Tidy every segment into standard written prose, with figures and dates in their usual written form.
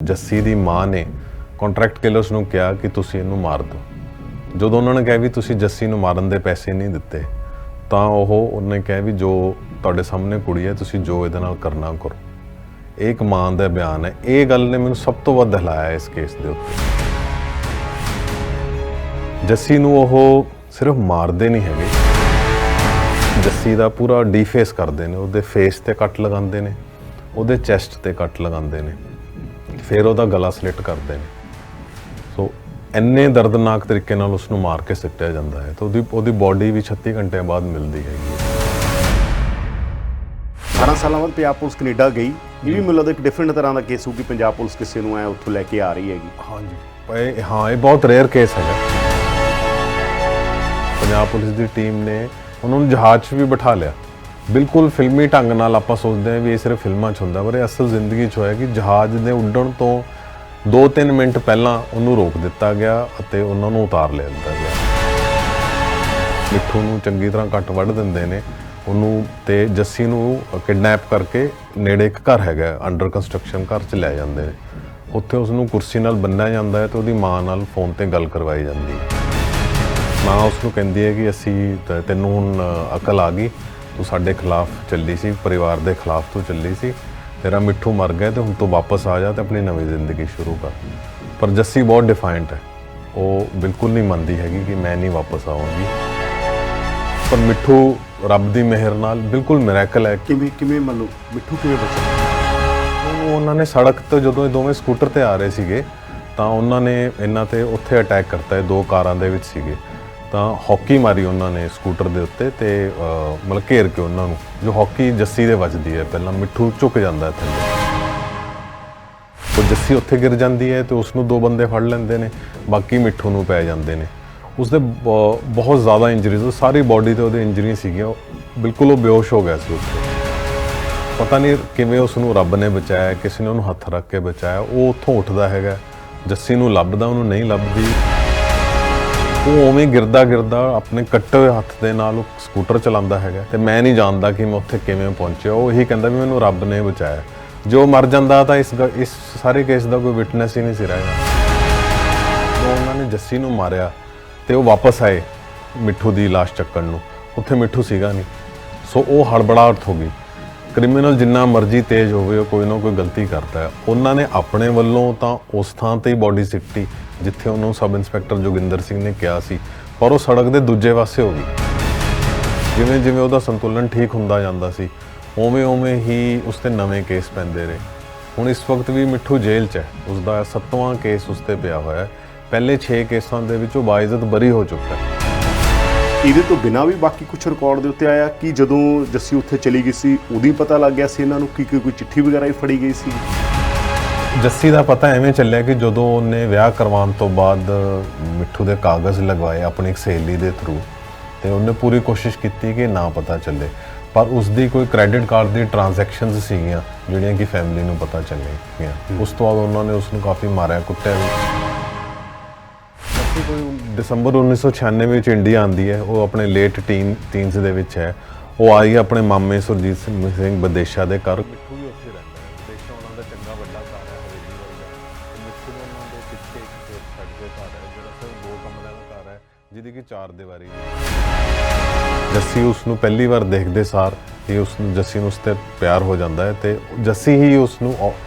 ਜੱਸੀ ਦੀ ਮਾਂ ਨੇ contract killers ਨੂੰ ਕਿਹਾ ਕਿ ਤੁਸੀਂ ਇਹਨੂੰ ਮਾਰ ਦਿਓ। ਜਦੋਂ ਉਹਨਾਂ ਨੇ ਕਿਹਾ ਵੀ ਤੁਸੀਂ ਜੱਸੀ ਨੂੰ ਮਾਰਨ ਦੇ ਪੈਸੇ ਨਹੀਂ ਦਿੱਤੇ ਤਾਂ ਉਹਨੇ ਕਿਹਾ ਵੀ ਜੋ ਤੁਹਾਡੇ ਸਾਹਮਣੇ ਕੁੜੀ ਹੈ ਤੁਸੀਂ ਜੋ ਇਹਦੇ ਨਾਲ ਕਰਨਾ ਕਰੋ। ਇਹ ਇੱਕ ਮਾਂ ਦਾ ਬਿਆਨ ਹੈ। ਇਹ ਗੱਲ ਨੇ ਮੈਨੂੰ ਸਭ ਤੋਂ ਵੱਧ ਹਿਲਾਇਆ ਇਸ ਕੇਸ ਦੇ ਉੱਤੇ। ਜੱਸੀ ਨੂੰ ਉਹ ਸਿਰਫ ਮਾਰਦੇ ਨਹੀਂ ਹੈਗੇ, ਜੱਸੀ ਦਾ ਪੂਰਾ ਡੀਫੇਸ ਕਰਦੇ ਨੇ, ਉਹਦੇ ਫੇਸ ਤੇ ਕੱਟ ਲਗਾਉਂਦੇ ਨੇ, ਉਹਦੇ ਚੈਸਟ ਤੇ ਕੱਟ ਲਗਾਉਂਦੇ ਨੇ, ਫਿਰ ਉਹਦਾ ਗਲਾ ਸਲਿੱਟ ਕਰਦੇ ਨੇ। ਸੋ ਇੰਨੇ ਦਰਦਨਾਕ ਤਰੀਕੇ ਨਾਲ ਉਸ ਨੂੰ ਮਾਰ ਕੇ ਸਿੱਟਿਆ ਜਾਂਦਾ ਹੈ। ਤਾਂ ਉਹਦੀ ਬੋਡੀ ਵੀ 36 ਘੰਟਿਆਂ ਬਾਅਦ ਮਿਲਦੀ ਹੈਗੀ। 18 ਸਾਲਾਂ ਬਾਅਦ ਪੰਜਾਬ ਪੁਲਿਸ ਕੈਨੇਡਾ ਗਈ। ਇਹ ਵੀ ਮੈਨੂੰ ਲੱਗਦਾ ਇੱਕ ਡਿਫਰੈਂਟ ਤਰ੍ਹਾਂ ਦਾ ਕੇਸ ਹੋ ਕਿ ਪੰਜਾਬ ਪੁਲਿਸ ਕਿਸੇ ਨੂੰ ਉੱਥੋਂ ਲੈ ਕੇ ਆ ਰਹੀ ਹੈਗੀ। ਹਾਂਜੀ, ਇਹ ਬਹੁਤ ਰੇਅਰ ਕੇਸ ਹੈਗਾ। ਪੰਜਾਬ ਪੁਲਿਸ ਦੀ ਟੀਮ ਨੇ ਉਹਨਾਂ ਨੂੰ ਜਹਾਜ਼ 'ਚ ਵੀ ਬਿਠਾ ਲਿਆ। ਬਿਲਕੁਲ ਫਿਲਮੀ ਢੰਗ ਨਾਲ ਆਪਾਂ ਸੋਚਦੇ ਹਾਂ ਵੀ ਇਹ ਸਿਰਫ ਫਿਲਮਾਂ 'ਚ ਹੁੰਦਾ, ਪਰ ਇਹ ਅਸਲ ਜ਼ਿੰਦਗੀ 'ਚ ਹੋਇਆ ਕਿ ਜਹਾਜ਼ ਦੇ ਉੱਡਣ ਤੋਂ 2-3 ਮਿੰਟ ਪਹਿਲਾਂ ਉਹਨੂੰ ਰੋਕ ਦਿੱਤਾ ਗਿਆ ਅਤੇ ਉਹਨਾਂ ਨੂੰ ਉਤਾਰ ਲਿਆ ਦਿੱਤਾ ਗਿਆ। ਮਿੱਠੂ ਨੂੰ ਚੰਗੀ ਤਰ੍ਹਾਂ ਕੱਟ ਵੱਢ ਦਿੰਦੇ ਨੇ ਉਹਨੂੰ, ਤੇ ਜੱਸੀ ਨੂੰ ਕਿਡਨੈਪ ਕਰਕੇ ਨੇੜੇ ਇੱਕ ਘਰ ਹੈਗਾ ਅੰਡਰ ਕੰਸਟਰਕਸ਼ਨ, ਘਰ 'ਚ ਲੈ ਜਾਂਦੇ ਨੇ। ਉੱਥੇ ਉਸ ਨੂੰ ਕੁਰਸੀ ਨਾਲ ਬੰਨ੍ਹਿਆ ਜਾਂਦਾ ਹੈ ਤੇ ਉਹਦੀ ਮਾਂ ਨਾਲ ਫੋਨ ਤੇ ਗੱਲ ਕਰਵਾਈ ਜਾਂਦੀ ਹੈ। ਮਾਂ ਉਸ ਨੂੰ ਕਹਿੰਦੀ ਹੈ ਕਿ ਅਸੀਂ ਤੈਨੂੰ ਹੁਣ ਅਕਲ ਆ ਗਈ, ਤੂੰ ਸਾਡੇ ਖਿਲਾਫ ਚੱਲੀ ਸੀ, ਪਰਿਵਾਰ ਦੇ ਖਿਲਾਫ ਤੂੰ ਚੱਲੀ ਸੀ, ਤੇਰਾ ਮਿੱਠੂ ਮਰ ਗਿਆ ਤੇ ਹੁਣ ਤੂੰ ਵਾਪਸ ਆ ਜਾ ਤੇ ਆਪਣੀ ਨਵੀਂ ਜ਼ਿੰਦਗੀ ਸ਼ੁਰੂ ਕਰ। ਪਰ ਜੱਸੀ ਬਹੁਤ ਡਿਫਾਇੰਟ ਹੈ, ਉਹ ਬਿਲਕੁਲ ਨਹੀਂ ਮੰਨਦੀ ਹੈਗੀ ਕਿ ਮੈਂ ਨਹੀਂ ਵਾਪਸ ਆਵਾਂਗੀ। ਪਰ ਮਿੱਠੂ ਰੱਬ ਦੀ ਮਿਹਰ ਨਾਲ ਬਿਲਕੁਲ ਮਿਰੈਕਲ ਹੈ। ਕਿਵੇਂ ਮੰਨ ਲਓ ਮਿੱਠੂ ਕਿਵੇਂ ਬਚਿਆ? ਉਹਨਾਂ ਨੇ ਸੜਕ ਤੋਂ ਜਦੋਂ ਇਹ ਦੋਵੇਂ ਸਕੂਟਰ ਤੇ ਆ ਰਹੇ ਸੀਗੇ ਤਾਂ ਉਹਨਾਂ ਨੇ ਇਹਨਾਂ ਤੇ ਉੱਥੇ ਅਟੈਕ ਕਰਤਾ। ਇਹ 2 ਕਾਰਾਂ ਦੇ ਵਿੱਚ ਸੀਗੇ ਤਾਂ ਹੌਕੀ ਮਾਰੀ ਉਹਨਾਂ ਨੇ ਸਕੂਟਰ ਦੇ ਉੱਤੇ ਤੇ ਮਤਲਬ ਘੇਰ ਕੇ ਉਹਨਾਂ ਨੂੰ, ਜੋ ਹੌਕੀ ਜੱਸੀ ਦੇ ਵੱਜਦੀ ਹੈ। ਪਹਿਲਾਂ ਮਿੱਠੂ ਝੁਕ ਜਾਂਦਾ ਥੱਲੇ, ਉਹ ਜੱਸੀ ਉੱਥੇ ਗਿਰ ਜਾਂਦੀ ਹੈ ਤੇ ਉਸ ਨੂੰ 2 ਬੰਦੇ ਫੜ ਲੈਂਦੇ ਨੇ, ਬਾਕੀ ਮਿੱਠੂ ਨੂੰ ਪੈ ਜਾਂਦੇ ਨੇ। ਉਸਦੇ ਬਹੁਤ ਜ਼ਿਆਦਾ ਇੰਜਰੀਜ਼, ਸਾਰੀ ਬਾਡੀ ਤੇ ਉਹਦੇ ਇੰਜਰੀਆਂ ਸੀਗੀਆਂ। ਬਿਲਕੁਲ ਉਹ ਬੇਹੋਸ਼ ਹੋ ਗਿਆ ਸੀ ਉੱਥੇ। ਪਤਾ ਨਹੀਂ ਕਿਵੇਂ ਉਸ ਨੂੰ ਰੱਬ ਨੇ ਬਚਾਇਆ, ਕਿਸੇ ਨੇ ਉਹਨੂੰ ਹੱਥ ਰੱਖ ਕੇ ਬਚਾਇਆ। ਉਹ ਉੱਥੋਂ ਉੱਠਦਾ ਹੈਗਾ, ਜੱਸੀ ਨੂੰ ਲੱਭਦਾ, ਉਹਨੂੰ ਨਹੀਂ ਲੱਭਦੀ। ਉਹ ਉਵੇਂ ਗਿਰਦਾ ਆਪਣੇ ਕੱਟੇ ਹੋਏ ਹੱਥ ਦੇ ਨਾਲ ਉਹ ਸਕੂਟਰ ਚਲਾਉਂਦਾ ਹੈਗਾ ਤੇ ਮੈਂ ਨਹੀਂ ਜਾਣਦਾ ਕਿ ਮੈਂ ਉੱਥੇ ਕਿਵੇਂ ਪਹੁੰਚਿਆ। ਉਹ ਇਹੀ ਕਹਿੰਦਾ ਵੀ ਮੈਨੂੰ ਰੱਬ ਨੇ ਬਚਾਇਆ। ਜੋ ਮਰ ਜਾਂਦਾ ਤਾਂ ਇਸ ਸਾਰੇ ਕੇਸ ਦਾ ਕੋਈ ਵਿਟਨੈਸ ਹੀ ਨਹੀਂ ਸੀ ਰਿਹਾ। ਜਦੋਂ ਉਹਨਾਂ ਨੇ ਜੱਸੀ ਨੂੰ ਮਾਰਿਆ ਤੇ ਉਹ ਵਾਪਸ ਆਏ ਮਿੱਠੂ ਦੀ ਲਾਸ਼ ਚੱਕਣ ਨੂੰ, ਉੱਥੇ ਮਿੱਠੂ ਸੀਗਾ ਨਹੀਂ। ਸੋ ਉਹ ਹੜਬੜਾਹਟ ਹੋ ਗਈ। ਕ੍ਰਿਮੀਨਲ ਜਿੰਨਾ ਮਰਜ਼ੀ ਤੇਜ਼ ਹੋਵੇ, ਉਹ ਕੋਈ ਨਾ ਕੋਈ ਗਲਤੀ ਕਰਦਾ ਹੈ। ਉਹਨਾਂ ਨੇ ਆਪਣੇ ਵੱਲੋਂ ਤਾਂ ਉਸ ਥਾਂ ਤੇ ਹੀ ਬੋਡੀ ਸਿੱਟੀ ਜਿੱਥੇ ਉਹਨੂੰ ਸਬ ਇੰਸਪੈਕਟਰ ਜੋਗਿੰਦਰ ਸਿੰਘ ਨੇ ਕਿਹਾ ਸੀ, ਪਰ ਉਹ ਸੜਕ ਦੇ ਦੂਜੇ ਪਾਸੇ ਹੋ ਗਈ। ਜਿਵੇਂ ਜਿਵੇਂ ਉਹਦਾ ਸੰਤੁਲਨ ਠੀਕ ਹੁੰਦਾ ਜਾਂਦਾ ਸੀ, ਉਵੇਂ ਹੀ ਉਸ 'ਤੇ ਨਵੇਂ ਕੇਸ ਪੈਂਦੇ ਰਹੇ। ਹੁਣ ਇਸ ਵਕਤ ਵੀ ਮਿੱਠੂ ਜੇਲ੍ਹ 'ਚ ਹੈ। ਉਸਦਾ 7ਵਾਂ ਕੇਸ ਉਸ 'ਤੇ ਪਿਆ ਹੋਇਆ ਹੈ। ਪਹਿਲੇ 6 ਕੇਸਾਂ ਦੇ ਵਿੱਚ ਉਹ ਬਾਇਜ਼ਤ ਬਰੀ ਹੋ ਚੁੱਕਾ ਹੈ। ਇਹਦੇ ਤੋਂ ਬਿਨਾਂ ਵੀ ਬਾਕੀ ਕੁਝ ਰਿਕਾਰਡ ਦੇ ਉੱਤੇ ਆਇਆ ਕਿ ਜਦੋਂ ਜੱਸੀ ਉੱਥੇ ਚਲੀ ਗਈ ਸੀ ਉਦੋਂ ਹੀ ਪਤਾ ਲੱਗ ਗਿਆ ਸੀ ਇਹਨਾਂ ਨੂੰ ਕਿ ਕੋਈ ਚਿੱਠੀ ਵਗੈਰਾ ਹੀ ਫੜੀ ਗਈ ਸੀ? ਜੱਸੀ ਦਾ ਪਤਾ ਐਵੇਂ ਚੱਲਿਆ ਕਿ ਜਦੋਂ ਉਹਨੇ ਵਿਆਹ ਕਰਵਾਉਣ ਤੋਂ ਬਾਅਦ ਮਿੱਠੂ ਦੇ ਕਾਗਜ਼ ਲਗਵਾਏ ਆਪਣੀ ਇੱਕ ਸਹੇਲੀ ਦੇ ਥਰੂ, ਤੇ ਉਹਨੇ ਪੂਰੀ ਕੋਸ਼ਿਸ਼ ਕੀਤੀ ਕਿ ਨਾ ਪਤਾ ਚੱਲੇ, ਪਰ ਉਸਦੀ ਕੋਈ ਕ੍ਰੈਡਿਟ ਕਾਰਡ ਦੀ ਟ੍ਰਾਂਜੈਕਸ਼ਨਸ ਸੀਗੀਆਂ ਜਿਹੜੀਆਂ ਕਿ ਫੈਮਿਲੀ ਨੂੰ ਪਤਾ ਚੱਲੀਆਂ। ਉਸ ਤੋਂ ਬਾਅਦ ਉਹਨਾਂ ਨੇ ਉਸ ਨੂੰ ਕਾਫੀ ਮਾਰਿਆ ਕੁੱਟਿਆ ਵੀ। ਕੋਈ ਦਸੰਬਰ 1996 ਵਿੱਚ ਇੰਡੀਆ ਆਉਂਦੀ ਹੈ। ਉਹ ਆਪਣੇ ਲੇਟ ਟੀਨਸ ਦੇ ਵਿੱਚ ਹੈ। ਉਹ ਆਈ ਆਪਣੇ ਮਾਮੇ ਸੁਰਜੀਤ ਸਿੰਘ ਵਿਦੇਸ਼ਾ ਦੇ ਘਰ। ਮਿੱਠੂ ਵੀ ਉੱਥੇ ਰਹਿੰਦਾ ਹੈ। ਵਿਦੇਸ਼ਾ ਉਹਨਾਂ ਦਾ ਚੰਗਾ ਵੱਡਾ ਘਰ ਹੈ, ਹਵੇਲੀ ਵਰਗਾ। ਮਿੱਠੂ ਦੇ ਉਹਨਾਂ ਦੇ ਪਿੱਛੇ ਇੱਕ ਛੱਡ ਕੇ ਘਰ ਹੈ ਜਿਹੜਾ ਸਿਰਫ 2 ਕਮਰਿਆਂ ਦਾ ਘਰ ਹੈ, ਜਿਹਦੀ ਕਿ 4 ਦੀਵਾਰੀ ਹੈ। ਜੱਸੀ ਉਸ ਨੂੰ ਪਹਿਲੀ ਵਾਰ ਦੇਖਦੇ ਸਾਰ ਹੀ ਜੱਸੀ ਨੂੰ ਉਸ 'ਤੇ ਪਿਆਰ ਹੋ ਜਾਂਦਾ ਹੈ ਤੇ ਜੱਸੀ ਹੀ ਉਸ ਨੂੰ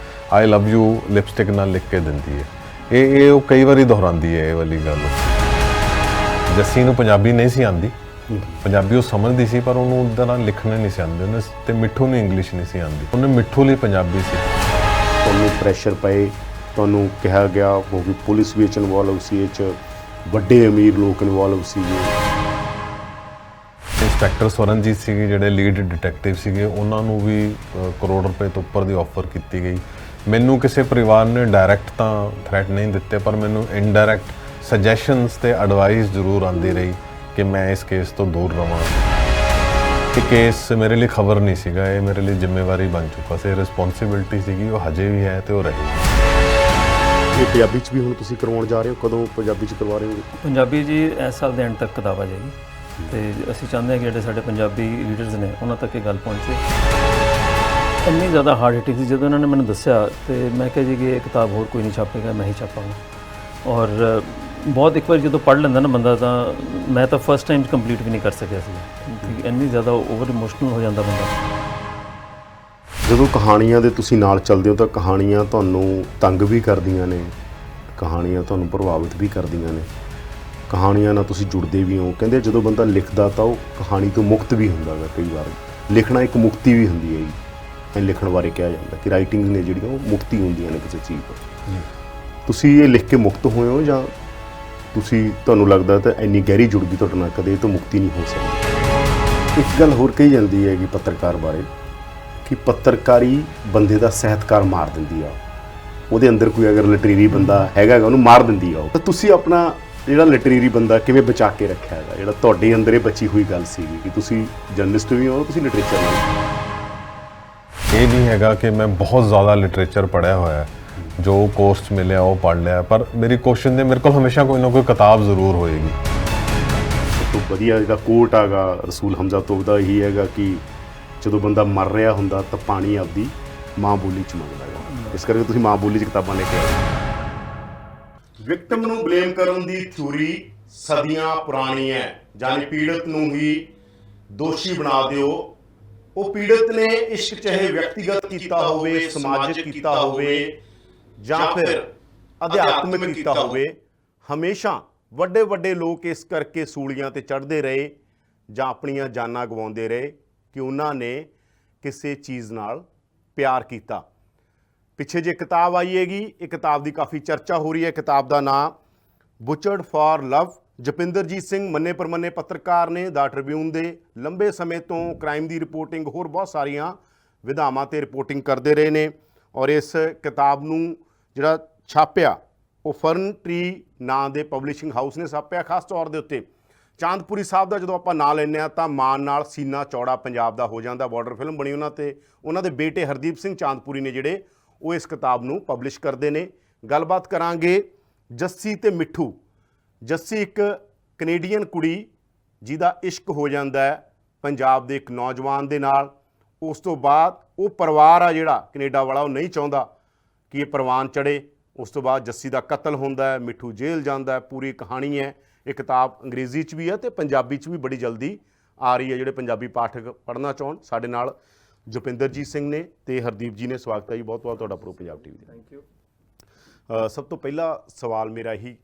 ਆਈ ਲਵ ਯੂ ਲਿਪਸਟਿਕ ਨਾਲ ਲਿਖ ਕੇ ਦਿੰਦੀ ਹੈ। ਇਹ ਉਹ ਕਈ ਵਾਰੀ ਦੁਹਰਾਉਂਦੀ ਹੈ ਇਹ ਵਾਲੀ ਗੱਲ। ਜੱਸੀ ਨੂੰ ਪੰਜਾਬੀ ਨਹੀਂ ਸੀ ਆਉਂਦੀ, ਪੰਜਾਬੀ ਉਹ ਸਮਝਦੀ ਸੀ ਪਰ ਉਹਨੂੰ ਉਹਦਾ ਨਾਲ ਲਿਖਣੇ ਨਹੀਂ ਸੀ ਆਉਂਦੇ। ਉਹਨੇ ਤੇ ਮਿੱਠੂ ਨੂੰ ਇੰਗਲਿਸ਼ ਨਹੀਂ ਸੀ ਆਉਂਦੀ। ਉਹਨੇ ਮਿੱਠੂ ਲਈ ਪੰਜਾਬੀ ਸੀ। ਤੁਹਾਨੂੰ ਪ੍ਰੈਸ਼ਰ ਪਏ, ਤੁਹਾਨੂੰ ਕਿਹਾ ਗਿਆ ਉਹ ਵੀ ਪੁਲਿਸ ਵਿੱਚ ਇਨਵੋਲਵ ਸੀ, ਇਹ 'ਚ ਵੱਡੇ ਅਮੀਰ ਲੋਕ ਇਨਵੋਲਵ ਸੀਗੇ। ਇੰਸਪੈਕਟਰ ਸਵਰਨਜੀਤ ਸੀਗੇ ਜਿਹੜੇ ਲੀਡ ਡਿਟੈਕਟਿਵ ਸੀਗੇ, ਉਹਨਾਂ ਨੂੰ ਵੀ ਕਰੋੜ ਰੁਪਏ ਤੋਂ ਉੱਪਰ ਦੀ ਆਫਰ ਕੀਤੀ ਗਈ। ਮੈਨੂੰ ਕਿਸੇ ਪਰਿਵਾਰ ਨੇ ਡਾਇਰੈਕਟ ਤਾਂ ਥ੍ਰੈਟ ਨਹੀਂ ਦਿੱਤੇ, ਪਰ ਮੈਨੂੰ ਇਨਡਾਇਰੈਕਟ ਸਜੈਸ਼ਨਸ ਤੇ ਐਡਵਾਈਸ ਜ਼ਰੂਰ ਆਉਂਦੀ ਰਹੀ ਕਿ ਮੈਂ ਇਸ ਕੇਸ ਤੋਂ ਦੂਰ ਰਹਾਂ। ਇਹ ਕੇਸ ਮੇਰੇ ਲਈ ਖਬਰ ਨਹੀਂ ਸੀਗਾ, ਇਹ ਮੇਰੇ ਲਈ ਜ਼ਿੰਮੇਵਾਰੀ ਬਣ ਚੁੱਕਾ ਸੀ, ਰਿਸਪੌਂਸਿਬਿਲਿਟੀ ਸੀਗੀ। ਉਹ ਹਜੇ ਵੀ ਹੈ ਤੇ ਉਹ ਰਹੇਗੀ। ਇਹ ਪੰਜਾਬੀ 'ਚ ਵੀ ਹੁਣ ਤੁਸੀਂ ਕਰਵਾਉਣ ਜਾ ਰਹੇ ਹੋ? ਕਦੋਂ ਪੰਜਾਬੀ 'ਚ ਕਰਵਾ ਰਹੇ ਹੋ? ਪੰਜਾਬੀ ਜੀ ਇਸ ਸਾਲ ਦੇ ਐਂਡ ਤੱਕ ਕਿਤਾਬ ਆ ਜਾਏਗੀ ਤੇ ਅਸੀਂ ਚਾਹੁੰਦੇ ਹਾਂ ਕਿ ਜਿਹੜੇ ਸਾਡੇ ਪੰਜਾਬੀ ਰੀਡਰਸ ਨੇ ਉਹਨਾਂ ਤੱਕ ਇਹ ਗੱਲ ਪਹੁੰਚੇ। ਇੰਨੀ ਜ਼ਿਆਦਾ ਹਾਰਡ ਹਿੱਟਿੰਗ ਸੀ ਜਦੋਂ ਇਹਨਾਂ ਨੇ ਮੈਨੂੰ ਦੱਸਿਆ ਤੇ ਮੈਂ ਕਿਹਾ ਜੀ ਕਿ ਇਹ ਕਿਤਾਬ ਹੋਰ ਕੋਈ ਨਹੀਂ ਛਾਪੇਗਾ, ਮੈਂ ਹੀ ਛਾਪਾਂਗਾ। ਔਰ ਬਹੁਤ ਇੱਕ ਵਾਰ ਜਦੋਂ ਪੜ੍ਹ ਲੈਂਦਾ ਨਾ ਬੰਦਾ, ਤਾਂ ਮੈਂ ਤਾਂ ਫਸਟ ਟਾਈਮ ਕੰਪਲੀਟ ਵੀ ਨਹੀਂ ਕਰ ਸਕਿਆ ਸੀ, ਇੰਨੀ ਜ਼ਿਆਦਾ ਓਵਰ ਇਮੋਸ਼ਨਲ ਹੋ ਜਾਂਦਾ ਬੰਦਾ। ਜਦੋਂ ਕਹਾਣੀਆਂ ਦੇ ਤੁਸੀਂ ਨਾਲ ਚੱਲਦੇ ਹੋ ਤਾਂ ਕਹਾਣੀਆਂ ਤੁਹਾਨੂੰ ਤੰਗ ਵੀ ਕਰਦੀਆਂ ਨੇ, ਕਹਾਣੀਆਂ ਤੁਹਾਨੂੰ ਪ੍ਰਭਾਵਿਤ ਵੀ ਕਰਦੀਆਂ ਨੇ, ਕਹਾਣੀਆਂ ਨਾਲ ਤੁਸੀਂ ਜੁੜਦੇ ਵੀ ਹੋ। ਕਹਿੰਦੇ ਜਦੋਂ ਬੰਦਾ ਲਿਖਦਾ ਤਾਂ ਉਹ ਕਹਾਣੀ ਤੋਂ ਮੁਕਤ ਵੀ ਹੁੰਦਾ ਗਾ। ਕਈ ਵਾਰ ਲਿਖਣਾ ਇੱਕ ਮੁਕਤੀ ਵੀ ਹੁੰਦੀ ਹੈ ਜੀ, ਇਹ ਲਿਖਣ ਬਾਰੇ ਕਿਹਾ ਜਾਂਦਾ ਕਿ ਰਾਈਟਿੰਗ ਨੇ ਜਿਹੜੀਆਂ ਉਹ ਮੁਕਤੀ ਹੁੰਦੀਆਂ ਨੇ ਕਿਸੇ ਚੀਜ਼ ਤੋਂ। ਤੁਸੀਂ ਇਹ ਲਿਖ ਕੇ ਮੁਕਤ ਹੋਏ ਹੋ ਜਾਂ ਤੁਹਾਨੂੰ ਲੱਗਦਾ ਤਾਂ ਇੰਨੀ ਗਹਿਰੀ ਜੁੜ ਗਈ ਤੁਹਾਡੇ ਨਾਲ, ਕਦੇ ਇਹ ਤੋਂ ਮੁਕਤੀ ਨਹੀਂ ਹੋ ਸਕਦੀ? ਇੱਕ ਗੱਲ ਹੋਰ ਕਹੀ ਜਾਂਦੀ ਹੈ ਕਿ ਪੱਤਰਕਾਰ ਬਾਰੇ, ਕਿ ਪੱਤਰਕਾਰੀ ਬੰਦੇ ਦਾ ਸਾਹਿਤਕਾਰ ਮਾਰ ਦਿੰਦੀ ਆ। ਉਹਦੇ ਅੰਦਰ ਕੋਈ ਅਗਰ ਲਿਟਰੇਰੀ ਬੰਦਾ ਹੈਗਾ ਉਹਨੂੰ ਮਾਰ ਦਿੰਦੀ ਆ ਉਹ। ਤਾਂ ਤੁਸੀਂ ਆਪਣਾ ਜਿਹੜਾ ਲਿਟਰੇਰੀ ਬੰਦਾ ਕਿਵੇਂ ਬਚਾ ਕੇ ਰੱਖਿਆ ਹੈਗਾ, ਜਿਹੜਾ ਤੁਹਾਡੇ ਅੰਦਰ ਇਹ ਬਚੀ ਹੋਈ ਗੱਲ ਸੀਗੀ ਕਿ ਤੁਸੀਂ ਜਰਨਲਿਸਟ ਵੀ ਹੋ, ਤੁਸੀਂ ਲਿਟਰੇਚਰ ਨਾਲ? ਇਹ ਨਹੀਂ ਹੈਗਾ ਕਿ ਮੈਂ ਬਹੁਤ ਜ਼ਿਆਦਾ ਲਿਟਰੇਚਰ ਪੜ੍ਹਿਆ ਹੋਇਆ ਹੈ, ਜੋ ਕੋਰਸ 'ਚ ਮਿਲਿਆ ਉਹ ਪੜ੍ਹ ਲਿਆ, ਪਰ ਮੇਰੀ ਕੋਸ਼ਿਸ਼ ਨੇ ਮੇਰੇ ਕੋਲ ਹਮੇਸ਼ਾ ਕੋਈ ਨਾ ਕੋਈ ਕਿਤਾਬ ਜ਼ਰੂਰ ਹੋਏਗੀ। ਸਭ ਤੋਂ ਵਧੀਆ ਜਿਹੜਾ ਕੋਟ ਹੈਗਾ ਰਸੂਲ ਹਮਜ਼ਾ ਤੋਬ ਦਾ ਇਹੀ ਹੈਗਾ ਕਿ ਜਦੋਂ ਬੰਦਾ ਮਰ ਰਿਹਾ ਹੁੰਦਾ ਤਾਂ ਪਾਣੀ ਆਪਦੀ ਮਾਂ ਬੋਲੀ 'ਚ ਮੰਗਦਾ ਹੈਗਾ। ਇਸ ਕਰਕੇ ਤੁਸੀਂ ਮਾਂ ਬੋਲੀ 'ਚ ਕਿਤਾਬਾਂ ਲੈ ਕੇ ਆਏ। ਵਿਕਟਮ ਨੂੰ ਬਲੇਮ ਕਰਨ ਦੀ ਥਿਊਰੀ ਸਦੀਆਂ ਪੁਰਾਣੀ ਹੈ, ਜਾਨੀ ਪੀੜਤ ਨੂੰ ਹੀ ਦੋਸ਼ੀ ਬਣਾ ਦਿਓ। ਉਹ ਪੀੜਤ ਨੇ ਇਸ਼ਕ ਚਾਹੇ ਵਿਅਕਤੀਗਤ ਕੀਤਾ ਹੋਵੇ, ਸਮਾਜਿਕ ਕੀਤਾ ਹੋਵੇ ਜਾਂ ਫਿਰ ਅਧਿਆਤਮਿਕ ਕੀਤਾ ਹੋਵੇ, ਹਮੇਸ਼ਾ ਵੱਡੇ ਵੱਡੇ ਲੋਕ ਇਸ ਕਰਕੇ ਸੂਲੀਆਂ ਤੇ ਚੜ੍ਹਦੇ ਰਹੇ ਜਾਂ ਆਪਣੀਆਂ ਜਾਨਾਂ ਗਵਾਉਂਦੇ ਰਹੇ ਕਿ ਉਹਨਾਂ ਨੇ ਕਿਸੇ ਚੀਜ਼ ਨਾਲ ਪਿਆਰ ਕੀਤਾ। ਪਿੱਛੇ ਜੇ ਕਿਤਾਬ ਆਈ ਹੈਗੀ, ਇਹ ਕਿਤਾਬ ਦੀ ਕਾਫੀ ਚਰਚਾ ਹੋ ਰਹੀ ਹੈ। ਕਿਤਾਬ ਦਾ ਨਾਮ ਬੁਚਰਡ ਫਾਰ ਲਵ। ਜਪਿੰਦਰਜੀਤ ਸਿੰਘ ਮੰਨੇ ਪ੍ਰਮੰਨੇ ਪੱਤਰਕਾਰ ਨੇ, ਦਾ ਟ੍ਰਿਬਿਊਨ ਦੇ ਲੰਬੇ ਸਮੇਂ ਤੋਂ ਕ੍ਰਾਈਮ ਦੀ ਰਿਪੋਰਟਿੰਗ, ਹੋਰ ਬਹੁਤ ਸਾਰੀਆਂ ਵਿਧਾਵਾਂ ਤੇ ਰਿਪੋਰਟਿੰਗ ਕਰਦੇ ਰਹੇ ਨੇ। ਔਰ ਇਸ ਕਿਤਾਬ ਨੂੰ ਜਿਹੜਾ ਛਾਪਿਆ ਉਹ ਫਰਨ ਟਰੀ ਨਾਂ ਦੇ ਪਬਲਿਸ਼ਿੰਗ ਹਾਊਸ ਨੇ ਛਾਪਿਆ। ਖਾਸ ਤੌਰ ਦੇ ਉੱਤੇ ਚਾਂਦਪੁਰੀ ਸਾਹਿਬ ਦਾ ਜਦੋਂ ਆਪਾਂ ਨਾਂ ਲੈਂਦੇ ਹਾਂ ਤਾਂ ਮਾਣ ਨਾਲ ਸੀਨਾ ਚੌੜਾ ਪੰਜਾਬ ਦਾ ਹੋ ਜਾਂਦਾ। ਬਾਰਡਰ ਫਿਲਮ ਬਣੀ ਉਹਨਾਂ ਤੇ, ਉਹਨਾਂ ਦੇ ਬੇਟੇ ਹਰਦੀਪ ਸਿੰਘ ਚਾਂਦਪੁਰੀ ਨੇ ਜਿਹੜੇ ਉਹ ਇਸ ਕਿਤਾਬ ਨੂੰ ਪਬਲਿਸ਼ ਕਰਦੇ ਨੇ। ਗੱਲਬਾਤ ਕਰਾਂਗੇ ਜੱਸੀ ਤੇ ਮਿੱਠੂ। ਜੱਸੀ ਇੱਕ ਕੈਨੇਡੀਅਨ ਕੁੜੀ ਜਿਹਦਾ ਇਸ਼ਕ ਹੋ ਜਾਂਦਾ ਹੈ ਪੰਜਾਬ ਦੇ ਇੱਕ ਨੌਜਵਾਨ ਦੇ ਨਾਲ। ਉਸ ਤੋਂ ਬਾਅਦ ਉਹ ਪਰਿਵਾਰ ਆ ਜਿਹੜਾ ਕੈਨੇਡਾ ਵਾਲਾ, ਉਹ ਨਹੀਂ ਚਾਹੁੰਦਾ ਕਿ ਇਹ ਪ੍ਰਵਾਨ ਚੜ੍ਹੇ। ਉਸ ਤੋਂ ਬਾਅਦ ਜੱਸੀ ਦਾ ਕਤਲ ਹੁੰਦਾ ਹੈ, ਮਿੱਠੂ ਜੇਲ੍ਹ ਜਾਂਦਾ ਹੈ, ਪੂਰੀ ਕਹਾਣੀ ਹੈ। ਇਹ ਕਿਤਾਬ ਅੰਗਰੇਜ਼ੀ 'ਚ ਵੀ ਹੈ ਅਤੇ ਪੰਜਾਬੀ 'ਚ ਵੀ ਬੜੀ ਜਲਦੀ ਆ ਰਹੀ ਹੈ। ਜਿਹੜੇ ਪੰਜਾਬੀ ਪਾਠਕ ਪੜ੍ਹਨਾ ਚਾਹੁਣ, ਸਾਡੇ ਨਾਲ ਜਪਿੰਦਰਜੀਤ ਸਿੰਘ ਨੇ ਤੇ ਹਰਦੀਪ ਜੀ ਨੇ। ਸਵਾਗਤ ਹੈ ਜੀ, ਬਹੁਤ ਬਹੁਤ ਤੁਹਾਡਾ ਪ੍ਰੋ ਪੰਜਾਬ TV ਦਾ। Thank you. ਸਭ ਤੋਂ ਪਹਿਲਾ ਸਵਾਲ ਮੇਰਾ ਇਹੀ,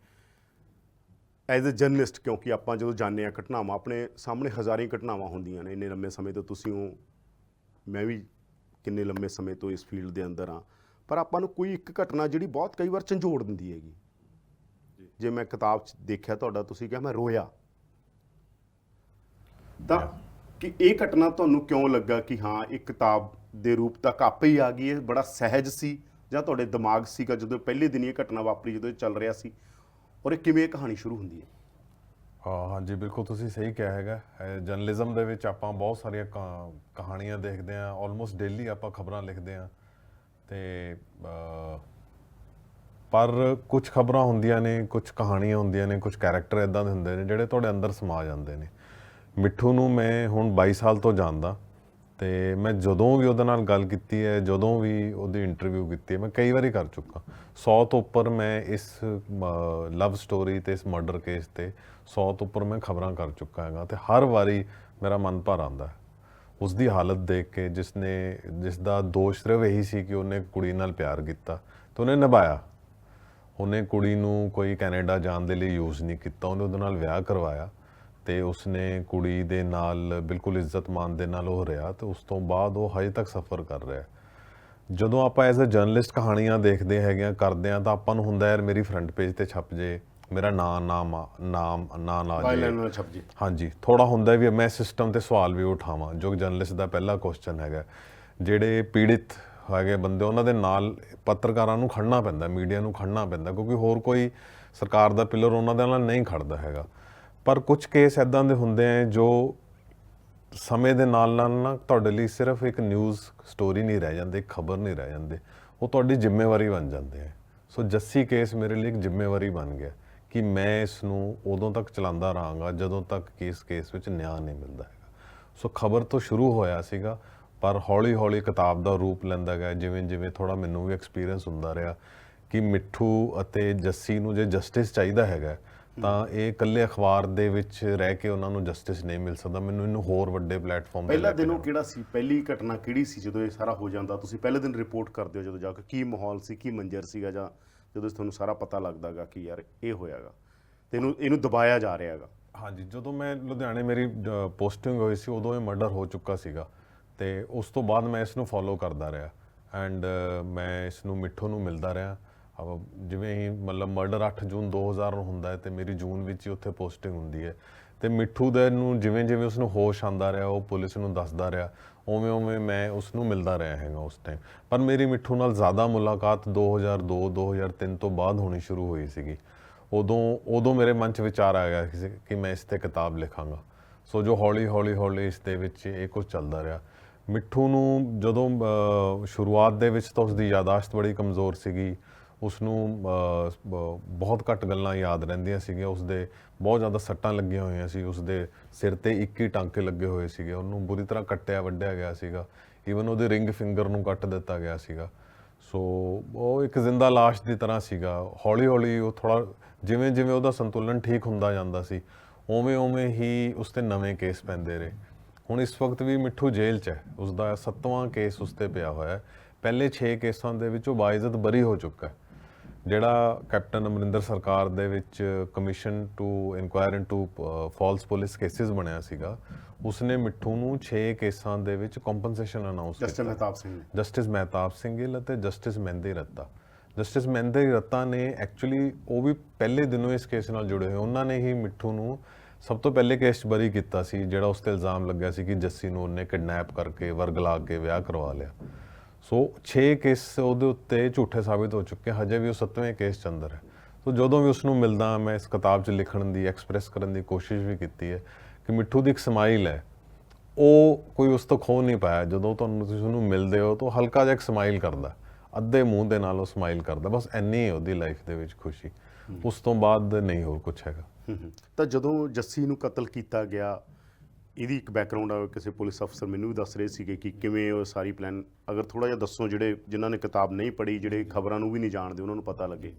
ਐਜ਼ ਅ ਜਰਨਲਿਸਟ, ਕਿਉਂਕਿ ਆਪਾਂ ਜਦੋਂ ਜਾਂਦੇ ਹਾਂ ਘਟਨਾਵਾਂ, ਆਪਣੇ ਸਾਹਮਣੇ ਹਜ਼ਾਰਾਂ ਹੀ ਘਟਨਾਵਾਂ ਹੁੰਦੀਆਂ ਨੇ। ਇੰਨੇ ਲੰਬੇ ਸਮੇਂ ਤੋਂ ਤੁਸੀਂ ਹੋ, ਮੈਂ ਵੀ ਕਿੰਨੇ ਲੰਬੇ ਸਮੇਂ ਤੋਂ ਇਸ ਫੀਲਡ ਦੇ ਅੰਦਰ ਹਾਂ, ਪਰ ਆਪਾਂ ਨੂੰ ਕੋਈ ਇੱਕ ਘਟਨਾ ਜਿਹੜੀ ਬਹੁਤ ਕਈ ਵਾਰ ਝੰਜੋੜ ਦਿੰਦੀ ਹੈਗੀ। ਜੇ ਮੈਂ ਕਿਤਾਬ 'ਚ ਦੇਖਿਆ ਤੁਹਾਡਾ, ਤੁਸੀਂ ਕਿਹਾ ਮੈਂ ਰੋਇਆ, ਤਾਂ ਕਿ ਇਹ ਘਟਨਾ ਤੁਹਾਨੂੰ ਕਿਉਂ ਲੱਗਾ ਕਿ ਹਾਂ ਇਹ ਕਿਤਾਬ ਦੇ ਰੂਪ ਤੱਕ ਆਪੇ ਹੀ ਆ ਗਈ? ਇਹ ਬੜਾ ਸਹਿਜ ਸੀ ਜਾਂ ਤੁਹਾਡੇ ਦਿਮਾਗ ਸੀਗਾ ਜਦੋਂ ਪਹਿਲੇ ਦਿਨ ਇਹ ਘਟਨਾ ਵਾਪਰੀ, ਜਦੋਂ ਇਹ ਚੱਲ ਰਿਹਾ ਸੀ? ਔਰ ਇਹ ਕਿਵੇਂ ਕਹਾਣੀ ਸ਼ੁਰੂ ਹੁੰਦੀ ਹੈ? ਹਾਂਜੀ, ਬਿਲਕੁਲ ਤੁਸੀਂ ਸਹੀ ਕਿਹਾ ਹੈਗਾ। ਜਰਨਲਿਜ਼ਮ ਦੇ ਵਿੱਚ ਆਪਾਂ ਬਹੁਤ ਸਾਰੀਆਂ ਕਹਾਣੀਆਂ ਦੇਖਦੇ ਹਾਂ, ਆਲਮੋਸਟ ਡੇਲੀ ਆਪਾਂ ਖਬਰਾਂ ਲਿਖਦੇ ਹਾਂ, ਅਤੇ ਪਰ ਕੁਝ ਖਬਰਾਂ ਹੁੰਦੀਆਂ ਨੇ, ਕੁਝ ਕਹਾਣੀਆਂ ਹੁੰਦੀਆਂ ਨੇ, ਕੁਝ ਕੈਰੈਕਟਰ ਇੱਦਾਂ ਦੇ ਹੁੰਦੇ ਨੇ ਜਿਹੜੇ ਤੁਹਾਡੇ ਅੰਦਰ ਸਮਾ ਜਾਂਦੇ ਨੇ। ਮਿੱਠੂ ਨੂੰ ਮੈਂ ਹੁਣ 22 ਸਾਲ ਤੋਂ ਜਾਣਦਾ, ਅਤੇ ਮੈਂ ਜਦੋਂ ਵੀ ਉਹਦੇ ਨਾਲ ਗੱਲ ਕੀਤੀ ਹੈ, ਜਦੋਂ ਵੀ ਉਹਦੀ ਇੰਟਰਵਿਊ ਕੀਤੀ ਹੈ, ਮੈਂ ਕਈ ਵਾਰੀ ਕਰ ਚੁੱਕਾ। 100 ਤੋਂ ਉੱਪਰ ਮੈਂ ਇਸ ਲਵ ਸਟੋਰੀ ਅਤੇ ਇਸ ਮਰਡਰ ਕੇਸ 'ਤੇ 100 ਤੋਂ ਉੱਪਰ ਮੈਂ ਖਬਰਾਂ ਕਰ ਚੁੱਕਾ ਹੈਗਾ, ਅਤੇ ਹਰ ਵਾਰੀ ਮੇਰਾ ਮਨ ਭਰ ਆਉਂਦਾ ਉਸ ਦੀ ਹਾਲਤ ਦੇਖ ਕੇ, ਜਿਸ ਦਾ ਦੋਸ਼ ਸਿਰਫ ਇਹੀ ਸੀ ਕਿ ਉਹਨੇ ਕੁੜੀ ਨਾਲ ਪਿਆਰ ਕੀਤਾ ਅਤੇ ਉਹਨੇ ਨਿਭਾਇਆ। ਉਹਨੇ ਕੁੜੀ ਨੂੰ ਕੋਈ ਕੈਨੇਡਾ ਜਾਣ ਦੇ ਲਈ ਯੂਜ਼ ਨਹੀਂ ਕੀਤਾ, ਉਹਨੇ ਉਹਦੇ ਨਾਲ ਵਿਆਹ ਕਰਵਾਇਆ ਅਤੇ ਉਸਨੇ ਕੁੜੀ ਦੇ ਨਾਲ ਬਿਲਕੁਲ ਇੱਜ਼ਤ ਮਾਨ ਦੇ ਨਾਲ ਉਹ ਰਿਹਾ, ਅਤੇ ਉਸ ਤੋਂ ਬਾਅਦ ਉਹ ਹਜੇ ਤੱਕ ਸਫ਼ਰ ਕਰ ਰਿਹਾ। ਜਦੋਂ ਆਪਾਂ ਐਜ਼ ਅ ਜਰਨਲਿਸਟ ਕਹਾਣੀਆਂ ਦੇਖਦੇ ਹੈਗੇ ਹਾਂ, ਕਰਦੇ ਹਾਂ, ਤਾਂ ਆਪਾਂ ਨੂੰ ਹੁੰਦਾ ਯਾਰ ਮੇਰੀ ਫਰੰਟ ਪੇਜ 'ਤੇ ਛਪ ਜੇ, ਮੇਰਾ ਨਾਂ ਲਾ ਜੇ। ਹਾਂਜੀ, ਥੋੜ੍ਹਾ ਹੁੰਦਾ ਵੀ ਮੈਂ ਸਿਸਟਮ 'ਤੇ ਸਵਾਲ ਵੀ ਉਠਾਵਾਂ, ਜੋ ਜਰਨਲਿਸਟ ਦਾ ਪਹਿਲਾ ਕੁਐਸਚਨ ਹੈਗਾ। ਜਿਹੜੇ ਪੀੜਿਤ ਹੈਗੇ ਬੰਦੇ, ਉਹਨਾਂ ਦੇ ਨਾਲ ਪੱਤਰਕਾਰਾਂ ਨੂੰ ਖੜਨਾ ਪੈਂਦਾ, ਮੀਡੀਆ ਨੂੰ ਖੜਨਾ ਪੈਂਦਾ, ਕਿਉਂਕਿ ਹੋਰ ਕੋਈ ਸਰਕਾਰ ਦਾ ਪਿਲਰ ਉਹਨਾਂ ਦੇ ਨਾਲ ਨਹੀਂ ਖੜਦਾ ਹੈਗਾ। ਪਰ ਕੁਝ ਕੇਸ ਇੱਦਾਂ ਦੇ ਹੁੰਦੇ ਹੈ ਜੋ ਸਮੇਂ ਦੇ ਨਾਲ ਨਾਲ ਨਾ ਤੁਹਾਡੇ ਲਈ ਸਿਰਫ ਇੱਕ ਨਿਊਜ਼ ਸਟੋਰੀ ਨਹੀਂ ਰਹਿ ਜਾਂਦੇ, ਇੱਕ ਖਬਰ ਨਹੀਂ ਰਹਿ ਜਾਂਦੇ, ਉਹ ਤੁਹਾਡੀ ਜ਼ਿੰਮੇਵਾਰੀ ਬਣ ਜਾਂਦੇ ਹੈ। ਸੋ ਜੱਸੀ ਕੇਸ ਮੇਰੇ ਲਈ ਇੱਕ ਜ਼ਿੰਮੇਵਾਰੀ ਬਣ ਗਿਆ ਕਿ ਮੈਂ ਇਸ ਨੂੰ ਉਦੋਂ ਤੱਕ ਚਲਾਉਂਦਾ ਰਹਾਂਗਾ ਜਦੋਂ ਤੱਕ ਕਿ ਇਸ ਕੇਸ ਵਿੱਚ ਨਿਆਂ ਨਹੀਂ ਮਿਲਦਾ ਹੈਗਾ। ਸੋ ਖਬਰ ਤੋਂ ਸ਼ੁਰੂ ਹੋਇਆ ਸੀਗਾ, ਪਰ ਹੌਲੀ ਹੌਲੀ ਕਿਤਾਬ ਦਾ ਰੂਪ ਲੈਂਦਾ ਗਿਆ, ਜਿਵੇਂ ਜਿਵੇਂ ਥੋੜਾ ਮੈਨੂੰ ਵੀ ਐਕਸਪੀਰੀਅੰਸ ਹੁੰਦਾ ਰਿਹਾ ਕਿ ਮਿੱਠੂ ਅਤੇ ਜੱਸੀ ਨੂੰ ਜੇ ਜਸਟਿਸ ਚਾਹੀਦਾ ਹੈਗਾ ਤਾਂ ਇਹ ਇਕੱਲੇ ਅਖਬਾਰ ਦੇ ਵਿੱਚ ਰਹਿ ਕੇ ਉਹਨਾਂ ਨੂੰ ਜਸਟਿਸ ਨਹੀਂ ਮਿਲ ਸਕਦਾ। ਮੈਨੂੰ ਇਹਨੂੰ ਹੋਰ ਵੱਡੇ ਪਲੇਟਫਾਰਮ ਤੇ ਪਹਿਲਾ ਲੈ ਕੇ ਦਿਨ ਉਹ ਕਿਹੜਾ ਸੀ, ਪਹਿਲੀ ਘਟਨਾ ਕਿਹੜੀ ਸੀ ਜਦੋਂ ਇਹ ਸਾਰਾ ਹੋ ਜਾਂਦਾ? ਤੁਸੀਂ ਪਹਿਲੇ ਦਿਨ ਰਿਪੋਰਟ ਕਰਦੇ ਹੋ ਜਦੋਂ ਜਾ ਕੇ, ਕੀ ਮਾਹੌਲ ਸੀ, ਕੀ ਮੰਜ਼ਰ ਸੀਗਾ, ਜਾਂ ਜਦੋਂ ਤੁਹਾਨੂੰ ਸਾਰਾ ਪਤਾ ਲੱਗਦਾਗਾ ਕਿ ਯਾਰ ਇਹ ਹੋਇਆਗਾ ਤੇ ਇਹਨੂੰ ਦਬਾਇਆ ਜਾ ਰਿਹਾ ਹੈਗਾ? ਹਾਂਜੀ, ਜਦੋਂ ਮੈਂ ਲੁਧਿਆਣੇ ਮੇਰੀ ਪੋਸਟਿੰਗ ਹੋਈ ਸੀ ਉਦੋਂ ਇਹ ਮਰਡਰ ਹੋ ਚੁੱਕਾ ਸੀਗਾ ਤੇ ਉਸ ਤੋਂ ਬਾਅਦ ਮੈਂ ਇਸ ਨੂੰ ਫੋਲੋ ਕਰਦਾ ਰਿਹਾ ਐਂਡ ਮੈਂ ਇਸ ਨੂੰ ਮਿੱਠੂ ਨੂੰ ਮਿਲਦਾ ਰਿਹਾ। ਜਿਵੇਂ ਹੀ ਮਤਲਬ ਮਰਡਰ 8 ਜੂਨ 2000 ਨੂੰ ਹੁੰਦਾ ਹੈ ਤੇ ਮੇਰੀ ਜੂਨ ਵਿੱਚ ਹੀ ਉੱਥੇ ਪੋਸਟਿੰਗ ਹੁੰਦੀ ਹੈ ਤੇ ਮਿੱਠੂ ਦੇ ਨੂੰ ਜਿਵੇਂ ਜਿਵੇਂ ਉਸ ਨੂੰ ਹੋਸ਼ ਆਉਂਦਾ ਰਿਹਾ, ਉਹ ਪੁਲਿਸ ਨੂੰ ਦੱਸਦਾ ਰਿਹਾ, ਉਵੇਂ ਉਵੇਂ ਮੈਂ ਉਸ ਨੂੰ ਮਿਲਦਾ ਰਿਹਾ ਹੈਗਾ ਉਸ ਟਾਈਮ। ਪਰ ਮੇਰੀ ਮਿੱਠੂ ਨਾਲ ਜ਼ਿਆਦਾ ਮੁਲਾਕਾਤ 2002-2003 ਤੋਂ ਬਾਅਦ ਹੋਣੀ ਸ਼ੁਰੂ ਹੋਈ ਸੀਗੀ। ਉਦੋਂ ਮੇਰੇ ਮਨ 'ਚ ਵਿਚਾਰ ਆ ਗਿਆ ਸੀ ਕਿ ਮੈਂ ਇਸ 'ਤੇ ਕਿਤਾਬ ਲਿਖਾਂਗਾ। ਸੋ ਜੋ ਹੌਲੀ ਇਸ ਦੇ ਵਿੱਚ ਇਹ ਕੁਝ ਚੱਲਦਾ ਰਿਹਾ। ਮਿੱਠੂ ਨੂੰ ਜਦੋਂ ਸ਼ੁਰੂਆਤ ਦੇ ਵਿੱਚ ਤਾਂ ਉਸਦੀ ਯਾਦਾਸ਼ਤ ਬੜੀ ਕਮਜ਼ੋਰ ਸੀਗੀ, ਉਸਨੂੰ ਬਹੁਤ ਘੱਟ ਗੱਲਾਂ ਯਾਦ ਰਹਿੰਦੀਆਂ ਸੀਗੀਆਂ, ਉਸਦੇ ਬਹੁਤ ਜ਼ਿਆਦਾ ਸੱਟਾਂ ਲੱਗੀਆਂ ਹੋਈਆਂ ਸੀ, ਉਸਦੇ ਸਿਰ ਤੇ 21 ਟਾਂਕੇ ਲੱਗੇ ਹੋਏ ਸੀਗੇ, ਉਹਨੂੰ ਬੁਰੀ ਤਰ੍ਹਾਂ ਕੱਟਿਆ ਵੱਢਿਆ ਗਿਆ ਸੀਗਾ, ਈਵਨ ਉਹਦੇ ਰਿੰਗ ਫਿੰਗਰ ਨੂੰ ਕੱਟ ਦਿੱਤਾ ਗਿਆ ਸੀਗਾ। ਸੋ ਉਹ ਇੱਕ ਜ਼ਿੰਦਾ ਲਾਸ਼ ਦੀ ਤਰ੍ਹਾਂ ਸੀਗਾ। ਹੌਲੀ ਹੌਲੀ ਉਹ ਥੋੜ੍ਹਾ ਜਿਵੇਂ ਜਿਵੇਂ ਉਹਦਾ ਸੰਤੁਲਨ ਠੀਕ ਹੁੰਦਾ ਜਾਂਦਾ ਸੀ ਉਵੇਂ ਹੀ ਉਸ 'ਤੇ ਨਵੇਂ ਕੇਸ ਪੈਂਦੇ ਰਹੇ। ਹੁਣ ਇਸ ਵਕਤ ਵੀ ਮਿੱਠੂ ਜੇਲ੍ਹ 'ਚ ਹੈ, ਉਸਦਾ 7ਵਾਂ ਕੇਸ ਉਸ 'ਤੇ ਪਿਆ ਹੋਇਆ ਹੈ। ਪਹਿਲੇ 6 ਕੇਸਾਂ ਦੇ ਵਿੱਚ ਉਹ ਬਾਇਜ਼ਤ ਬਰੀ ਹੋ ਚੁੱਕਾ ਹੈ। ਜਿਹੜਾ ਕੈਪਟਨ ਅਮਰਿੰਦਰ ਸਰਕਾਰ ਦੇ ਵਿੱਚ commission to inquire into false police cases ਬਣਿਆ ਸੀਗਾ, ਉਸਨੇ ਮਿੱਠੂ ਨੂੰ 6 ਕੇਸਾਂ ਦੇ ਵਿੱਚ ਕੰਪਨਸੇਸ਼ਨ ਅਨਾਉਂਸ ਕੀਤਾ। ਜਸਟਿਸ ਮਹਿਤਾਬ ਸਿੰਘ ਗਿੱਲ ਅਤੇ ਜਸਟਿਸ ਮਹਿੰਦੀ ਰੱਤਾ। ਜਸਟਿਸ ਮਹਿੰਦੀ ਰੱਤਾ ਨੇ ਐਕਚੁਅਲੀ ਉਹ ਵੀ ਪਹਿਲੇ ਦਿਨੋਂ ਇਸ ਕੇਸ ਨਾਲ ਜੁੜੇ ਹੋਏ, ਉਹਨਾਂ ਨੇ ਹੀ ਮਿੱਠੂ ਨੂੰ ਸਭ ਤੋਂ ਪਹਿਲੇ ਕੇਸ 'ਚ ਬਰੀ ਕੀਤਾ ਸੀ, ਜਿਹੜਾ ਉਸ 'ਤੇ ਇਲਜ਼ਾਮ ਲੱਗਿਆ ਸੀ ਕਿ ਜੱਸੀ ਨੂੰ ਉਹਨੇ ਕਿਡਨੈਪ ਕਰਕੇ ਵਰਗਲਾ ਕੇ ਵਿਆਹ ਕਰਵਾ ਲਿਆ। ਸੋ 6 ਕੇਸ ਉਹਦੇ ਉੱਤੇ ਝੂਠੇ ਸਾਬਿਤ ਹੋ ਚੁੱਕੇ, ਹਜੇ ਵੀ ਉਹ 7ਵੇਂ ਕੇਸ 'ਚ ਅੰਦਰ ਹੈ। ਸੋ ਜਦੋਂ ਵੀ ਉਸ ਨੂੰ ਮਿਲਦਾ ਮੈਂ ਇਸ ਕਿਤਾਬ 'ਚ ਲਿਖਣ ਦੀ ਐਕਸਪ੍ਰੈਸ ਕਰਨ ਦੀ ਕੋਸ਼ਿਸ਼ ਵੀ ਕੀਤੀ ਹੈ ਕਿ ਮਿੱਠੂ ਦੀ ਇੱਕ ਸਮਾਈਲ ਹੈ, ਉਹ ਕੋਈ ਉਸ ਤੋਂ ਖੋ ਨਹੀਂ ਪਾਇਆ। ਜਦੋਂ ਤੁਸੀਂ ਉਹਨੂੰ ਮਿਲਦੇ ਹੋ ਤਾਂ ਹਲਕਾ ਜਿਹਾ ਇੱਕ ਸਮਾਈਲ ਕਰਦਾ, ਅੱਧੇ ਮੂੰਹ ਦੇ ਨਾਲ ਉਹ ਸਮਾਈਲ ਕਰਦਾ, ਬਸ ਇੰਨੀ ਹੈ ਉਹਦੀ ਲਾਈਫ ਦੇ ਵਿੱਚ ਖੁਸ਼ੀ, ਉਸ ਤੋਂ ਬਾਅਦ ਨਹੀਂ ਹੋਰ ਕੁਛ ਹੈਗਾ। ਤਾਂ ਜਦੋਂ ਜੱਸੀ ਨੂੰ ਕਤਲ ਕੀਤਾ ਗਿਆ, ਇਹਦੀ ਇੱਕ ਬੈਕਗਰਾਉਂਡ ਆ, ਕਿਸੇ ਪੁਲਿਸ ਅਫਸਰ ਮੈਨੂੰ ਵੀ ਦੱਸ ਰਹੇ ਸੀਗੇ ਕਿ ਕਿਵੇਂ ਉਹ ਸਾਰੀ ਪਲਾਨ, ਅਗਰ ਥੋੜਾ ਜਿਹਾ ਦੱਸੋ ਜਿਨ੍ਹਾਂ ਨੇ ਕਿਤਾਬ ਨਹੀਂ ਪੜ੍ਹੀ, ਜਿਹੜੇ ਖਬਰਾਂ ਨੂੰ ਵੀ ਨਹੀਂ ਜਾਣਦੇ, ਉਹਨਾਂ ਨੂੰ ਪਤਾ ਲੱਗੇ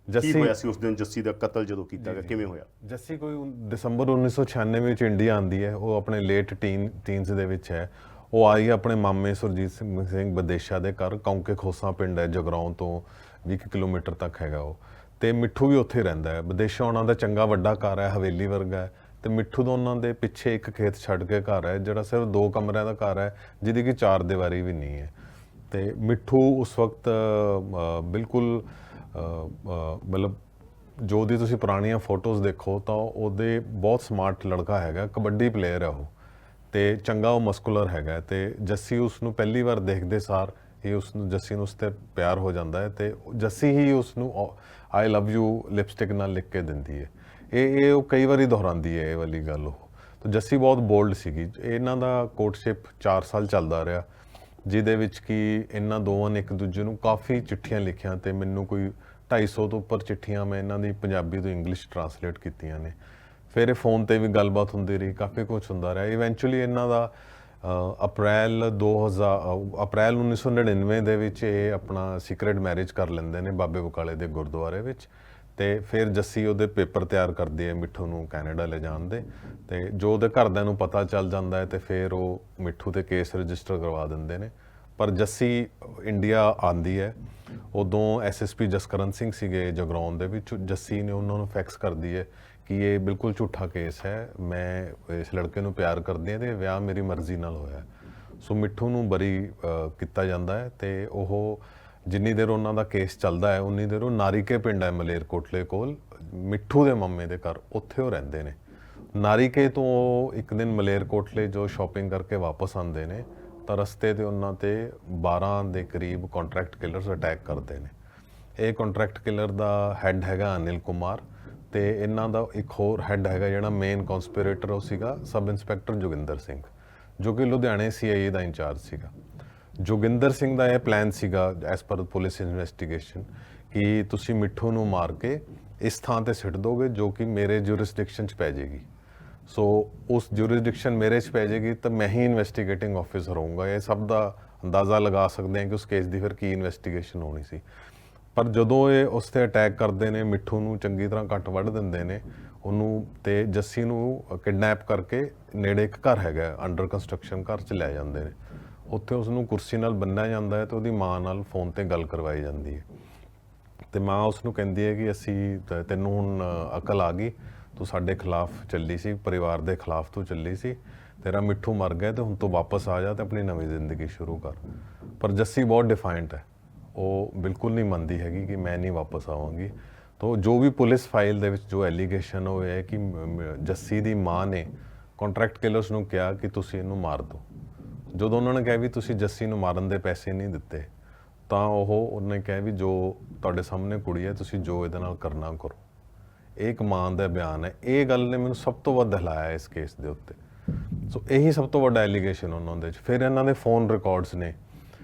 ਕੀ ਹੋਇਆ ਸੀ ਉਸ ਦਿਨ ਜੱਸੀ ਦਾ ਕਤਲ ਜਦੋਂ ਕੀਤਾ ਗਿਆ, ਕਿਵੇਂ ਹੋਇਆ? ਜੱਸੀ ਕੋਈ ਦਸੰਬਰ 1996 ਵਿੱਚ ਇੰਡੀਆ ਆਉਂਦੀ ਹੈ, ਉਹ ਆਪਣੇ ਲੇਟ ਟੀਨਸ ਦੇ ਵਿੱਚ ਹੈ। ਉਹ ਆਈ ਆਪਣੇ ਮਾਮੇ ਸੁਰਜੀਤ ਸਿੰਘ ਬਦੇਸ਼ਾ ਦੇ ਘਰ, ਕੌਂਕੇ ਖੋਸਾ ਪਿੰਡ ਹੈ ਜਗਰਾਉਂ ਤੋਂ 20 ਕਿਲੋਮੀਟਰ ਤੱਕ ਹੈਗਾ ਉਹ, ਤੇ ਮਿੱਠੂ ਵੀ ਉੱਥੇ ਰਹਿੰਦਾ ਹੈ। ਬਦੇਸ਼ਾ ਉਹਨਾਂ ਦਾ ਚੰਗਾ ਵੱਡਾ ਘਰ ਹੈ, ਹਵੇਲੀ ਵਰਗਾ ਹੈ, ਤੇ ਮਿੱਠੂ ਦਾ ਉਹਨਾਂ ਦੇ ਪਿੱਛੇ ਇੱਕ ਖੇਤ ਛੱਡ ਕੇ ਘਰ ਹੈ ਜਿਹੜਾ ਸਿਰਫ 2 ਕਮਰਿਆਂ ਦਾ ਘਰ ਹੈ, ਜਿਹਦੀ ਕਿ 4 ਦੀਵਾਰੀ ਵੀ ਨਹੀਂ ਹੈ। ਤੇ ਮਿੱਠੂ ਉਸ ਵਕਤ ਬਿਲਕੁਲ ਮਤਲਬ ਜੋ ਦੀ ਤੁਸੀਂ ਪੁਰਾਣੀਆਂ ਫੋਟੋਜ਼ ਦੇਖੋ ਤਾਂ ਉਹਦੇ ਬਹੁਤ ਸਮਾਰਟ ਲੜਕਾ ਹੈਗਾ, ਕਬੱਡੀ ਪਲੇਅਰ ਹੈ ਉਹ, ਤੇ ਚੰਗਾ ਉਹ ਮਸਕੂਲਰ ਹੈਗਾ। ਤੇ ਜੱਸੀ ਉਸ ਨੂੰ ਪਹਿਲੀ ਵਾਰ ਦੇਖਦੇ ਸਾਰ ਇਹ ਜੱਸੀ ਨੂੰ ਉਸ 'ਤੇ ਪਿਆਰ ਹੋ ਜਾਂਦਾ ਹੈ ਤੇ ਜੱਸੀ ਹੀ ਉਸ ਨੂੰ ਆਈ ਲਵ ਯੂ ਲਿਪਸਟਿਕ ਨਾਲ ਲਿਖ ਕੇ ਦਿੰਦੀ ਹੈ। ਇਹ ਉਹ ਕਈ ਵਾਰੀ ਦੁਹਰਾਉਂਦੀ ਹੈ ਇਹ ਵਾਲੀ ਗੱਲ ਉਹ। ਤਾਂ ਜੱਸੀ ਬਹੁਤ ਬੋਲਡ ਸੀਗੀ। ਇਹਨਾਂ ਦਾ ਕੋਰਟਸ਼ਿਪ 4 ਸਾਲ ਚੱਲਦਾ ਰਿਹਾ, ਜਿਹਦੇ ਵਿੱਚ ਕਿ ਇਹਨਾਂ ਦੋਵਾਂ ਨੇ ਇੱਕ ਦੂਜੇ ਨੂੰ ਕਾਫੀ ਚਿੱਠੀਆਂ ਲਿਖੀਆਂ ਤੇ ਮੈਨੂੰ ਕੋਈ 250 ਤੋਂ ਉੱਪਰ ਚਿੱਠੀਆਂ ਮੈਂ ਇਹਨਾਂ ਦੀ ਪੰਜਾਬੀ ਤੋਂ ਇੰਗਲਿਸ਼ ਟਰਾਂਸਲੇਟ ਕੀਤੀਆਂ ਨੇ। ਫਿਰ ਇਹ ਫੋਨ ਤੇ ਵੀ ਗੱਲਬਾਤ ਹੁੰਦੀ ਰਹੀ, ਕਾਫੀ ਕੁਝ ਹੁੰਦਾ ਰਿਹਾ। ਇਵੈਂਚੁਅਲੀ ਇਹਨਾਂ ਦਾ ਅਪ੍ਰੈਲ 1999 ਦੇ ਵਿੱਚ ਇਹ ਆਪਣਾ ਸੀਕ੍ਰੇਟ ਮੈਰਿਜ ਕਰ ਲੈਂਦੇ ਨੇ ਬਾਬੇ ਬਕਾਲੇ ਦੇ ਗੁਰਦੁਆਰੇ ਵਿੱਚ। ਤੇ ਫਿਰ ਜੱਸੀ ਉਹਦੇ ਪੇਪਰ ਤਿਆਰ ਕਰਦੀ ਹੈ ਮਿੱਠੂ ਨੂੰ ਕੈਨੇਡਾ ਲੈ ਜਾਣ ਦੇ, ਤੇ ਜੋ ਉਹਦੇ ਘਰਦਿਆਂ ਨੂੰ ਪਤਾ ਚੱਲ ਜਾਂਦਾ ਹੈ ਤੇ ਫਿਰ ਉਹ ਮਿੱਠੂ ਤੇ ਕੇਸ ਰਜਿਸਟਰ ਕਰਵਾ ਦਿੰਦੇ ਨੇ। ਪਰ ਜੱਸੀ ਇੰਡੀਆ ਆਂਦੀ ਹੈ, ਉਦੋਂ SSP ਜਸਕਰਨ ਸਿੰਘ ਸੀਗੇ ਜਗਰਾਉਂ ਦੇ ਵਿੱਚ। ਜੱਸੀ ਨੇ ਉਹਨਾਂ ਨੂੰ ਫੈਕਸ ਕਰਦੀ ਹੈ ਕਿ ਇਹ ਬਿਲਕੁਲ ਝੂਠਾ ਕੇਸ ਹੈ, ਮੈਂ ਇਸ ਲੜਕੇ ਨੂੰ ਪਿਆਰ ਕਰਦੀ ਹਾਂ ਤੇ ਵਿਆਹ ਮੇਰੀ ਮਰਜ਼ੀ ਨਾਲ ਹੋਇਆ। ਸੋ ਮਿੱਠੂ ਨੂੰ ਬਰੀ ਕੀਤਾ ਜਾਂਦਾ ਹੈ ਤੇ ਉਹ ਜਿੰਨੀ ਦੇਰ ਉਹਨਾਂ ਦਾ ਕੇਸ ਚੱਲਦਾ ਹੈ ਉਨੀ ਦੇਰ ਉਹ ਨਾਰੀਕੇ ਪਿੰਡ ਹੈ ਮਲੇਰਕੋਟਲੇ ਕੋਲ, ਮਿੱਠੂ ਦੇ ਮਾਮੇ ਦੇ ਘਰ, ਉੱਥੇ ਉਹ ਰਹਿੰਦੇ ਨੇ। ਨਾਰੀਕੇ ਤੋਂ ਉਹ ਇੱਕ ਦਿਨ ਮਲੇਰਕੋਟਲੇ ਜੋ ਸ਼ਾਪਿੰਗ ਕਰਕੇ ਵਾਪਸ ਆਉਂਦੇ ਨੇ ਤਾਂ ਰਸਤੇ ਤੇ ਉਹਨਾਂ ਤੇ 12 ਦੇ ਕਰੀਬ ਕੰਟਰੈਕਟ ਕਿਲਰਸ ਅਟੈਕ ਕਰਦੇ ਨੇ। ਇਹ ਕੰਟਰੈਕਟ ਕਿਲਰ ਦਾ ਹੈੱਡ ਹੈਗਾ ਅਨਿਲ ਕੁਮਾਰ, ਤੇ ਇਹਨਾਂ ਦਾ ਇੱਕ ਹੋਰ ਹੈੱਡ ਹੈਗਾ ਜਿਹੜਾ ਮੇਨ ਕਨਸਪੀਰੇਟਰ, ਉਹ ਸੀਗਾ ਸਬ ਇੰਸਪੈਕਟਰ ਜੋਗਿੰਦਰ ਸਿੰਘ, ਜੋ ਕਿ ਲੁਧਿਆਣੇ CIA ਦਾ ਇੰਚਾਰਜ ਸੀਗਾ। ਜੋਗਿੰਦਰ ਸਿੰਘ ਦਾ ਇਹ ਪਲਾਨ ਸੀਗਾ ਐਸ ਪਰ ਪੁਲਿਸ ਇਨਵੈਸਟੀਗੇਸ਼ਨ ਕਿ ਤੁਸੀਂ ਮਿੱਠੂ ਨੂੰ ਮਾਰ ਕੇ ਇਸ ਥਾਂ ਤੇ ਸਿੱਟ ਦੋਗੇ ਜੋ ਕਿ ਮੇਰੇ ਜੁਰਿਸਡਿਕਸ਼ਨ 'ਚ ਪੈ ਜਾਏਗੀ। ਸੋ ਉਸ ਜੂਰਿਸਡਿਕਸ਼ਨ ਮੇਰੇ 'ਚ ਪੈ ਜਾਏਗੀ ਤਾਂ ਮੈਂ ਹੀ ਇਨਵੈਸਟੀਗੇਟਿੰਗ ਆਫੀਸਰ ਹੋਊਂਗਾ। ਇਹ ਸਭ ਦਾ ਅੰਦਾਜ਼ਾ ਲਗਾ ਸਕਦੇ ਹਾਂ ਕਿ ਉਸ ਕੇਸ ਦੀ ਫਿਰ ਕੀ ਇਨਵੈਸਟੀਗੇਸ਼ਨ ਹੋਣੀ ਸੀ। ਪਰ ਜਦੋਂ ਇਹ ਉਸ 'ਤੇ ਅਟੈਕ ਕਰਦੇ ਨੇ, ਮਿੱਠੂ ਨੂੰ ਚੰਗੀ ਤਰ੍ਹਾਂ ਕੱਟ ਵੱਢ ਦਿੰਦੇ ਨੇ, ਉਹਨੂੰ ਤੇ ਜੱਸੀ ਨੂੰ ਕਿਡਨੈਪ ਕਰਕੇ ਨੇੜੇ ਇੱਕ ਘਰ ਹੈਗਾ ਅੰਡਰ ਕੰਸਟਰਕਸ਼ਨ, ਘਰ 'ਚ ਲੈ ਜਾਂਦੇ ਨੇ। ਉੱਥੇ ਉਸ ਨੂੰ ਕੁਰਸੀ ਨਾਲ ਬੰਨ੍ਹਿਆ ਜਾਂਦਾ ਹੈ ਤੇ ਉਹਦੀ ਮਾਂ ਨਾਲ ਫੋਨ 'ਤੇ ਗੱਲ ਕਰਵਾਈ ਜਾਂਦੀ ਹੈ। ਤੇ ਮਾਂ ਉਸ ਨੂੰ ਕਹਿੰਦੀ ਹੈ ਕਿ ਅਸੀਂ ਤੈਨੂੰ ਹੁਣ ਅਕਲ ਆ ਗਈ, ਤੂੰ ਸਾਡੇ ਖਿਲਾਫ ਚੱਲੀ ਸੀ, ਪਰਿਵਾਰ ਦੇ ਖਿਲਾਫ ਤੂੰ ਚੱਲੀ ਸੀ, ਤੇਰਾ ਮਿੱਠੂ ਮਰ ਗਿਆ ਤੇ ਹੁਣ ਤੂੰ ਵਾਪਸ ਆ ਜਾ ਤੇ ਆਪਣੀ ਨਵੀਂ ਜ਼ਿੰਦਗੀ ਸ਼ੁਰੂ ਕਰ। ਪਰ ਜੱਸੀ ਬਹੁਤ ਡਿਫਾਇੰਟ ਹੈ, ਉਹ ਬਿਲਕੁਲ ਨਹੀਂ ਮੰਨਦੀ ਹੈਗੀ ਕਿ ਮੈਂ ਨਹੀਂ ਵਾਪਸ ਆਵਾਂਗੀ। ਤੋ ਜੋ ਵੀ ਪੁਲਿਸ ਫਾਈਲ ਦੇ ਵਿੱਚ ਜੋ ਐਲੀਗੇਸ਼ਨ ਉਹ ਹੈ ਕਿ ਜੱਸੀ ਦੀ ਮਾਂ ਨੇ ਕੰਟਰੈਕਟ ਕਿਲਰਸ ਨੂੰ ਕਿਹਾ ਕਿ ਤੁਸੀਂ ਇਹਨੂੰ ਮਾਰ ਦਿਓ। ਜਦੋਂ ਉਹਨਾਂ ਨੇ ਕਿਹਾ ਵੀ ਤੁਸੀਂ ਜੱਸੀ ਨੂੰ ਮਾਰਨ ਦੇ ਪੈਸੇ ਨਹੀਂ ਦਿੱਤੇ, ਤਾਂ ਉਹਨੇ ਕਿਹਾ ਵੀ ਜੋ ਤੁਹਾਡੇ ਸਾਹਮਣੇ ਕੁੜੀ ਹੈ, ਤੁਸੀਂ ਜੋ ਇਹਦੇ ਨਾਲ ਕਰਨਾ ਕਰੋ। ਇਹ ਇੱਕ ਮਾਂ ਦਾ ਬਿਆਨ ਹੈ। ਇਹ ਗੱਲ ਨੇ ਮੈਨੂੰ ਸਭ ਤੋਂ ਵੱਧ ਹਿਲਾਇਆ ਇਸ ਕੇਸ ਦੇ ਉੱਤੇ। ਸੋ ਇਹੀ ਸਭ ਤੋਂ ਵੱਡਾ ਐਲੀਗੇਸ਼ਨ ਉਹਨਾਂ ਦੇ 'ਚ। ਫਿਰ ਇਹਨਾਂ ਦੇ ਫੋਨ ਰਿਕਾਰਡਸ ਨੇ,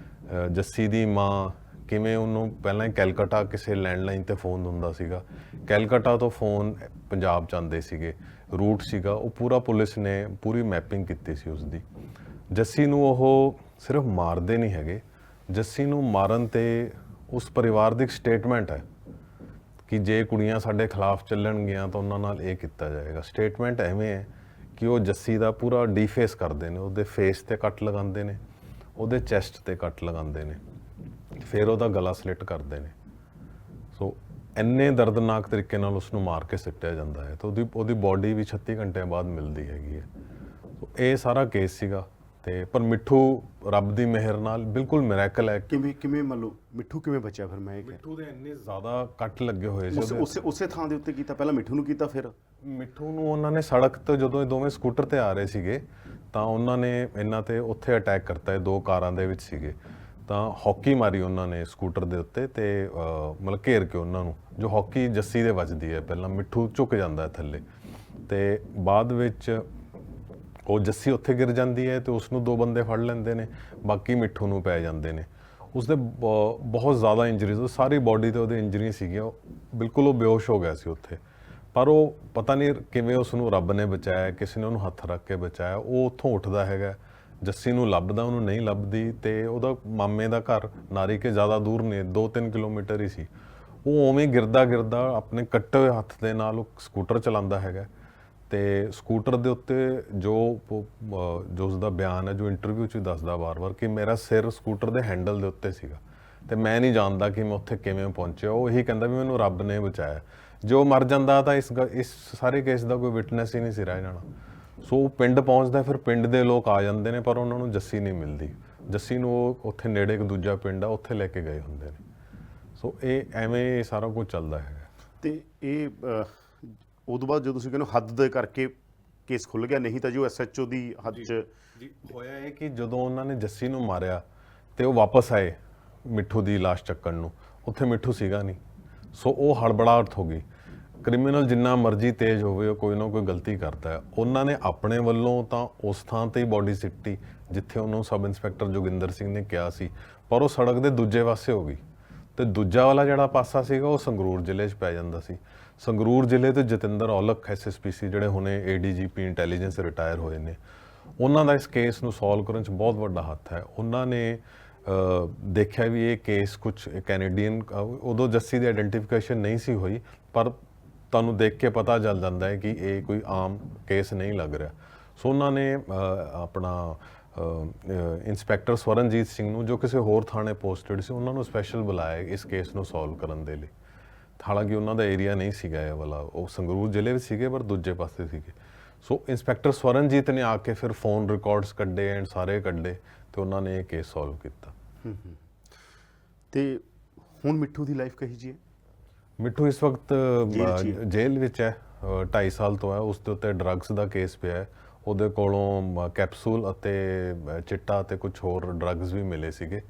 ਜੱਸੀ ਦੀ ਮਾਂ ਕਿਵੇਂ ਉਹਨੂੰ ਪਹਿਲਾਂ ਹੀ ਕੈਲਕਟਾ ਕਿਸੇ ਲੈਂਡਲਾਈਨ 'ਤੇ ਫੋਨ ਹੁੰਦਾ ਸੀਗਾ, ਕੈਲਕਟਾ ਤੋਂ ਫੋਨ ਪੰਜਾਬ 'ਚ ਆਉਂਦੇ ਸੀਗੇ, ਰੂਟ ਸੀਗਾ ਉਹ ਪੂਰਾ ਪੁਲਿਸ ਨੇ ਪੂਰੀ ਮੈਪਿੰਗ ਕੀਤੀ ਸੀ ਉਸ ਦੀ। ਜੱਸੀ ਨੂੰ ਉਹ ਸਿਰਫ ਮਾਰਦੇ ਨਹੀਂ ਹੈਗੇ, ਜੱਸੀ ਨੂੰ ਮਾਰਨ 'ਤੇ ਉਸ ਪਰਿਵਾਰ ਦੀ ਇੱਕ ਸਟੇਟਮੈਂਟ ਹੈ ਕਿ ਜੇ ਕੁੜੀਆਂ ਸਾਡੇ ਖਿਲਾਫ ਚੱਲਣਗੀਆਂ ਤਾਂ ਉਹਨਾਂ ਨਾਲ ਇਹ ਕੀਤਾ ਜਾਏਗਾ। ਸਟੇਟਮੈਂਟ ਐਵੇਂ ਹੈ ਕਿ ਉਹ ਜੱਸੀ ਦਾ ਪੂਰਾ ਡੀਫੇਸ ਕਰਦੇ ਨੇ, ਉਹਦੇ ਫੇਸ 'ਤੇ ਕੱਟ ਲਗਾਉਂਦੇ ਨੇ, ਉਹਦੇ ਚੈਸਟ 'ਤੇ ਕੱਟ ਲਗਾਉਂਦੇ ਨੇ, ਫਿਰ ਉਹਦਾ ਗਲਾ ਸਲਿੱਟ ਕਰਦੇ ਨੇ। ਸੋ ਇੰਨੇ ਦਰਦਨਾਕ ਤਰੀਕੇ ਨਾਲ ਉਸ ਨੂੰ ਮਾਰ ਕੇ ਸਿੱਟਿਆ ਜਾਂਦਾ ਹੈ ਤਾਂ ਉਹਦੀ ਬੋਡੀ ਵੀ 36 ਘੰਟਿਆਂ ਬਾਅਦ ਮਿਲਦੀ ਹੈਗੀ ਹੈ। ਸੋ ਇਹ ਸਾਰਾ ਕੇਸ ਸੀਗਾ। ਤੇ ਪਰ ਮਿੱਠੂ ਰੱਬ ਦੀ ਮਿਹਰ ਨਾਲ ਬਿਲਕੁਲ ਮਿਰੈਕਲ ਹੈ। ਕਿਵੇਂ ਮੰਨ ਲਓ ਮਿੱਠੂ ਕਿਵੇਂ ਬਚਿਆ? ਫਿਰ ਮੈਂ ਇਹ ਮਿੱਠੂ ਦੇ ਇੰਨੇ ਜ਼ਿਆਦਾ ਕੱਟ ਲੱਗੇ ਹੋਏ ਸੀ ਉਸੇ ਥਾਂ ਦੇ ਉੱਤੇ ਕੀਤਾ, ਪਹਿਲਾਂ ਮਿੱਠੂ ਨੂੰ ਕੀਤਾ, ਫਿਰ ਮਿੱਠੂ ਨੂੰ ਉਹਨਾਂ ਨੇ ਸੜਕ ਤੋਂ ਜਦੋਂ ਇਹ ਦੋਵੇਂ ਸਕੂਟਰ ਤੇ ਆ ਰਹੇ ਸੀਗੇ ਤਾਂ ਉਹਨਾਂ ਨੇ ਇਹਨਾਂ ਤੇ ਉੱਥੇ ਅਟੈਕ ਕਰਤਾ। ਇਹ ਦੋ ਕਾਰਾਂ ਦੇ ਵਿੱਚ ਸੀਗੇ ਤਾਂ ਹੌਕੀ ਮਾਰੀ ਉਹਨਾਂ ਨੇ ਸਕੂਟਰ ਦੇ ਉੱਤੇ ਤੇ ਮਤਲਬ ਘੇਰ ਕੇ ਉਹਨਾਂ ਨੂੰ, ਜੋ ਹੌਕੀ ਜੱਸੀ ਦੇ ਵੱਜਦੀ ਹੈ। ਪਹਿਲਾਂ ਮਿੱਠੂ ਝੁਕ ਜਾਂਦਾ ਹੈ ਥੱਲੇ ਤੇ ਬਾਅਦ ਵਿੱਚ ਉਹ ਜੱਸੀ ਉੱਥੇ ਗਿਰ ਜਾਂਦੀ ਹੈ ਤੇ ਉਸ ਨੂੰ ਦੋ ਬੰਦੇ ਫੜ ਲੈਂਦੇ ਨੇ, ਬਾਕੀ ਮਿੱਠੂ ਨੂੰ ਪੈ ਜਾਂਦੇ ਨੇ। ਉਸਦੇ ਬਹੁਤ ਜ਼ਿਆਦਾ ਇੰਜਰੀਜ਼, ਉਹ ਸਾਰੀ ਬਾਡੀ ਤੇ ਉਹਦੇ ਇੰਜਰੀ ਸੀਗੀਆਂ, ਬਿਲਕੁਲ ਉਹ ਬੇਹੋਸ਼ ਹੋ ਗਿਆ ਸੀ ਉੱਥੇ। ਪਰ ਉਹ ਪਤਾ ਨਹੀਂ ਕਿਵੇਂ ਉਸ ਨੂੰ ਰੱਬ ਨੇ ਬਚਾਇਆ, ਕਿਸੇ ਨੇ ਉਹਨੂੰ ਹੱਥ ਰੱਖ ਕੇ ਬਚਾਇਆ। ਉਹ ਉੱਥੋਂ ਉੱਠਦਾ ਹੈਗਾ, ਜੱਸੀ ਨੂੰ ਲੱਭਦਾ, ਉਹਨੂੰ ਨਹੀਂ ਲੱਭਦੀ ਤੇ ਉਹਦਾ ਮਾਮੇ ਦਾ ਘਰ ਨਾਰੀ ਕੇ ਜ਼ਿਆਦਾ ਦੂਰ ਨਹੀਂ, 2-3 ਕਿਲੋਮੀਟਰ ਹੀ ਸੀ। ਉਹ ਉਵੇਂ ਗਿਰਦਾ ਗਿਰਦਾ ਆਪਣੇ ਕੱਟੇ ਹੋਏ ਹੱਥ ਦੇ ਨਾਲ ਉਹ ਸਕੂਟਰ ਚਲਾਉਂਦਾ ਹੈਗਾ ਤੇ ਸਕੂਟਰ ਦੇ ਉੱਤੇ ਜੋ ਉਸਦਾ ਬਿਆਨ ਹੈ, ਜੋ ਇੰਟਰਵਿਊ 'ਚ ਵੀ ਦੱਸਦਾ ਵਾਰ-ਵਾਰ ਕਿ ਮੇਰਾ ਸਿਰ ਸਕੂਟਰ ਦੇ ਹੈਂਡਲ ਦੇ ਉੱਤੇ ਸੀਗਾ ਤੇ ਮੈਂ ਨਹੀਂ ਜਾਣਦਾ ਕਿ ਮੈਂ ਉੱਥੇ ਕਿਵੇਂ ਪਹੁੰਚਿਆ। ਉਹ ਇਹੀ ਕਹਿੰਦਾ ਵੀ ਮੈਨੂੰ ਰੱਬ ਨੇ ਬਚਾਇਆ। ਜੋ ਮਰ ਜਾਂਦਾ ਤਾਂ ਇਸ ਸਾਰੇ ਕੇਸ ਦਾ ਕੋਈ ਵਿਟਨੈਸ ਹੀ ਨਹੀਂ ਸੀ ਰਹਿ ਜਾਣਾ। ਸੋ ਉਹ ਪਿੰਡ ਪਹੁੰਚਦਾ, ਫਿਰ ਪਿੰਡ ਦੇ ਲੋਕ ਆ ਜਾਂਦੇ ਨੇ ਪਰ ਉਹਨਾਂ ਨੂੰ ਜੱਸੀ ਨਹੀਂ ਮਿਲਦੀ। ਜੱਸੀ ਨੂੰ ਉਹ ਉੱਥੇ ਨੇੜੇ ਇੱਕ ਦੂਜਾ ਪਿੰਡ ਆ, ਉੱਥੇ ਲੈ ਕੇ ਗਏ ਹੁੰਦੇ ਨੇ। ਸੋ ਇਹ ਐਵੇਂ ਸਾਰਾ ਕੁਝ ਚੱਲਦਾ ਹੈਗਾ। ਤੇ ਇਹ ਉਦੋਂ ਬਾਅਦ ਜਦੋਂ ਤੁਸੀਂ ਕਹਿੰਦੇ ਹੱਦ ਦੇ ਕਰਕੇ ਕੇਸ ਖੁੱਲ ਗਿਆ, ਨਹੀਂ ਤਾਂ ਜੋ SHO ਦੀ ਹੱਦ 'ਚ ਜੀ ਹੋਇਆ ਇਹ ਕਿ ਜਦੋਂ ਉਹਨਾਂ ਨੇ ਜੱਸੀ ਨੂੰ ਮਾਰਿਆ ਤੇ ਉਹ ਵਾਪਸ ਆਏ ਮਿੱਠੂ ਦੀ ਲਾਸ਼ ਚੱਕਣ ਨੂੰ, ਉੱਥੇ ਮਿੱਠੂ ਸੀਗਾ ਨਹੀਂ। ਸੋ ਉਹ ਹੜਬੜਾਹਟ ਹੋ ਗਈ। ਕ੍ਰਿਮੀਨਲ ਜਿੰਨਾ ਮਰਜ਼ੀ ਤੇਜ਼ ਹੋਵੇ, ਉਹ ਕੋਈ ਨਾ ਕੋਈ ਗਲਤੀ ਕਰਦਾ ਹੈ। ਉਹਨਾਂ ਨੇ ਆਪਣੇ ਵੱਲੋਂ ਤਾਂ ਉਸ ਥਾਂ ਤੇ ਹੀ ਬੋਡੀ ਸਿੱਟੀ ਜਿੱਥੇ ਉਹਨੂੰ ਸਬ ਇੰਸਪੈਕਟਰ ਜੋਗਿੰਦਰ ਸਿੰਘ ਨੇ ਕਿਹਾ ਸੀ, ਪਰ ਉਹ ਸੜਕ ਦੇ ਦੂਜੇ ਪਾਸੇ ਹੋ ਗਈ ਤੇ ਦੂਜਾ ਵਾਲਾ ਜਿਹੜਾ ਪਾਸਾ ਸੀਗਾ ਉਹ ਸੰਗਰੂਰ ਜ਼ਿਲ੍ਹੇ 'ਚ ਪੈ ਜਾਂਦਾ ਸੀ। ਸੰਗਰੂਰ ਜ਼ਿਲ੍ਹੇ ਤੋਂ ਜਤਿੰਦਰ ਔਲਖ SSP ਸੀ, ਜਿਹੜੇ ਹੁਣੇ ADGP ਇੰਟੈਲੀਜੈਂਸ ਰਿਟਾਇਰ ਹੋਏ ਨੇ। ਉਹਨਾਂ ਦਾ ਇਸ ਕੇਸ ਨੂੰ ਸੋਲਵ ਕਰਨ 'ਚ ਬਹੁਤ ਵੱਡਾ ਹੱਥ ਹੈ। ਉਹਨਾਂ ਨੇ ਦੇਖਿਆ ਵੀ ਇਹ ਕੇਸ ਕੁਝ ਕੈਨੇਡੀਅਨ, ਉਦੋਂ ਜੱਸੀ ਦੀ ਆਈਡੈਂਟੀਫਿਕੇਸ਼ਨ ਨਹੀਂ ਸੀ ਹੋਈ, ਪਰ ਤੁਹਾਨੂੰ ਦੇਖ ਕੇ ਪਤਾ ਚੱਲ ਜਾਂਦਾ ਹੈ ਕਿ ਇਹ ਕੋਈ ਆਮ ਕੇਸ ਨਹੀਂ ਲੱਗ ਰਿਹਾ। ਸੋ ਉਹਨਾਂ ਨੇ ਆਪਣਾ ਇੰਸਪੈਕਟਰ ਸਵਰਨਜੀਤ ਸਿੰਘ ਨੂੰ, ਜੋ ਕਿਸੇ ਹੋਰ ਥਾਣੇ ਪੋਸਟਡ ਸੀ, ਉਹਨਾਂ ਨੂੰ ਸਪੈਸ਼ਲ ਬੁਲਾਇਆ ਇਸ ਕੇਸ ਨੂੰ ਸੋਲਵ ਕਰਨ ਦੇ ਲਈ। ਹਾਲਾਂਕਿ ਉਹਨਾਂ ਦਾ ਏਰੀਆ ਨਹੀਂ ਸੀਗਾ ਇਹ ਵਾਲਾ, ਉਹ ਸੰਗਰੂਰ ਜ਼ਿਲ੍ਹੇ ਵਿੱਚ ਸੀਗੇ ਪਰ ਦੂਜੇ ਪਾਸੇ ਸੀਗੇ। ਸੋ ਇੰਸਪੈਕਟਰ ਸਵਰਨਜੀਤ ਨੇ ਆ ਕੇ ਫਿਰ ਫੋਨ ਰਿਕਾਰਡਸ ਕੱਢੇ ਐਂਡ ਸਾਰੇ ਕੱਢੇ ਤੇ ਉਹਨਾਂ ਨੇ ਇਹ ਕੇਸ ਸੋਲਵ ਕੀਤਾ। ਤੇ ਹੁਣ ਮਿੱਠੂ ਦੀ ਲਾਈਫ ਕਹੀ ਜੀ? ਮਿੱਠੂ ਇਸ ਵਕਤ ਜੇਲ੍ਹ ਵਿੱਚ ਹੈ, 2.5 ਸਾਲ ਤੋਂ ਹੈ। ਉਸ ਦੇ ਉੱਤੇ ਡਰੱਗਸ ਦਾ ਕੇਸ ਪਿਆ ਹੈ। ਉਹਦੇ ਕੋਲੋਂ ਕੈਪਸੂਲ ਅਤੇ ਚਿੱਟਾ ਅਤੇ ਕੁਝ ਹੋਰ ਡਰੱਗਸ ਵੀ ਮਿਲੇ ਸੀਗੇ।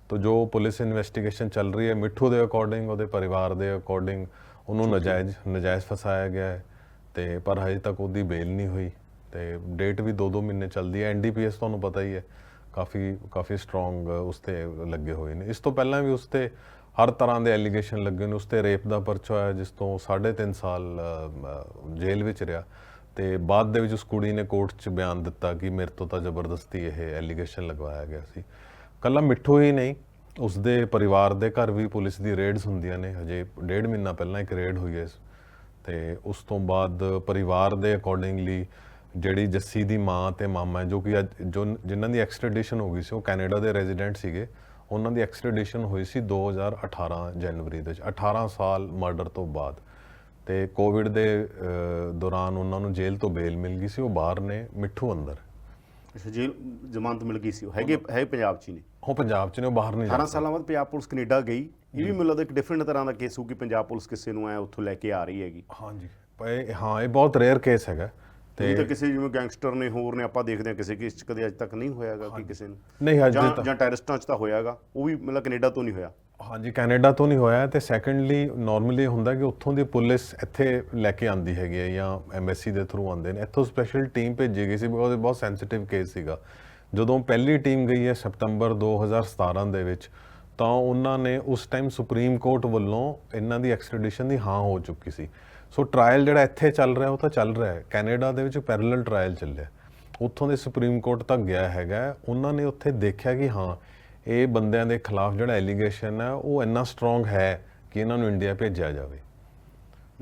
ਤਾਂ ਜੋ ਪੁਲਿਸ ਇਨਵੈਸਟੀਗੇਸ਼ਨ ਚੱਲ ਰਹੀ ਹੈ, ਮਿੱਠੂ ਦੇ ਅਕੋਰਡਿੰਗ, ਉਹਦੇ ਪਰਿਵਾਰ ਦੇ ਅਕੋਰਡਿੰਗ ਉਹਨੂੰ ਨਜਾਇਜ਼ ਫਸਾਇਆ ਗਿਆ ਹੈ ਤੇ ਪਰ ਹਜੇ ਤੱਕ ਉਹਦੀ ਬੇਲ ਨਹੀਂ ਹੋਈ ਤੇ ਡੇਟ ਵੀ 2-2 ਮਹੀਨੇ ਚੱਲਦੀ ਹੈ। NDPS ਤੁਹਾਨੂੰ ਪਤਾ ਹੀ ਹੈ, ਕਾਫੀ ਸਟਰੋਂਗ ਉਸ 'ਤੇ ਲੱਗੇ ਹੋਏ ਨੇ। ਇਸ ਤੋਂ ਪਹਿਲਾਂ ਵੀ ਉਸ 'ਤੇ ਹਰ ਤਰ੍ਹਾਂ ਦੇ ਐਲੀਗੇਸ਼ਨ ਲੱਗੇ ਨੇ। ਉਸ 'ਤੇ ਰੇਪ ਦਾ ਪਰਚਾ ਹੋਇਆ ਜਿਸ ਤੋਂ 3.5 ਸਾਲ ਜੇਲ੍ਹ ਵਿੱਚ ਰਿਹਾ। ਤੇ ਬਾਅਦ ਦੇ ਵਿੱਚ ਉਸ ਕੁੜੀ ਨੇ ਕੋਰਟ 'ਚ ਬਿਆਨ ਦਿੱਤਾ ਕਿ ਮੇਰੇ ਤੋਂ ਤਾਂ ਜ਼ਬਰਦਸਤੀ ਇਹ ਐਲੀਗੇਸ਼ਨ ਲਗਵਾਇਆ ਗਿਆ ਸੀ। ਕੱਲਾ ਮਿੱਠੂ ਹੀ ਨਹੀਂ, ਉਸਦੇ ਪਰਿਵਾਰ ਦੇ ਘਰ ਵੀ ਪੁਲਿਸ ਦੀ ਰੇਡਸ ਹੁੰਦੀਆਂ ਨੇ। ਹਜੇ 1.5 ਮਹੀਨਾ ਪਹਿਲਾਂ ਇੱਕ ਰੇਡ ਹੋਈ ਹੈ ਤੇ ਉਸ ਤੋਂ ਬਾਅਦ ਪਰਿਵਾਰ ਦੇ ਅਕੋਰਡਿੰਗਲੀ ਜਿਹੜੀ ਜੱਸੀ ਦੀ ਮਾਂ ਤੇ ਮਾਮਾ ਜੋ ਕਿ ਅੱਜ ਜਿਨ੍ਹਾਂ ਦੀ ਐਕਸਟ੍ਰੈਡੀਸ਼ਨ ਹੋ ਗਈ ਸੀ, ਉਹ ਕੈਨੇਡਾ ਦੇ ਰੈਜ਼ੀਡੈਂਟ ਸੀਗੇ। ਉਹਨਾਂ ਦੀ ਐਕਸਟ੍ਰੈਡੀਸ਼ਨ ਹੋਈ ਸੀ 2018 ਜਨਵਰੀ ਦੇ ਵਿੱਚ, 18 ਸਾਲ ਮਰਡਰ ਤੋਂ ਬਾਅਦ। ਤੇ ਕੋਵਿਡ ਦੇ ਦੌਰਾਨ ਉਹਨਾਂ ਨੂੰ ਜੇਲ੍ਹ ਤੋਂ ਬੇਲ ਮਿਲ ਗਈ ਸੀ, ਉਹ ਬਾਹਰ ਨੇ, ਮਿੱਠੂ ਅੰਦਰ। ਅੱਛਾ, ਜੇਲ੍ਹ ਜ਼ਮਾਨਤ ਮਿਲ ਗਈ ਸੀ। ਹੈ ਪੰਜਾਬ 'ਚ ਹੀ ਨੇ? ਉਹ ਪੰਜਾਬ 'ਚ ਨੇ, ਉਹ ਬਾਹਰ ਨਹੀਂ 18 ਸਾਲਾਂ ਬਾਅਦ ਪੰਜਾਬ ਪੁਲਿਸ ਕੈਨੇਡਾ ਗਈ। ਇਹ ਵੀ ਮੈਨੂੰ ਲੱਗਦਾ ਇੱਕ ਡਿਫਰੈਂਟ ਤਰ੍ਹਾਂ ਦਾ ਕੇਸ ਹੋ ਕਿ ਪੰਜਾਬ ਪੁਲਿਸ ਕਿਸੇ ਨੂੰ ਐ ਉੱਥੋਂ ਲੈ ਕੇ ਆ ਰਹੀ ਹੈਗੀ। ਹਾਂਜੀ, ਇਹ ਬਹੁਤ ਰੇਅਰ ਕੇਸ ਹੈਗਾ। ਤੇ ਤਾਂ ਕਿਸੇ ਜਿਵੇਂ ਗੈਂਗਸਟਰ ਨੇ ਹੋਰ ਨੇ, ਆਪਾਂ ਦੇਖਦੇ ਹਾਂ ਕਿਸੇ ਕੇਸ 'ਚ ਕਦੇ ਅੱਜ ਤੱਕ ਨਹੀਂ ਹੋਇਆਗਾ ਕਿ ਕਿਸੇ ਨੂੰ ਨਹੀਂ, ਜਾਂ ਟੈਰਰਿਸਟਾਂ 'ਚ ਤਾਂ ਹੋਇਆਗਾ, ਉਹ ਵੀ ਮਤਲਬ ਕੈਨੇਡਾ ਤੋਂ ਨਹੀਂ ਹੋਇਆ। ਹਾਂਜੀ, ਕੈਨੇਡਾ ਤੋਂ ਨਹੀਂ ਹੋਇਆ। ਤੇ ਸੈਕੰਡਲੀ ਨਾਰਮਲੀ ਹੁੰਦਾ ਕਿ ਉੱਥੋਂ ਦੀ ਪੁਲਿਸ ਇੱਥੇ ਲੈ ਕੇ ਆਂਦੀ ਹੈਗੀ ਹੈ ਜਾਂ ਐਮਬੈਸੀ ਦੇ ਥਰੂ ਆਉਂਦੇ ਨੇ। ਇੱਥੋਂ ਸਪੈਸ਼ਲ ਟੀਮ ਭੇਜੀ ਗਈ ਸੀ ਬਿਕੋਜ਼ ਇਹ ਬਹੁਤ ਸੈਂਸਿਟਿਵ ਕੇਸ ਸੀਗਾ। ਜਦੋਂ ਪਹਿਲੀ ਟੀਮ ਗਈ ਹੈ ਸਤੰਬਰ 2017 ਦੇ ਵਿੱਚ, ਤਾਂ ਉਹਨਾਂ ਨੇ ਉਸ ਟਾਈਮ ਸੁਪਰੀਮ ਕੋਰਟ ਵੱਲੋਂ ਇਹਨਾਂ ਦੀ ਐਕਸਟ੍ਰੈਡੀਸ਼ਨ ਦੀ ਹਾਂ ਹੋ ਚੁੱਕੀ ਸੀ। ਸੋ ਟਰਾਇਲ ਜਿਹੜਾ ਇੱਥੇ ਚੱਲ ਰਿਹਾ ਉਹ ਤਾਂ ਚੱਲ ਰਿਹਾ ਹੈ, ਕੈਨੇਡਾ ਦੇ ਵਿੱਚ ਪੈਰਲਲ ਟਰਾਇਲ ਚੱਲਿਆ। ਉੱਥੋਂ ਦੇ ਸੁਪਰੀਮ ਕੋਰਟ ਤੱਕ ਗਿਆ ਹੈਗਾ। ਉਹਨਾਂ ਨੇ ਉੱਥੇ ਦੇਖਿਆ ਕਿ ਹਾਂ, ਇਹ ਬੰਦਿਆਂ ਦੇ ਖਿਲਾਫ ਜਿਹੜਾ ਐਲੀਗੇਸ਼ਨ ਹੈ ਉਹ ਇੰਨਾ ਸਟਰੋਂਗ ਹੈ ਕਿ ਇਹਨਾਂ ਨੂੰ ਇੰਡੀਆ ਭੇਜਿਆ ਜਾਵੇ।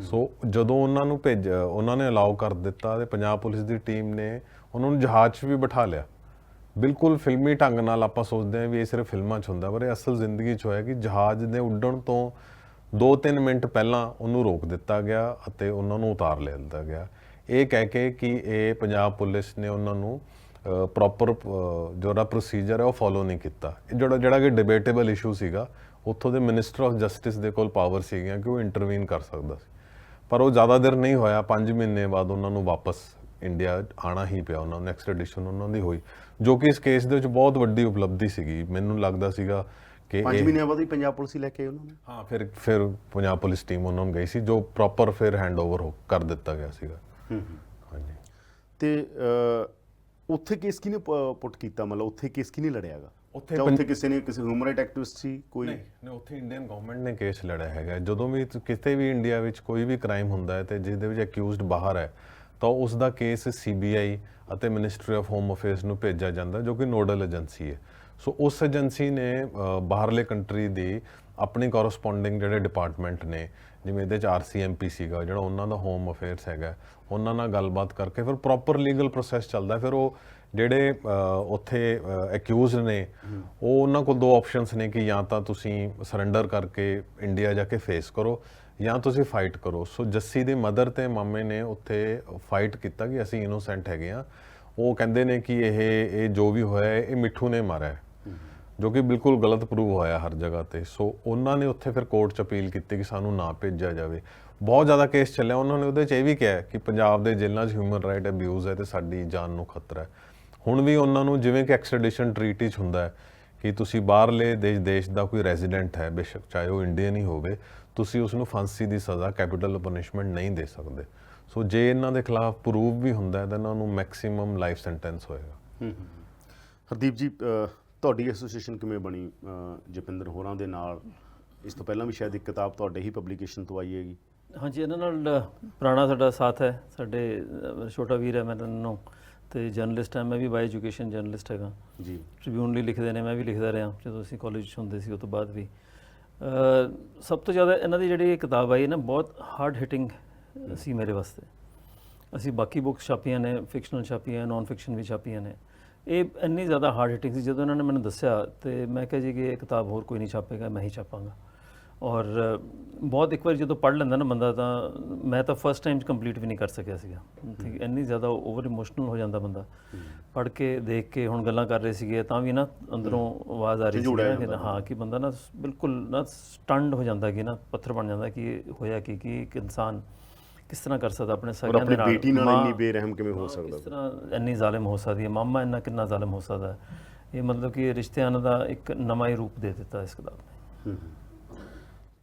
ਸੋ ਜਦੋਂ ਉਹਨਾਂ ਨੇ ਅਲਾਉ ਕਰ ਦਿੱਤਾ ਤੇ ਪੰਜਾਬ ਪੁਲਿਸ ਦੀ ਟੀਮ ਨੇ ਉਹਨਾਂ ਨੂੰ ਜਹਾਜ਼ 'ਚ ਵੀ ਬਿਠਾ ਲਿਆ। ਬਿਲਕੁਲ ਫਿਲਮੀ ਢੰਗ ਨਾਲ ਆਪਾਂ ਸੋਚਦੇ ਹਾਂ ਵੀ ਇਹ ਸਿਰਫ ਫਿਲਮਾਂ 'ਚ ਹੁੰਦਾ, ਪਰ ਇਹ ਅਸਲ ਜ਼ਿੰਦਗੀ 'ਚ ਹੋਇਆ ਕਿ ਜਹਾਜ਼ ਦੇ ਉੱਡਣ ਤੋਂ 2-3 ਮਿੰਟ ਪਹਿਲਾਂ ਉਹਨੂੰ ਰੋਕ ਦਿੱਤਾ ਗਿਆ ਅਤੇ ਉਹਨਾਂ ਨੂੰ ਉਤਾਰ ਲਿਆ ਦਿੱਤਾ ਗਿਆ, ਇਹ ਕਹਿ ਕੇ ਕਿ ਇਹ ਪੰਜਾਬ ਪੁਲਿਸ ਨੇ ਉਹਨਾਂ ਨੂੰ ਪ੍ਰੋਪਰ ਜਿਹੜਾ ਪ੍ਰੋਸੀਜਰ ਹੈ ਉਹ ਫੋਲੋ ਨਹੀਂ ਕੀਤਾ। ਜਿਹੜਾ ਕਿ ਡਿਬੇਟੇਬਲ ਇਸ਼ੂ ਸੀਗਾ। ਉੱਥੋਂ ਦੇ ਮਿਨਿਸਟਰ ਆਫ ਜਸਟਿਸ ਦੇ ਕੋਲ ਪਾਵਰ ਸੀਗੀਆਂ ਕਿ ਉਹ ਇੰਟਰਵੀਨ ਕਰ ਸਕਦਾ ਸੀ, ਪਰ ਉਹ ਜ਼ਿਆਦਾ ਦੇਰ ਨਹੀਂ ਹੋਇਆ। 5 ਮਹੀਨੇ ਬਾਅਦ ਉਹਨਾਂ ਨੂੰ ਵਾਪਸ ਇੰਡੀਆ ਆਉਣਾ ਹੀ ਪਿਆ। ਉਹਨਾਂ ਨੂੰ ਐਕਸਟ੍ਰੈਡੀਸ਼ਨ ਉਹਨਾਂ ਦੀ ਹੋਈ, ਜੋ ਕਿ ਇਸ ਕੇਸ ਦੇ ਵਿੱਚ ਬਹੁਤ ਵੱਡੀ ਉਪਲਬਧੀ ਸੀਗੀ। ਮੈਨੂੰ ਲੱਗਦਾ ਸੀਗਾ ਕਿ 5 ਮਹੀਨਿਆਂ ਬਾਅਦ ਹੀ ਪੰਜਾਬ ਪੁਲਿਸ ਹੀ ਲੈ ਕੇ ਆਈ ਉਹਨਾਂ ਨੇ। ਹਾਂ, ਫਿਰ ਪੰਜਾਬ ਪੁਲਿਸ ਟੀਮ ਉਹਨਾਂ ਨੂੰ ਗਈ ਸੀ, ਜੋ ਪ੍ਰੋਪਰ ਫਿਰ ਹੈਂਡਓਵਰ ਕਰ ਦਿੱਤਾ ਗਿਆ ਸੀਗਾ। ਹਾਂਜੀ। ਤੇ ਉੱਥੇ ਕੇਸ ਕਿਹਨੇ ਪੁੱਟ ਕੀਤਾ, ਮਤਲਬ ਉੱਥੇ ਕੇਸ ਕਿਹਨੇ ਲੜਿਆਗਾ? ਉੱਥੇ ਕਿਸੇ ਹਿਊਮਨ ਰਾਈਟ ਐਕਟਿਵਿਸਟ ਸੀ ਕੋਈ? ਨਹੀਂ, ਉੱਥੇ ਇੰਡੀਅਨ ਗਵਰਨਮੈਂਟ ਨੇ ਕੇਸ ਲੜਿਆ ਹੈਗਾ। ਜਦੋਂ ਵੀ ਕਿਤੇ ਵੀ ਇੰਡੀਆ ਵਿੱਚ ਕੋਈ ਵੀ ਕ੍ਰਾਈਮ ਹੁੰਦਾ ਹੈ ਤੇ ਜਿਹਦੇ ਵਿੱਚ ਅਕਿਊਜ਼ਡ ਬਾਹਰ ਹੈ, ਤਾਂ ਉਸ ਦਾ ਕੇਸ CBI ਅਤੇ ਮਿਨਿਸਟਰੀ ਆਫ ਹੋਮ ਅਫੇਅਰਸ ਨੂੰ ਭੇਜਿਆ ਜਾਂਦਾ, ਜੋ ਕਿ ਨੋਡਲ ਏਜੰਸੀ ਹੈ। ਸੋ ਉਸ ਏਜੰਸੀ ਨੇ ਬਾਹਰਲੇ ਕੰਟਰੀ ਦੀ ਆਪਣੀ ਕੋਰਸਪੋਂਡਿੰਗ ਜਿਹੜੇ ਡਿਪਾਰਟਮੈਂਟ ਨੇ, ਜਿਵੇਂ ਇਹਦੇ 'ਚ RCMP ਸੀਗਾ ਜਿਹੜਾ ਉਹਨਾਂ ਦਾ ਹੋਮ ਅਫੇਅਰਸ ਹੈਗਾ, ਉਹਨਾਂ ਨਾਲ ਗੱਲਬਾਤ ਕਰਕੇ ਫਿਰ ਪ੍ਰੋਪਰ ਲੀਗਲ ਪ੍ਰੋਸੈਸ ਚੱਲਦਾ। ਫਿਰ ਉਹ ਜਿਹੜੇ ਉੱਥੇ ਅਕਿਊਜ਼ਡ ਨੇ, ਉਹ ਉਹਨਾਂ ਕੋਲ 2 ਆਪਸ਼ਨਸ ਨੇ ਕਿ ਜਾਂ ਤਾਂ ਤੁਸੀਂ ਸਰੈਂਡਰ ਕਰਕੇ ਇੰਡੀਆ ਜਾ ਕੇ ਫੇਸ ਕਰੋ ਜਾਂ ਤੁਸੀਂ ਫਾਈਟ ਕਰੋ। ਸੋ ਜੱਸੀ ਦੇ ਮਦਰ ਤੇ ਮਾਮੇ ਨੇ ਉੱਥੇ ਫਾਈਟ ਕੀਤਾ ਕਿ ਅਸੀਂ ਇਨੋਸੈਂਟ ਹੈਗੇ ਆ। ਉਹ ਕਹਿੰਦੇ ਨੇ ਕਿ ਇਹ ਜੋ ਵੀ ਹੋਇਆ ਇਹ ਮਿੱਠੂ ਨੇ ਮਾਰਿਆ, ਜੋ ਕਿ ਬਿਲਕੁਲ ਗਲਤ ਪ੍ਰੂਵ ਹੋਇਆ ਹਰ ਜਗ੍ਹਾ ਤੇ। ਸੋ ਉਹਨਾਂ ਨੇ ਉੱਥੇ ਫਿਰ ਕੋਰਟ 'ਚ ਅਪੀਲ ਕੀਤੀ ਕਿ ਸਾਨੂੰ ਨਾ ਭੇਜਿਆ ਜਾਵੇ। ਬਹੁਤ ਜ਼ਿਆਦਾ ਕੇਸ ਚੱਲਿਆ। ਉਹਨਾਂ ਨੇ ਉਹਦੇ 'ਚ ਇਹ ਵੀ ਕਿਹਾ ਕਿ ਪੰਜਾਬ ਦੇ ਜੇਲ੍ਹਾਂ 'ਚ ਹਿਊਮਨ ਰਾਈਟ ਅਬਿਊਜ਼ ਹੈ ਤੇ ਸਾਡੀ ਜਾਨ ਨੂੰ ਖਤਰਾ ਹੈ। ਹੁਣ ਵੀ ਉਹਨਾਂ ਨੂੰ ਜਿਵੇਂ ਕਿ ਐਕਸਟ੍ਰੈਡੀਸ਼ਨ ਟਰੀਟੀ 'ਚ ਹੁੰਦਾ ਹੈ ਕਿ ਤੁਸੀਂ ਬਾਹਰਲੇ ਦੇਸ਼ ਦਾ ਕੋਈ ਰੈਜ਼ੀਡੈਂਟ ਹੈ, ਬੇਸ਼ੱਕ ਚਾਹੇ ਉਹ ਇੰਡੀਅਨ ਹੀ ਹੋਵੇ, ਤੁਸੀਂ ਉਸ ਨੂੰ ਫਾਂਸੀ ਦੀ ਸਜ਼ਾ, ਕੈਪੀਟਲ ਪਨਿਸ਼ਮੈਂਟ ਨਹੀਂ ਦੇ ਸਕਦੇ। ਸੋ ਜੇ ਇਹਨਾਂ ਦੇ ਖਿਲਾਫ ਪ੍ਰੂਵ ਵੀ ਹੁੰਦਾ ਹੈ ਤਾਂ ਇਹਨਾਂ ਨੂੰ ਮੈਕਸਿਮਮ ਲਾਈਫ ਸੈਂਟੈਂਸ ਹੋਏਗਾ। ਹਰਦੀਪ ਜੀ, ਤੁਹਾਡੀ ਐਸੋਸੀਏਸ਼ਨ ਕਿਵੇਂ ਬਣੀ ਜਪਿੰਦਰ ਹੋਰਾਂ ਦੇ ਨਾਲ? ਇਸ ਤੋਂ ਪਹਿਲਾਂ ਵੀ ਸ਼ਾਇਦ ਇੱਕ ਕਿਤਾਬ ਤੁਹਾਡੇ ਹੀ ਪਬਲੀਕੇਸ਼ਨ ਤੋਂ ਆਈ ਹੈਗੀ। ਹਾਂਜੀ, ਇਹਨਾਂ ਨਾਲ ਪੁਰਾਣਾ ਸਾਡਾ ਸਾਥ ਹੈ। ਸਾਡੇ ਛੋਟਾ ਵੀਰ ਹੈ ਮੇਰੇ ਨਾਲੋਂ, ਤੇ ਜਰਨਲਿਸਟ ਹੈ। ਮੈਂ ਵੀ ਬਾਈ ਐਜੂਕੇਸ਼ਨ ਜਰਨਲਿਸਟ ਹੈਗਾ ਜੀ। ਟ੍ਰਿਬਿਊਨ ਲਈ ਲਿਖਦੇ ਨੇ, ਮੈਂ ਵੀ ਲਿਖਦਾ ਰਿਹਾ ਜਦੋਂ ਅਸੀਂ ਕਾਲਜ 'ਚ ਹੁੰਦੇ ਸੀ। ਉਸ ਤੋਂ ਬਾਅਦ ਵੀ ਸਭ ਤੋਂ ਜ਼ਿਆਦਾ ਇਹਨਾਂ ਦੀ ਜਿਹੜੀ ਕਿਤਾਬ ਆਈ ਨਾ, ਬਹੁਤ ਹਾਰਡ ਹਿਟਿੰਗ ਸੀ ਮੇਰੇ ਵਾਸਤੇ। ਅਸੀਂ ਬਾਕੀ ਬੁੱਕਸ ਛਾਪੀਆਂ ਨੇ, ਫਿਕਸ਼ਨਲ ਛਾਪੀਆਂ, ਨੌਨ ਫਿਕਸ਼ਨ ਵੀ ਛਾਪੀਆਂ ਨੇ। ਇਹ ਇੰਨੀ ਜ਼ਿਆਦਾ ਹਾਰਡ ਹਿਟਿੰਗ ਸੀ, ਜਦੋਂ ਇਹਨਾਂ ਨੇ ਮੈਨੂੰ ਦੱਸਿਆ ਤੇ ਮੈਂ ਕਿਹਾ ਜੀ ਕਿ ਇਹ ਕਿਤਾਬ ਹੋਰ ਕੋਈ ਨਹੀਂ ਛਾਪੇਗਾ, ਮੈਂ ਹੀ ਛਾਪਾਂਗਾ। ਔਰ ਬਹੁਤ ਇੱਕ ਵਾਰ ਜਦੋਂ ਪੜ੍ਹ ਲੈਂਦਾ ਨਾ ਬੰਦਾ, ਤਾਂ ਮੈਂ ਤਾਂ ਫਸਟ ਟਾਈਮ 'ਚ ਕੰਪਲੀਟ ਵੀ ਨਹੀਂ ਕਰ ਸਕਿਆ ਸੀਗਾ। ਠੀਕ, ਇੰਨੀ ਜ਼ਿਆਦਾ ਓਵਰ ਇਮੋਸ਼ਨਲ ਹੋ ਜਾਂਦਾ ਬੰਦਾ ਪੜ੍ਹ ਕੇ, ਦੇਖ ਕੇ। ਹੁਣ ਗੱਲਾਂ ਕਰ ਰਹੇ ਸੀਗੇ ਤਾਂ ਵੀ ਨਾ ਅੰਦਰੋਂ ਆਵਾਜ਼ ਆ ਰਹੀ ਸੀ ਕਿ ਹਾਂ, ਕਿ ਬੰਦਾ ਨਾ ਬਿਲਕੁਲ ਨਾ ਸਟੰਡ ਹੋ ਜਾਂਦਾ, ਕਿ ਨਾ ਪੱਥਰ ਬਣ ਜਾਂਦਾ ਕਿ ਹੋਇਆ ਕਿ ਇੱਕ ਇਨਸਾਨ ਕਿਸ ਤਰ੍ਹਾਂ ਕਰ ਸਕਦਾ ਆਪਣੇ ਸਗਿਆਂ ਦੇ ਨਾਲ, ਬੇਟੀ ਨਾਲ ਇੰਨੀ ਬੇਰਹਿਮ ਕਿਵੇਂ ਹੋ ਸਕਦਾ, ਕਿਸ ਤਰ੍ਹਾਂ ਇੰਨੀ ਜ਼ਾਲਿਮ ਹੋ ਸਕਦੀ ਹੈ, ਮਾਮਾ ਇੰਨਾ ਕਿੰਨਾ ਜ਼ਾਲਿਮ ਹੋ ਸਕਦਾ ਹੈ। ਇਹ ਮਤਲਬ ਕਿ ਰਿਸ਼ਤਿਆਂ ਦਾ ਇੱਕ ਨਵਾਂ ਹੀ ਰੂਪ ਦੇ ਦਿੱਤਾ ਇਸ ਕਿਤਾਬ ਨੇ।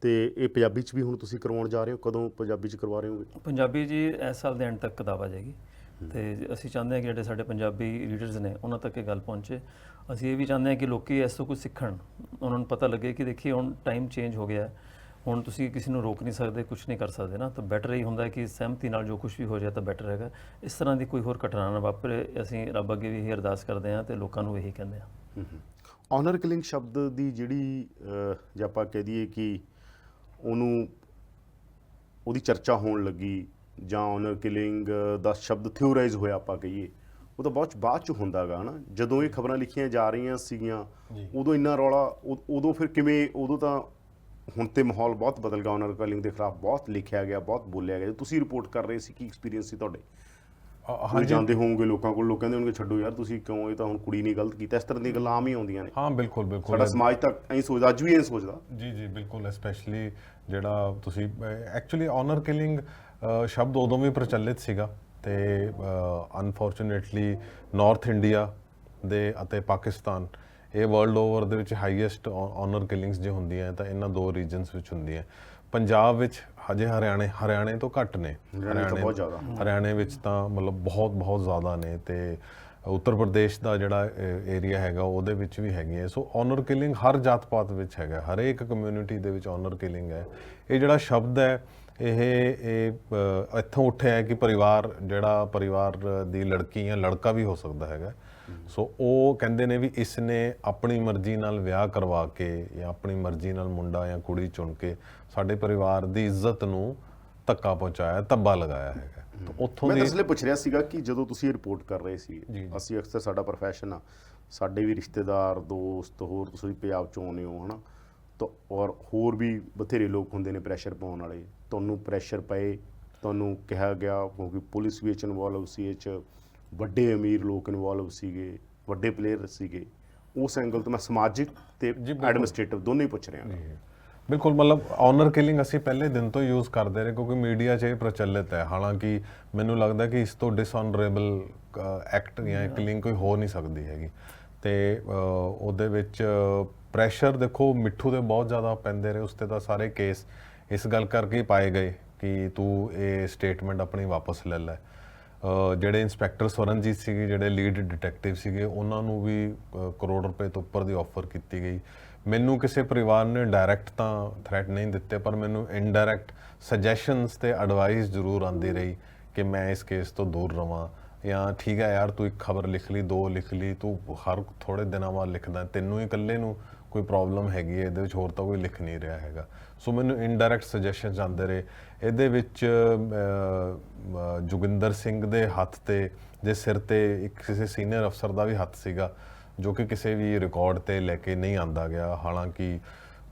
ਤੇ ਇਹ ਪੰਜਾਬੀ 'ਚ ਵੀ ਹੁਣ ਤੁਸੀਂ ਕਰਵਾਉਣ ਜਾ ਰਹੇ ਹੋ? ਕਦੋਂ ਪੰਜਾਬੀ 'ਚ ਕਰਵਾ ਰਹੇ ਹੋਗੇ? ਪੰਜਾਬੀ ਜੀ ਇਸ ਸਾਲ ਦੇ ਐਂਡ ਤੱਕ ਕਿਤਾਬ ਆ ਜਾਏਗੀ। ਤੇ ਅਸੀਂ ਚਾਹੁੰਦੇ ਹਾਂ ਕਿ ਜਿਹੜੇ ਸਾਡੇ ਪੰਜਾਬੀ ਰੀਡਰਸ ਨੇ ਉਹਨਾਂ ਤੱਕ ਇਹ ਗੱਲ ਪਹੁੰਚੇ। ਅਸੀਂ ਇਹ ਵੀ ਚਾਹੁੰਦੇ ਹਾਂ ਕਿ ਲੋਕੀ ਇਸ ਤੋਂ ਕੁਝ ਸਿੱਖਣ, ਉਹਨਾਂ ਨੂੰ ਪਤਾ ਲੱਗੇ ਕਿ ਦੇਖੀਏ ਹੁਣ ਟਾਈਮ ਚੇਂਜ ਹੋ ਗਿਆ ਹੈ। ਹੁਣ ਤੁਸੀਂ ਕਿਸੇ ਨੂੰ ਰੋਕ ਨਹੀਂ ਸਕਦੇ, ਕੁਝ ਨਹੀਂ ਕਰ ਸਕਦੇ ਨਾ, ਤਾਂ ਬੈਟਰ ਇਹ ਹੁੰਦਾ ਹੈ ਕਿ ਸਹਿਮਤੀ ਨਾਲ ਜੋ ਕੁਝ ਵੀ ਹੋ ਜਾਏ ਤਾਂ ਬੈਟਰ ਹੈਗਾ। ਇਸ ਤਰ੍ਹਾਂ ਦੀ ਕੋਈ ਹੋਰ ਘਟਨਾ ਨਾ ਵਾਪਰੇ, ਅਸੀਂ ਰੱਬ ਅੱਗੇ ਵੀ ਇਹੀ ਅਰਦਾਸ ਕਰਦੇ ਹਾਂ ਤੇ ਲੋਕਾਂ ਨੂੰ ਇਹੀ ਕਹਿੰਦੇ ਹਾਂ। ਆਨਰ ਕਿਲਿੰਗ ਸ਼ਬਦ ਦੀ ਜਿਹੜੀ ਜੇ ਆਪਾਂ ਕਹਿ ਦਈਏ ਕਿ ਉਹਦੀ ਚਰਚਾ ਹੋਣ ਲੱਗੀ ਜਾਂ ਆਨਰ ਕਿਲਿੰਗ ਦਾ ਸ਼ਬਦ ਥਿਓਰਾਈਜ਼ ਹੋਇਆ ਆਪਾਂ ਕਹੀਏ, ਉਹ ਤਾਂ ਬਹੁਤ ਬਾਅਦ 'ਚ ਹੁੰਦਾ ਗਾ ਨਾ। ਜਦੋਂ ਇਹ ਖਬਰਾਂ ਲਿਖੀਆਂ ਜਾ ਰਹੀਆਂ ਸੀਗੀਆਂ ਉਦੋਂ ਇੰਨਾ ਰੌਲਾ, ਉਦੋਂ ਫਿਰ ਕਿਵੇਂ, ਉਦੋਂ ਤਾਂ ਹੁਣ ਤੇ ਮਾਹੌਲ ਬਹੁਤ ਬਦਲ ਗਿਆ, ਆਨਰ ਕਿਲਿੰਗ ਦੇ ਖਿਲਾਫ ਬਹੁਤ ਲਿਖਿਆ ਗਿਆ, ਬਹੁਤ ਬੋਲਿਆ ਗਿਆ। ਤੁਸੀਂ ਰਿਪੋਰਟ ਕਰ ਰਹੇ ਸੀ, ਕੀ ਐਕਸਪੀਰੀਅੰਸ ਸੀ ਤੁਹਾਡੇ? ਹਾਂ, ਜਾਂਦੇ ਹੋਵੋਗੇ ਲੋਕਾਂ ਕੋਲ, ਲੋਕ ਕਹਿੰਦੇ ਹੋਣਗੇ ਛੱਡੋ ਯਾਰ ਤੁਸੀਂ ਕਿਉਂ, ਇਹ ਤਾਂ ਹੁਣ ਕੁੜੀ ਨੇ ਗਲਤ ਕੀਤਾ, ਇਸ ਤਰ੍ਹਾਂ ਦੀਆਂ ਗੱਲਾਂ ਆਮ ਹੀ ਆਉਂਦੀਆਂ ਨੇ। ਹਾਂ ਬਿਲਕੁਲ ਬਿਲਕੁਲ, ਸਾਡਾ ਸਮਾਜ ਤਾਂ ਐਂ ਸੋਚਦਾ, ਅੱਜ ਵੀ ਐਂ ਸੋਚਦਾ। ਜੀ ਜੀ ਬਿਲਕੁਲ, ਸਪੈਸ਼ਲੀ ਜਿਹੜਾ ਤੁਸੀਂ ਐਕਚੁਅਲੀ ਆਨਰ ਕਿਲਿੰਗ ਸ਼ਬਦ ਉਦੋਂ ਵੀ ਪ੍ਰਚਲਿਤ ਸੀਗਾ ਤੇ ਅਨਫੋਰਚੂਨੇਟਲੀ ਨਾਰਥ ਇੰਡੀਆ ਦੇ ਅਤੇ ਪਾਕਿਸਤਾਨ, ਇਹ ਵਰਲਡ ਓਵਰ ਦੇ ਵਿੱਚ ਹਾਈਐਸਟ ਆਨਰ ਕਿਲਿੰਗਸ ਜੇ ਹੁੰਦੀਆਂ ਤਾਂ ਇਹਨਾਂ ਦੋ ਰੀਜਨਸ ਵਿੱਚ ਹੁੰਦੀਆਂ। ਪੰਜਾਬ ਵਿੱਚ ਹਜੇ ਹਰਿਆਣੇ ਤੋਂ ਘੱਟ ਨੇ, ਬਹੁਤ ਜ਼ਿਆਦਾ, ਹਰਿਆਣੇ ਵਿੱਚ ਤਾਂ ਮਤਲਬ ਬਹੁਤ ਜ਼ਿਆਦਾ ਨੇ, ਤੇ ਉੱਤਰ ਪ੍ਰਦੇਸ਼ ਦਾ ਜਿਹੜਾ ਏਰੀਆ ਹੈਗਾ ਉਹਦੇ ਵਿੱਚ ਵੀ ਹੈਗੀਆਂ। ਸੋ ਆਨਰ ਕਿਲਿੰਗ ਹਰ ਜਾਤ ਪਾਤ ਵਿੱਚ ਹੈਗਾ, ਹਰੇਕ ਕਮਿਊਨਿਟੀ ਦੇ ਵਿੱਚ ਆਨਰ ਕਿਲਿੰਗ ਹੈ। ਇਹ ਜਿਹੜਾ ਸ਼ਬਦ ਹੈ ਇਹ ਇੱਥੋਂ ਉੱਠਿਆ ਹੈ ਕਿ ਪਰਿਵਾਰ ਦੀ ਲੜਕੀ ਜਾਂ ਲੜਕਾ ਵੀ ਹੋ ਸਕਦਾ ਹੈਗਾ। ਸੋ ਉਹ ਕਹਿੰਦੇ ਨੇ ਵੀ ਇਸ ਨੇ ਆਪਣੀ ਮਰਜ਼ੀ ਨਾਲ ਵਿਆਹ ਕਰਵਾ ਕੇ ਜਾਂ ਆਪਣੀ ਮਰਜ਼ੀ ਨਾਲ ਮੁੰਡਾ ਜਾਂ ਕੁੜੀ ਚੁਣ ਕੇ ਸਾਡੇ ਪਰਿਵਾਰ ਦੀ ਇੱਜ਼ਤ ਨੂੰ ਧੱਕਾ ਪਹੁੰਚਾਇਆ, ਧੱਬਾ ਲਗਾਇਆ ਹੈਗਾ। ਤਾਂ ਉੱਥੋਂ ਮੈਂ ਇਸ ਲਈ ਪੁੱਛ ਰਿਹਾ ਸੀਗਾ ਕਿ ਜਦੋਂ ਤੁਸੀਂ ਇਹ ਰਿਪੋਰਟ ਕਰ ਰਹੇ ਸੀ, ਅਸੀਂ ਅਕਸਰ, ਸਾਡਾ ਪ੍ਰੋਫੈਸ਼ਨ ਆ, ਸਾਡੇ ਵੀ ਰਿਸ਼ਤੇਦਾਰ, ਦੋਸਤ, ਹੋਰ ਤੁਸੀਂ ਪੰਜਾਬ 'ਚੋਂ ਆਉਂਦੇ ਹੋ ਹੈ ਨਾ, ਤਾਂ ਔਰ ਹੋਰ ਵੀ ਬਥੇਰੇ ਲੋਕ ਹੁੰਦੇ ਨੇ ਪ੍ਰੈਸ਼ਰ ਪਾਉਣ ਵਾਲੇ। ਤੁਹਾਨੂੰ ਪ੍ਰੈਸ਼ਰ ਪਏ, ਤੁਹਾਨੂੰ ਕਿਹਾ ਗਿਆ, ਕਿਉਂਕਿ ਪੁਲਿਸ ਵੀ ਇਹ 'ਚ ਇਨਵੋਲਵ ਸੀ, ਇਹ 'ਚ ਵੱਡੇ ਅਮੀਰ ਲੋਕ ਇਨਵੋਲਵ ਸੀਗੇ, ਵੱਡੇ ਪਲੇਅਰ ਸੀਗੇ। ਉਸ ਐਂਗਲ ਤੋਂ ਮੈਂ ਸਮਾਜਿਕ ਤੇ ਐਡਮਿਨਿਸਟ੍ਰੇਟਿਵ ਦੋਨੋਂ ਹੀ ਪੁੱਛ ਰਿਹਾ। ਬਿਲਕੁਲ, ਮਤਲਬ ਆਨਰ ਕਿਲਿੰਗ ਅਸੀਂ ਪਹਿਲੇ ਦਿਨ ਤੋਂ ਯੂਜ਼ ਕਰਦੇ ਰਹੇ ਕਿਉਂਕਿ ਮੀਡੀਆ 'ਚ ਇਹ ਪ੍ਰਚਲਿਤ ਹੈ। ਹਾਲਾਂਕਿ ਮੈਨੂੰ ਲੱਗਦਾ ਕਿ ਇਸ ਤੋਂ ਡਿਸਆਨਰੇਬਲ ਐਕਟ ਜਾਂ ਕਿਲਿੰਗ ਕੋਈ ਹੋ ਨਹੀਂ ਸਕਦੀ ਹੈਗੀ। ਤੇ ਉਹਦੇ ਵਿੱਚ ਪ੍ਰੈਸ਼ਰ ਦੇਖੋ ਮਿੱਠੂ ਦੇ ਬਹੁਤ ਜ਼ਿਆਦਾ ਪੈਂਦੇ ਰਹੇ, ਉਸ 'ਤੇ ਤਾਂ ਸਾਰੇ ਕੇਸ ਇਸ ਗੱਲ ਕਰਕੇ ਪਾਏ ਗਏ ਕਿ ਤੂੰ ਇਹ ਸਟੇਟਮੈਂਟ ਆਪਣੀ ਵਾਪਸ ਲੈ ਲੈ। ਜਿਹੜੇ ਇੰਸਪੈਕਟਰ ਸਵਰਨਜੀਤ ਸੀਗੇ, ਜਿਹੜੇ ਲੀਡ ਡਿਟੈਕਟਿਵ ਸੀਗੇ, ਉਹਨਾਂ ਨੂੰ ਵੀ ਕਰੋੜ ਰੁਪਏ ਤੋਂ ਉੱਪਰ ਦੀ ਆਫਰ ਕੀਤੀ ਗਈ। ਮੈਨੂੰ ਕਿਸੇ ਪਰਿਵਾਰ ਨੇ ਡਾਇਰੈਕਟ ਤਾਂ ਥ੍ਰੈਟ ਨਹੀਂ ਦਿੱਤੇ, ਪਰ ਮੈਨੂੰ ਇਨਡਾਇਰੈਕਟ ਸਜੈਸ਼ਨਸ ਤੇ ਐਡਵਾਈਸ ਜ਼ਰੂਰ ਆਉਂਦੀ ਰਹੀ ਕਿ ਮੈਂ ਇਸ ਕੇਸ ਤੋਂ ਦੂਰ ਰਵਾਂ, ਜਾਂ ਠੀਕ ਹੈ ਯਾਰ ਤੂੰ ਇੱਕ ਖਬਰ ਲਿਖ ਲਈ, ਦੋ ਲਿਖ ਲਈ, ਤੂੰ ਹਰ ਥੋੜ੍ਹੇ ਦਿਨਾਂ ਬਾਅਦ ਲਿਖਦਾ, ਤੈਨੂੰ ਹੀ ਇਕੱਲੇ ਨੂੰ ਕੋਈ ਪ੍ਰੋਬਲਮ ਹੈਗੀ ਹੈ ਇਹਦੇ ਵਿੱਚ, ਹੋਰ ਤਾਂ ਕੋਈ ਲਿਖ ਨਹੀਂ ਰਿਹਾ ਹੈਗਾ। ਸੋ ਮੈਨੂੰ ਇਨਡਾਇਰੈਕਟ ਸਜੈਸ਼ਨਸ ਆਉਂਦੇ ਰਹੇ। ਇਹਦੇ ਵਿੱਚ ਜੋਗਿੰਦਰ ਸਿੰਘ ਦੇ ਹੱਥ ਤੇ ਦੇ ਸਿਰ ਤੇ ਇੱਕ ਕਿਸੇ ਸੀਨੀਅਰ ਅਫਸਰ ਦਾ ਵੀ ਹੱਥ ਸੀਗਾ, ਜੋ ਕਿ ਕਿਸੇ ਵੀ ਰਿਕਾਰਡ ਤੇ ਲੈ ਕੇ ਨਹੀਂ ਆਂਦਾ ਗਿਆ। ਹਾਲਾਂਕਿ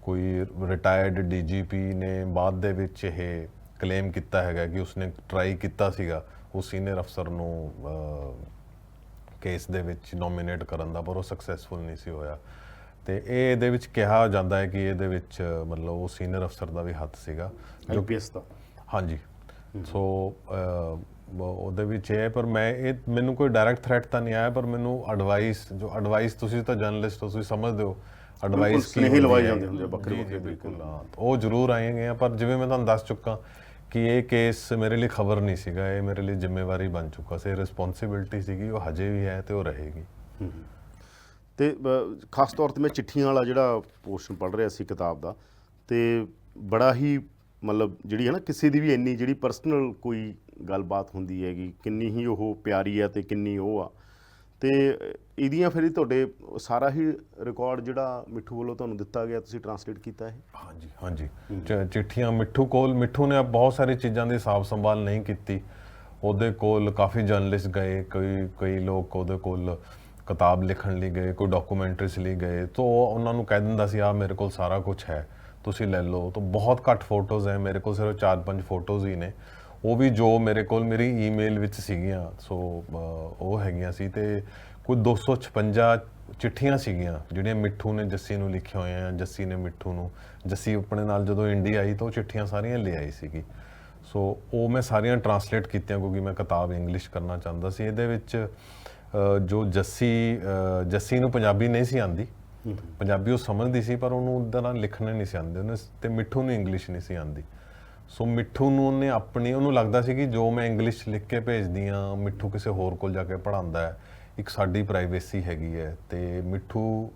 ਕੋਈ ਰਿਟਾਇਰਡ ਡੀਜੀਪੀ ਨੇ ਬਾਅਦ ਦੇ ਵਿੱਚ ਇਹ ਕਲੇਮ ਕੀਤਾ ਹੈਗਾ ਕਿ ਉਸਨੇ ਟਰਾਈ ਕੀਤਾ ਸੀਗਾ ਉਸ ਸੀਨੀਅਰ ਅਫਸਰ ਨੂੰ ਕੇਸ ਦੇ ਵਿੱਚ ਨੋਮੀਨੇਟ ਕਰਨ ਦਾ, ਪਰ ਉਹ ਸਕਸੈਸਫੁਲ ਨਹੀਂ ਸੀ ਹੋਇਆ। ਤੇ ਇਹ ਇਹਦੇ ਵਿੱਚ ਕਿਹਾ ਜਾਂਦਾ ਹੈ ਕਿ ਇਹਦੇ ਵਿੱਚ ਮਤਲਬ ਉਹ ਸੀਨੀਅਰ ਅਫਸਰ ਦਾ ਵੀ ਹੱਥ ਸੀਗਾ, ਜੋ IPS ਦਾ। ਹਾਂਜੀ। ਸੋ ਉਹਦੇ ਵਿੱਚ ਇਹ, ਪਰ ਮੈਨੂੰ ਕੋਈ ਡਾਇਰੈਕਟ ਥ੍ਰੈਟ ਤਾਂ ਨਹੀਂ ਆਇਆ, ਪਰ ਮੈਨੂੰ ਐਡਵਾਈਸ ਤੁਸੀਂ ਤਾਂ ਜਰਨਲਿਸਟ ਹੋ, ਤੁਸੀਂ ਸਮਝਦੇ ਹੋ ਐਡਵਾਈਸ ਕੀ ਲਵਾਈ ਜਾਂਦੇ ਹੁੰਦੇ ਵੱਖਰੇ। ਬਿਲਕੁਲ, ਉਹ ਜ਼ਰੂਰ ਆਏਗੇ ਆ, ਪਰ ਜਿਵੇਂ ਮੈਂ ਤੁਹਾਨੂੰ ਦੱਸ ਚੁੱਕਾ ਕਿ ਇਹ ਕੇਸ ਮੇਰੇ ਲਈ ਖਬਰ ਨਹੀਂ ਸੀਗਾ, ਇਹ ਮੇਰੇ ਲਈ ਜ਼ਿੰਮੇਵਾਰੀ ਬਣ ਚੁੱਕਾ ਸੀ, ਰਿਸਪੌਂਸਿਬਿਲਟੀ ਸੀਗੀ, ਉਹ ਹਜੇ ਵੀ ਹੈ ਤੇ ਉਹ ਰਹੇਗੀ। ਤੇ ਖਾਸ ਤੌਰ 'ਤੇ ਮੈਂ ਚਿੱਠੀਆਂ ਵਾਲਾ ਜਿਹੜਾ ਪੋਰਸ਼ਨ ਪੜ੍ਹ ਰਿਹਾ ਸੀ ਕਿਤਾਬ ਦਾ, ਤੇ ਬੜਾ ਹੀ ਮਤਲਬ ਜਿਹੜੀ ਹੈ ਨਾ ਕਿਸੇ ਦੀ ਵੀ ਇੰਨੀ ਜਿਹੜੀ ਪਰਸਨਲ ਕੋਈ ਗੱਲਬਾਤ ਹੁੰਦੀ ਹੈਗੀ, ਕਿੰਨੀ ਹੀ ਉਹ ਪਿਆਰੀ ਹੈ ਤੇ ਕਿੰਨੀ ਉਹ ਆ। ਤੇ ਇਹਦੀਆਂ ਫਿਰ ਤੁਹਾਡੇ ਸਾਰਾ ਹੀ ਰਿਕਾਰਡ ਜਿਹੜਾ ਮਿੱਠੂ ਵੱਲੋਂ ਤੁਹਾਨੂੰ ਦਿੱਤਾ ਗਿਆ, ਤੁਸੀਂ ਟਰਾਂਸਲੇਟ ਕੀਤਾ ਇਹ? ਹਾਂਜੀ। ਚਿੱਠੀਆਂ ਮਿੱਠੂ ਨੇ ਬਹੁਤ ਸਾਰੀ ਚੀਜ਼ਾਂ ਦੀ ਸਾਂਭ ਸੰਭਾਲ ਨਹੀਂ ਕੀਤੀ। ਉਹਦੇ ਕੋਲ ਕਾਫੀ ਜਰਨਲਿਸਟ ਗਏ, ਕਈ ਲੋਕ ਉਹਦੇ ਕੋਲ ਕਿਤਾਬ ਲਿਖਣ ਲਈ ਗਏ, ਕੋਈ ਡਾਕੂਮੈਂਟਰੀਜ਼ ਲਈ ਗਏ, ਤਾਂ ਉਹਨਾਂ ਨੂੰ ਕਹਿ ਦਿੰਦਾ ਸੀ ਮੇਰੇ ਕੋਲ ਸਾਰਾ ਕੁਝ ਹੈ, ਤੁਸੀਂ ਲੈ ਲਓ। ਤਾਂ ਬਹੁਤ ਘੱਟ ਫੋਟੋਜ਼ ਹੈ ਮੇਰੇ ਕੋਲ, ਸਿਰਫ 4-5 ਫੋਟੋਜ਼ ਹੀ ਨੇ, ਉਹ ਵੀ ਜੋ ਮੇਰੇ ਕੋਲ ਮੇਰੀ ਈਮੇਲ ਵਿੱਚ ਸੀਗੀਆਂ। ਸੋ ਉਹ ਹੈਗੀਆਂ ਸੀ, ਤੇ ਕੋਈ 256 ਚਿੱਠੀਆਂ ਸੀਗੀਆਂ ਜਿਹੜੀਆਂ ਮਿੱਠੂ ਨੇ ਜੱਸੀ ਨੂੰ ਲਿਖੀਆਂ ਹੋਈਆਂ, ਜੱਸੀ ਨੇ ਮਿੱਠੂ ਨੂੰ। ਜੱਸੀ ਆਪਣੇ ਨਾਲ ਜਦੋਂ ਇੰਡੀਆ ਆਈ ਤਾਂ ਉਹ ਚਿੱਠੀਆਂ ਸਾਰੀਆਂ ਲੈ ਆਈ ਸੀਗੀ। ਸੋ ਉਹ ਮੈਂ ਸਾਰੀਆਂ ਟਰਾਂਸਲੇਟ ਕੀਤੀਆਂ ਕਿਉਂਕਿ ਮੈਂ ਕਿਤਾਬ ਇੰਗਲਿਸ਼ ਕਰਨਾ ਚਾਹੁੰਦਾ ਸੀ। ਇਹਦੇ ਵਿੱਚ ਜੋ ਜੱਸੀ ਨੂੰ ਪੰਜਾਬੀ ਨਹੀਂ ਸੀ ਆਉਂਦੀ, ਪੰਜਾਬੀ ਉਹ ਸਮਝਦੀ ਸੀ ਪਰ ਉਹਨੂੰ ਉੱਦਾਂ ਨਾਲ ਲਿਖਣੇ ਨਹੀਂ ਸੀ ਆਉਂਦੇ ਉਹਨੇ, ਤੇ ਮਿੱਠੂ ਨੂੰ ਇੰਗਲਿਸ਼ ਨਹੀਂ ਸੀ ਆਉਂਦੀ। ਸੋ ਮਿੱਠੂ ਨੂੰ ਉਹਨੂੰ ਲੱਗਦਾ ਸੀ ਕਿ ਜੋ ਮੈਂ ਇੰਗਲਿਸ਼ ਲਿਖ ਕੇ ਭੇਜਦੀ ਹਾਂ, ਮਿੱਠੂ ਕਿਸੇ ਹੋਰ ਕੋਲ ਜਾ ਕੇ ਪੜ੍ਹਾਉਂਦਾ ਹੈ, ਇੱਕ ਸਾਡੀ ਪ੍ਰਾਈਵੇਸੀ ਹੈਗੀ ਹੈ। ਤੇ ਮਿੱਠੂ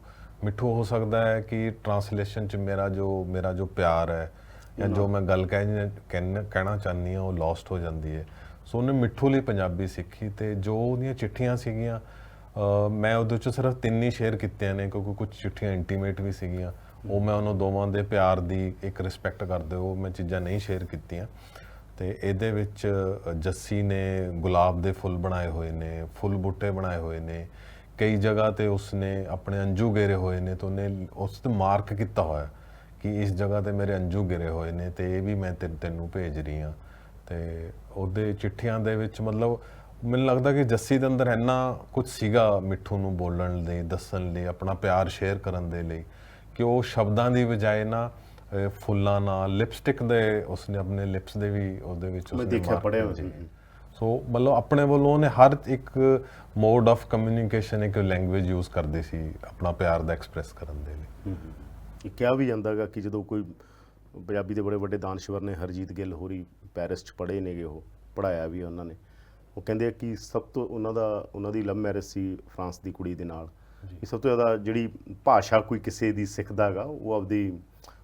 ਹੋ ਸਕਦਾ ਹੈ ਕਿ ਟਰਾਂਸਲੇਸ਼ਨ 'ਚ ਮੇਰਾ ਜੋ ਪਿਆਰ ਹੈ ਜਾਂ ਜੋ ਮੈਂ ਗੱਲ ਕਹਿਣਾ ਚਾਹੁੰਦੀ ਹਾਂ ਉਹ ਲੋਸਟ ਹੋ ਜਾਂਦੀ ਹੈ। ਸੋ ਉਹਨੇ ਮਿੱਠੂ ਲਈ ਪੰਜਾਬੀ ਸਿੱਖੀ, ਤੇ ਜੋ ਉਹਦੀਆਂ ਚਿੱਠੀਆਂ ਸੀਗੀਆਂ ਮੈਂ ਉਹਦੇ 'ਚੋਂ ਸਿਰਫ 3 ਹੀ ਸ਼ੇਅਰ ਕੀਤੀਆਂ ਨੇ, ਕਿਉਂਕਿ ਕੁਝ ਚਿੱਠੀਆਂ ਇੰਟੀਮੇਟ ਵੀ ਸੀਗੀਆਂ, ਉਹ ਮੈਂ ਉਹਨਾਂ ਦੋਵਾਂ ਦੇ ਪਿਆਰ ਦੀ ਇੱਕ ਰਿਸਪੈਕਟ ਕਰਦੇ ਉਹ ਮੈਂ ਚੀਜ਼ਾਂ ਨਹੀਂ ਸ਼ੇਅਰ ਕੀਤੀਆਂ। ਤੇ ਇਹਦੇ ਵਿੱਚ ਜੱਸੀ ਨੇ ਗੁਲਾਬ ਦੇ ਫੁੱਲ ਬਣਾਏ ਹੋਏ ਨੇ, ਫੁੱਲ ਬੂਟੇ ਬਣਾਏ ਹੋਏ ਨੇ, ਕਈ ਜਗ੍ਹਾ ਤੇ ਉਸਨੇ ਆਪਣੇ ਅੰਜੂ ਗੇਰੇ ਹੋਏ ਨੇ, ਤੇ ਉਹਨੇ ਉਸ ਤੇ ਮਾਰਕ ਕੀਤਾ ਹੋਇਆ ਕਿ ਇਸ ਜਗ੍ਹਾ ਤੇ ਮੇਰੇ ਅੰਜੂ ਗਿਰੇ ਹੋਏ ਨੇ ਤੇ ਇਹ ਵੀ ਮੈਂ ਤੈਨੂੰ ਭੇਜ ਰਹੀ ਹਾਂ। ਤੇ ਉਹਦੇ ਚਿੱਠੀਆਂ ਦੇ ਵਿੱਚ ਮਤਲਬ ਮੈਨੂੰ ਲੱਗਦਾ ਕਿ ਜੱਸੀ ਦੇ ਅੰਦਰ ਇੰਨਾ ਕੁਝ ਸੀਗਾ ਮਿੱਠੂ ਨੂੰ ਬੋਲਣ ਲਈ, ਦੱਸਣ ਲਈ, ਆਪਣਾ ਪਿਆਰ ਸ਼ੇਅਰ ਕਰਨ ਦੇ ਲਈ, ਕਿ ਉਹ ਸ਼ਬਦਾਂ ਦੀ ਬਜਾਏ ਨਾ ਫੁੱਲਾਂ ਨਾਲ ਲਿਪਸਟਿਕ ਦੇ ਉਸਨੇ ਆਪਣੇ ਲਿਪਸ ਦੇ ਵੀ ਉਹਦੇ ਵਿੱਚ ਮੈਂ ਦੇਖਿਆ ਪੜਿਆ ਹੋਇਆ ਸੀ। ਸੋ ਮਤਲਬ ਆਪਣੇ ਵੱਲੋਂ ਉਹਨੇ ਹਰ ਇੱਕ ਮੋਡ ਆਫ ਕਮਿਊਨੀਕੇਸ਼ਨ ਇੱਕ ਲੈਂਗੁਏਜ ਯੂਜ਼ ਕਰਦੀ ਸੀ ਆਪਣਾ ਪਿਆਰ ਦਾ ਐਕਸਪ੍ਰੈਸ ਕਰਨ ਦੇ ਲਈ। ਇਹ ਕਿਹਾ ਵੀ ਜਾਂਦਾ ਗਾ ਕਿ ਜਦੋਂ ਕੋਈ ਪੰਜਾਬੀ ਦੇ ਬੜੇ ਵੱਡੇ ਦਾਨਸ਼ਵਰ ਨੇ, ਹਰਜੀਤ ਗਿੱਲ ਹੋਰੀ ਪੈਰਿਸ 'ਚ ਪੜ੍ਹੇ ਨੇਗੇ, ਉਹ ਪੜ੍ਹਾਇਆ ਵੀ ਉਹਨਾਂ ਨੇ, ਉਹ ਕਹਿੰਦੇ ਆ ਕਿ ਸਭ ਤੋਂ ਉਹਨਾਂ ਦੀ ਲਵ ਮੈਰਿਜ ਸੀ ਫਰਾਂਸ ਦੀ ਕੁੜੀ ਦੇ ਨਾਲ, ਕਿ ਸਭ ਤੋਂ ਜ਼ਿਆਦਾ ਜਿਹੜੀ ਭਾਸ਼ਾ ਕੋਈ ਕਿਸੇ ਦੀ ਸਿੱਖਦਾ ਗਾ ਉਹ ਆਪਦੀ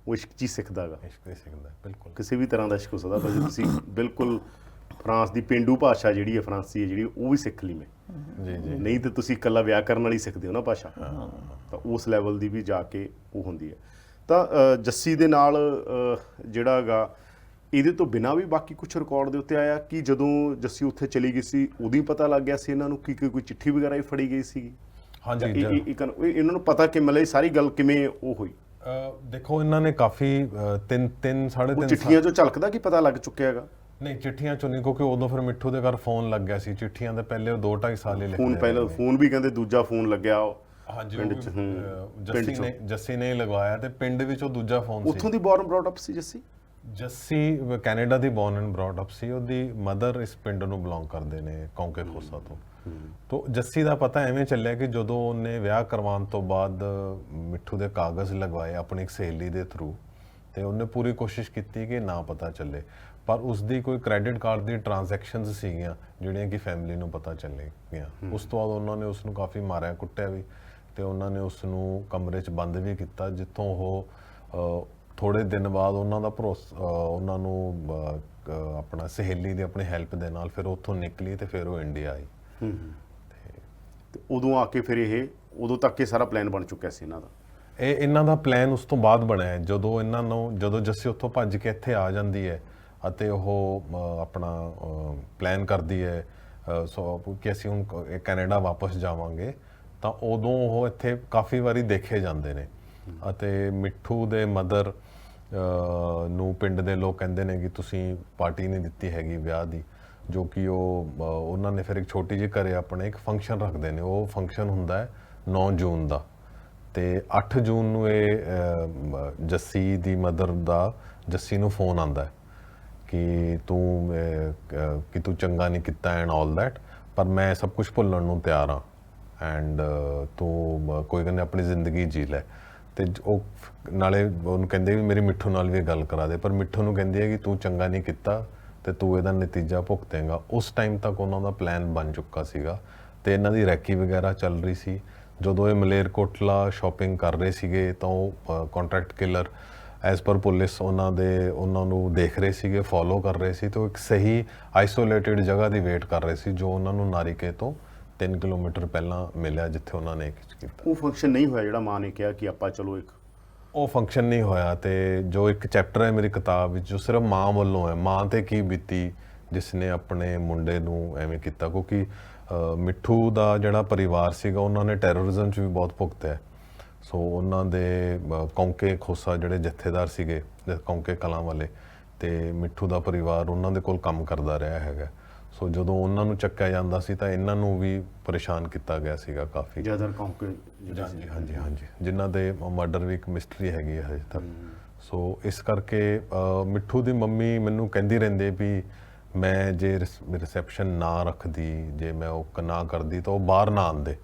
ਉਹ ਇਸ਼ਕ 'ਚ ਹੀ ਸਿੱਖਦਾ ਗਾ। ਇਸ਼ਕ ਸਿੱਖਦਾ ਬਿਲਕੁਲ, ਕਿਸੇ ਕਿਸੇ ਵੀ ਤਰ੍ਹਾਂ ਦਾ ਇਸ਼ਕ ਹੋ ਸਕਦਾ, ਪਰ ਜੇ ਤੁਸੀਂ ਬਿਲਕੁਲ ਫਰਾਂਸ ਦੀ ਪੇਂਡੂ ਭਾਸ਼ਾ ਜਿਹੜੀ ਹੈ ਫਰਾਂਸੀ ਹੈ ਜਿਹੜੀ, ਉਹ ਵੀ ਸਿੱਖ ਲਈ ਮੈਂ ਜੀ ਜੀ, ਨਹੀਂ ਤਾਂ ਤੁਸੀਂ ਇਕੱਲਾ ਵਿਆਕਰਨ ਵਾਲੀ ਸਿੱਖਦੇ ਹੋ ਨਾ ਭਾਸ਼ਾ, ਤਾਂ ਉਸ ਲੈਵਲ ਦੀ ਵੀ ਜਾ ਕੇ ਉਹ ਹੁੰਦੀ ਹੈ। ਤਾਂ ਜੱਸੀ ਦੇ ਨਾਲ ਜਿਹੜਾ ਗਾ ਇਹਦੇ ਤੋਂ ਬਿਨਾਂ ਵੀ ਬਾਕੀ ਕੁਝ ਰਿਕਾਰਡ ਦੇ ਉੱਤੇ ਆਇਆ ਕਿ ਜਦੋਂ ਜੱਸੀ ਉੱਥੇ ਚਲੀ ਗਈ ਸੀ ਉਦੋਂ ਹੀ ਪਤਾ ਲੱਗ ਗਿਆ ਸੀ ਇਹਨਾਂ ਨੂੰ ਕਿ ਕੋਈ ਚਿੱਠੀ ਵਗੈਰਾ ਹੀ ਫੜੀ ਗਈ ਸੀਗੀ? ਹਾਂਜੀ, ਇਹਨਾਂ ਨੂੰ ਪਤਾ ਕਿ ਮਤਲਬ ਇਹ ਸਾਰੀ ਗੱਲ ਕਿਵੇਂ ਉਹ ਹੋਈ? ਦੇਖੋ ਇਹਨਾਂ ਨੇ ਕਾਫੀ 3 ਸਾਢੇ 3 ਚਿੱਠੀਆਂ ਚੋਂ ਝਲਕਦਾ ਕਿ ਪਤਾ ਲੱਗ ਚੁੱਕਿਆ ਹੈਗਾ? ਨਹੀਂ, ਚਿੱਠੀਆਂ ਚੋਂ ਨਹੀਂ, ਕਿਉਂਕਿ ਉਦੋਂ ਫਿਰ ਮਿੱਠੂ ਦੇ ਘਰ ਫੋਨ ਲੱਗ ਗਿਆ ਸੀ। ਚਿੱਠੀਆਂ ਦੇ ਪਹਿਲੇ ਉਹ 2-2.5 ਸਾਲ ਹੀ ਫੋਨ ਪਹਿਲਾਂ ਫੋਨ ਵੀ ਕਹਿੰਦੇ ਦੂਜਾ ਫੋਨ ਲੱਗਿਆ ਹਾਂਜੀ ਪਿੰਡ 'ਚ, ਜੱਸੀ ਨੇ ਲਗਵਾਇਆ, ਤੇ ਪਿੰਡ ਵਿੱਚ ਉਹ ਦੂਜਾ ਫੋਨ ਸੀ। ਉੱਥੋਂ ਦੀ born brought up C Jassi? Jassi Canada the born and brought up ਸੀ। ਉਹਦੀ ਮਦਰ ਇਸ ਪਿੰਡ ਨੂੰ ਬਿਲੋਂਗ ਕਰਦੇ ਨੇ, ਕੌਂਕੇ ਖੋਸਾ ਤੋਂ। ਤੋ ਜੱਸੀ ਦਾ ਪਤਾ ਐਵੇਂ ਚੱਲਿਆ ਕਿ ਜਦੋਂ ਉਹਨੇ ਵਿਆਹ ਕਰਵਾਉਣ ਤੋਂ ਬਾਅਦ ਮਿੱਠੂ ਦੇ ਕਾਗਜ਼ ਲਗਵਾਏ ਆਪਣੀ ਇੱਕ ਸਹੇਲੀ ਦੇ ਥਰੂ, ਤੇ ਉਹਨੇ ਪੂਰੀ ਕੋਸ਼ਿਸ਼ ਕੀਤੀ ਕਿ ਨਾ ਪਤਾ ਚੱਲੇ, ਪਰ ਉਸਦੀ ਕੋਈ ਕ੍ਰੈਡਿਟ ਕਾਰਡ ਦੀ ਟ੍ਰਾਂਜੈਕਸ਼ਨਸ ਸੀਗੀਆਂ ਜਿਹੜੀਆਂ ਕਿ ਫੈਮਿਲੀ ਨੂੰ ਪਤਾ ਚੱਲੇ ਗਿਆ। ਉਸ ਤੋਂ ਬਾਅਦ ਉਹਨਾਂ ਨੇ ਉਸ ਨੂੰ ਕਾਫੀ ਮਾਰਿਆ ਕੁੱਟਿਆ ਵੀ, ਤੇ ਉਹਨਾਂ ਨੇ ਉਸ ਨੂੰ ਕਮਰੇ 'ਚ ਬੰਦ ਵੀ ਕੀਤਾ, ਜਿੱਥੋਂ ਉਹ ਥੋੜੇ ਦਿਨ ਬਾਅਦ ਉਹਨਾਂ ਦਾ ਭਰੋਸਾ ਉਹਨਾਂ ਨੂੰ ਆਪਣਾ ਸਹੇਲੀ ਦੀ ਆਪਣੀ ਹੈਲਪ ਦੇ ਨਾਲ ਫਿਰ ਉੱਥੋਂ ਨਿਕਲੀ, ਤੇ ਫਿਰ ਉਹ ਇੰਡੀਆ ਆਈ। ਤੇ ਉਦੋਂ ਆ ਕੇ ਫਿਰ ਉਦੋਂ ਤੱਕ ਇਹ ਸਾਰਾ ਪਲਾਨ ਬਣ ਚੁੱਕਿਆ ਸੀ ਇਹਨਾਂ ਦਾ? ਇਹਨਾਂ ਦਾ ਪਲਾਨ ਉਸ ਤੋਂ ਬਾਅਦ ਬਣਿਆ, ਜਦੋਂ ਜੱਸੀ ਉੱਥੋਂ ਭੱਜ ਕੇ ਇੱਥੇ ਆ ਜਾਂਦੀ ਹੈ ਅਤੇ ਉਹ ਆਪਣਾ ਪਲਾਨ ਕਰਦੀ ਹੈ ਕਿ ਅਸੀਂ ਹੁਣ ਕੈਨੇਡਾ ਵਾਪਸ ਜਾਵਾਂਗੇ, ਤਾਂ ਉਦੋਂ ਉਹ ਇੱਥੇ ਕਾਫੀ ਵਾਰੀ ਦੇਖੇ ਜਾਂਦੇ ਨੇ। ਅਤੇ ਮਿੱਠੂ ਦੇ ਮਦਰ ਨੂੰ ਪਿੰਡ ਦੇ ਲੋਕ ਕਹਿੰਦੇ ਨੇ ਕਿ ਤੁਸੀਂ ਪਾਰਟੀ ਨਹੀਂ ਦਿੱਤੀ ਹੈਗੀ ਵਿਆਹ ਦੀ, ਜੋ ਕਿ ਉਹਨਾਂ ਨੇ ਫਿਰ ਇੱਕ ਛੋਟੀ ਜਿਹੀ ਘਰੇ ਆਪਣੇ ਇੱਕ ਫੰਕਸ਼ਨ ਰੱਖਦੇ ਨੇ। ਉਹ ਫੰਕਸ਼ਨ ਹੁੰਦਾ ਹੈ 9 ਜੂਨ ਦਾ, ਤੇ 8 ਜੂਨ ਨੂੰ ਇਹ ਜੱਸੀ ਦੀ ਮਦਰ ਦਾ ਜੱਸੀ ਨੂੰ ਫੋਨ ਆਉਂਦਾ ਹੈ ਕਿ ਤੂੰ ਚੰਗਾ ਨਹੀਂ ਕੀਤਾ ਐਂਡ ਆਲ ਦੈਟ, ਪਰ ਮੈਂ ਸਭ ਕੁਝ ਭੁੱਲਣ ਨੂੰ ਤਿਆਰ ਹਾਂ, ਐਂਡ ਤੂੰ ਕੋਈ ਗੱਲ ਨਹੀਂ ਆਪਣੀ ਜ਼ਿੰਦਗੀ ਜੀ ਲੈ। ਤੇ ਉਹ ਨਾਲੇ ਉਹਨੂੰ ਕਹਿੰਦੇ ਵੀ ਮੇਰੀ ਮਿੱਠੂ ਨਾਲ ਵੀ ਗੱਲ ਕਰਾ ਦੇ, ਪਰ ਮਿੱਠੂ ਨੂੰ ਕਹਿੰਦੀ ਹੈ ਕਿ ਤੂੰ ਚੰਗਾ ਨਹੀਂ ਕੀਤਾ ਤੇ ਤੂੰ ਇਹਦਾ ਨਤੀਜਾ ਭੁਗਤੇਂਗਾ। ਉਸ ਟਾਈਮ ਤੱਕ ਉਹਨਾਂ ਦਾ ਪਲਾਨ ਬਣ ਚੁੱਕਾ ਸੀਗਾ, ਤੇ ਇਹਨਾਂ ਦੀ ਰੈਕੀ ਵਗੈਰਾ ਚੱਲ ਰਹੀ ਸੀ। ਜਦੋਂ ਇਹ ਮਲੇਰਕੋਟਲਾ ਸ਼ਾਪਿੰਗ ਕਰ ਰਹੇ ਸੀਗੇ ਤਾਂ ਉਹ contract killer as per police ਉਹਨਾਂ ਨੂੰ ਦੇਖ ਰਹੇ ਸੀਗੇ, ਫੋਲੋ ਕਰ ਰਹੇ ਸੀ, ਤੇ ਉਹ ਇੱਕ ਸਹੀ ਆਈਸੋਲੇਟਿਡ ਜਗ੍ਹਾ ਦੀ ਵੇਟ ਕਰ ਰਹੇ ਸੀ ਜੋ ਉਹਨਾਂ ਨੂੰ ਨਾਰੀਕੇ ਤੋਂ 3 ਕਿਲੋਮੀਟਰ ਪਹਿਲਾਂ ਮਿਲਿਆ, ਜਿੱਥੇ ਉਹਨਾਂ ਨੇ ਕੀਤਾ। ਉਹ ਫੰਕਸ਼ਨ ਨਹੀਂ ਹੋਇਆ ਜਿਹੜਾ ਮਾਂ ਨੇ ਕਿਹਾ ਕਿ ਆਪਾਂ ਚਲੋ ਇੱਕ ਉਹ ਫੰਕਸ਼ਨ ਨਹੀਂ ਹੋਇਆ। ਤੇ ਜੋ ਇੱਕ ਚੈਪਟਰ ਹੈ ਮੇਰੀ ਕਿਤਾਬ ਵਿੱਚ ਜੋ ਸਿਰਫ ਮਾਂ ਵੱਲੋਂ ਹੈ, ਮਾਂ ਤੇ ਕੀ ਬੀਤੀ ਜਿਸ ਨੇ ਆਪਣੇ ਮੁੰਡੇ ਨੂੰ ਐਵੇਂ ਕੀਤਾ, ਕਿਉਂਕਿ ਮਿੱਠੂ ਦਾ ਜਿਹੜਾ ਪਰਿਵਾਰ ਸੀਗਾ ਉਹਨਾਂ ਨੇ ਟੈਰਰਿਜ਼ਮ 'ਚ ਵੀ ਬਹੁਤ ਭੁਗਤਿਆ। ਸੋ ਉਹਨਾਂ ਦੇ ਕੌਂਕੇ ਖੋਸਾ ਜਿਹੜੇ ਜਥੇਦਾਰ ਸੀਗੇ ਕੌਂਕੇ ਕਲਾਂ ਵਾਲੇ, ਤੇ ਮਿੱਠੂ ਦਾ ਪਰਿਵਾਰ ਉਹਨਾਂ ਦੇ ਕੋਲ ਕੰਮ ਕਰਦਾ ਰਿਹਾ ਹੈਗਾ। ਸੋ ਜਦੋਂ ਉਹਨਾਂ ਨੂੰ ਚੱਕਿਆ ਜਾਂਦਾ ਸੀ ਤਾਂ ਇਹਨਾਂ ਨੂੰ ਵੀ ਪਰੇਸ਼ਾਨ ਕੀਤਾ ਗਿਆ ਸੀਗਾ ਕਾਫੀ। ਜਦਰ ਕੌਂਕੇ ਹਾਂਜੀ, ਜਿਨ੍ਹਾਂ ਦੇ ਮਰਡਰ ਵੀ ਇੱਕ ਮਿਸਟਰੀ ਹੈਗੀ ਹੈ ਹਜੇ ਤੱਕ। ਸੋ ਇਸ ਕਰਕੇ ਮਿੱਠੂ ਦੀ ਮੰਮੀ ਮੈਨੂੰ ਕਹਿੰਦੀ ਰਹਿੰਦੇ ਵੀ ਮੈਂ ਜੇ ਰਿਸੈਪਸ਼ਨ ਨਾ ਰੱਖਦੀ, ਜੇ ਮੈਂ ਉਹ ਨਾ ਕਰਦੀ ਤਾਂ ਉਹ ਬਾਹਰ ਨਾ ਆਉਂਦੇ,